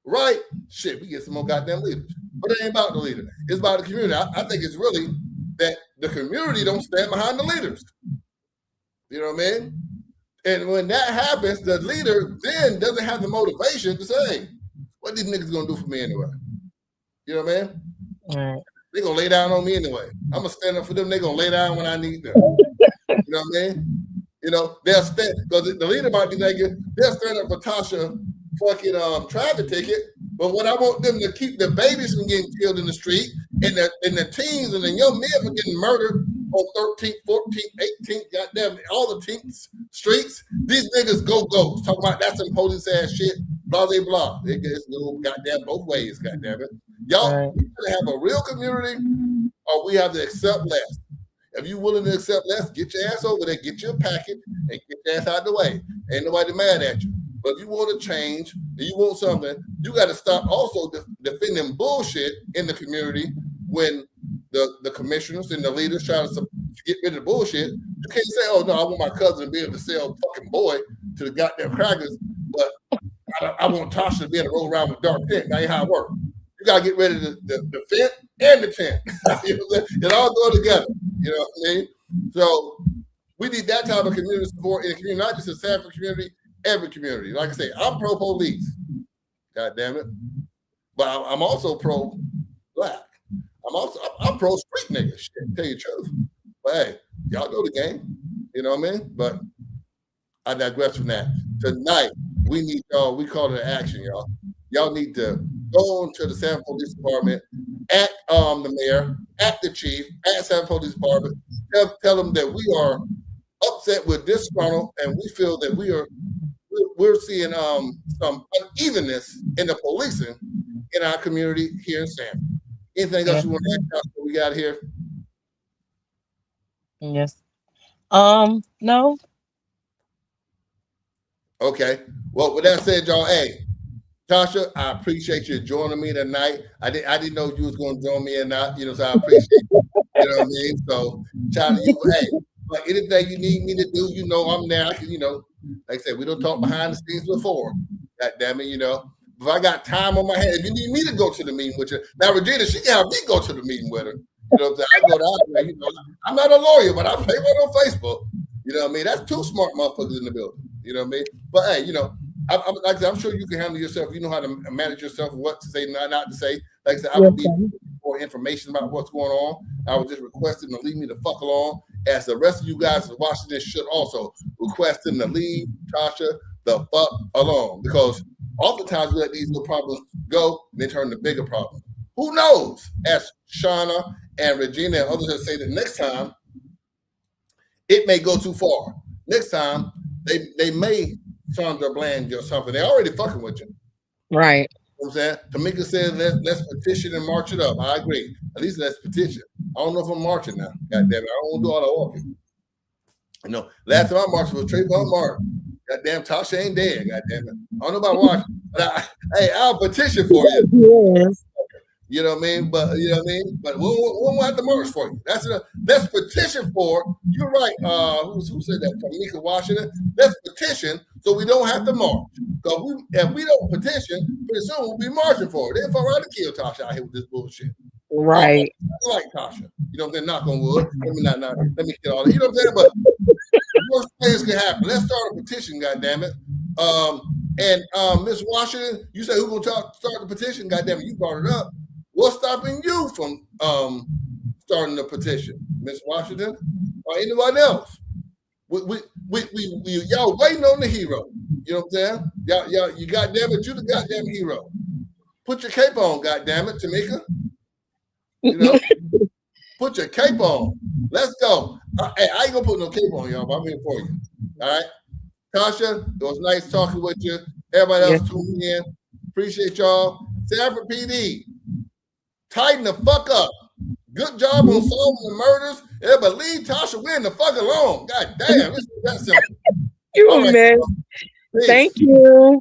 right. Shit, we get some more goddamn leaders. But it ain't about the leader. It's about the community. I think it's really that the community don't stand behind the leaders. You know what I mean? And when that happens, the leader then doesn't have the motivation to say, what these niggas gonna do for me anyway? You know what I mean? Right. They're gonna lay down on me anyway. I'm gonna stand up for them. They're gonna lay down when I need them. You know what I mean? You know, they'll stand because the leader might be naked. They'll stand up for Tasha fucking traffic ticket. But what I want them to keep the babies from getting killed in the street and the teens and the young men from getting murdered on 13th, 14th, 18th, goddamn, all the streets. These niggas go. Talk about that's some police ass shit. Blah, blah, blah. It go goddamn both ways, goddamn it. Y'all have a real community or we have to accept less. If you're willing to accept less, get your ass over there, get your packet, and get your ass out of the way. Ain't nobody mad at you. But if you want to change and you want something, you got to stop also defending bullshit in the community when the commissioners and the leaders try to get rid of the bullshit. You can't say, oh, no, I want my cousin to be able to sell fucking boy to the goddamn crackers, but I want Tasha to be able to roll around with dark tent. That ain't how it works. You got to get rid of the fence and the tent. You know what I'm saying? It all go together. You know what I mean? So we need that type of community support in the community, not just the Sanford community, every community. Like I say, I'm pro-police. God damn it. But I'm also pro-black. I'm pro-street niggas. Shit, tell you the truth. But hey, y'all know the game. You know what I mean? But I digress from that. Tonight, we need y'all, we call it an action, y'all. Y'all need to go into the Sanford Police Department, at the mayor, at the chief, at Sanford Police Department, tell them that we are upset with disgruntled and we feel that we're seeing some unevenness in the policing in our community here in Sanford. Anything else you want to add what we got here? Yes. No. Okay. Well, with that said, y'all, hey, Tasha, I appreciate you joining me tonight. I didn't know you was going to join me or not, so I appreciate you. You know what I mean? So, shout out to you. Hey, like anything you need me to do, I'm there. I can, like I said, we don't talk behind the scenes before. God damn it, If I got time on my hands, if you need me to go to the meeting with you, now Regina, she can have me go to the meeting with her. You know what I'm saying? I go down there, I'm not a lawyer, but I play one on Facebook. You know what I mean? That's two smart motherfuckers in the building. You know what I mean? But hey, like I said, I'm sure you can handle yourself. You know how to manage yourself, what to say, not to say. Like I said, I would need more information about what's going on. I was just requesting to leave me the fuck alone. As the rest of you guys is watching this should also request them to leave Tasha the fuck alone. Because oftentimes we let these little problems go and they turn to bigger problems. Who knows? As Shauna and Regina and others have said that next time, it may go too far. Next time, they may Sandra Bland you or something. They're already fucking with you. Right. You know what I'm saying? Tamika said, let's petition and march it up. I agree. At least let's petition. I don't know if I'm marching now. God damn it. I don't want to do all the walking. Last time I marched was Trayvon Martin. God damn, Tasha ain't dead. God damn it. I don't know about watching. But I'll petition for you. Yes. You know what I mean? But you know what I mean? But we'll have to march for you. Let's petition for. You're right. Who said that? Tamika Washington. Let's petition so we don't have to march. Because if we don't petition, pretty soon we'll be marching for it. They'll fuck around to kill Tasha out here with this bullshit. Right. I like Tasha. You know what I'm saying? Knock on wood. Let me get all that. You know what I'm saying? But worst things can happen. Let's start a petition, goddammit. And Miss Washington, you say who's gonna start the petition? Goddammit, you brought it up. What's stopping you from starting the petition, Miss Washington, or anyone else? Y'all waiting on the hero. You know what I'm saying? Y'all, you goddammit, you the goddamn hero. Put your cape on, goddammit, Tamika. Put your cape on. Let's go. Hey, I ain't gonna put no cape on, y'all, but I'm here for you. All right. Tasha, it was nice talking with you. Everybody else tuning in. Appreciate y'all. Sanford PD, tighten the fuck up. Good job on solving the murders. Yeah, but leave Tasha Wynn the fuck alone. God damn, this is that simple. You, man. Thank you.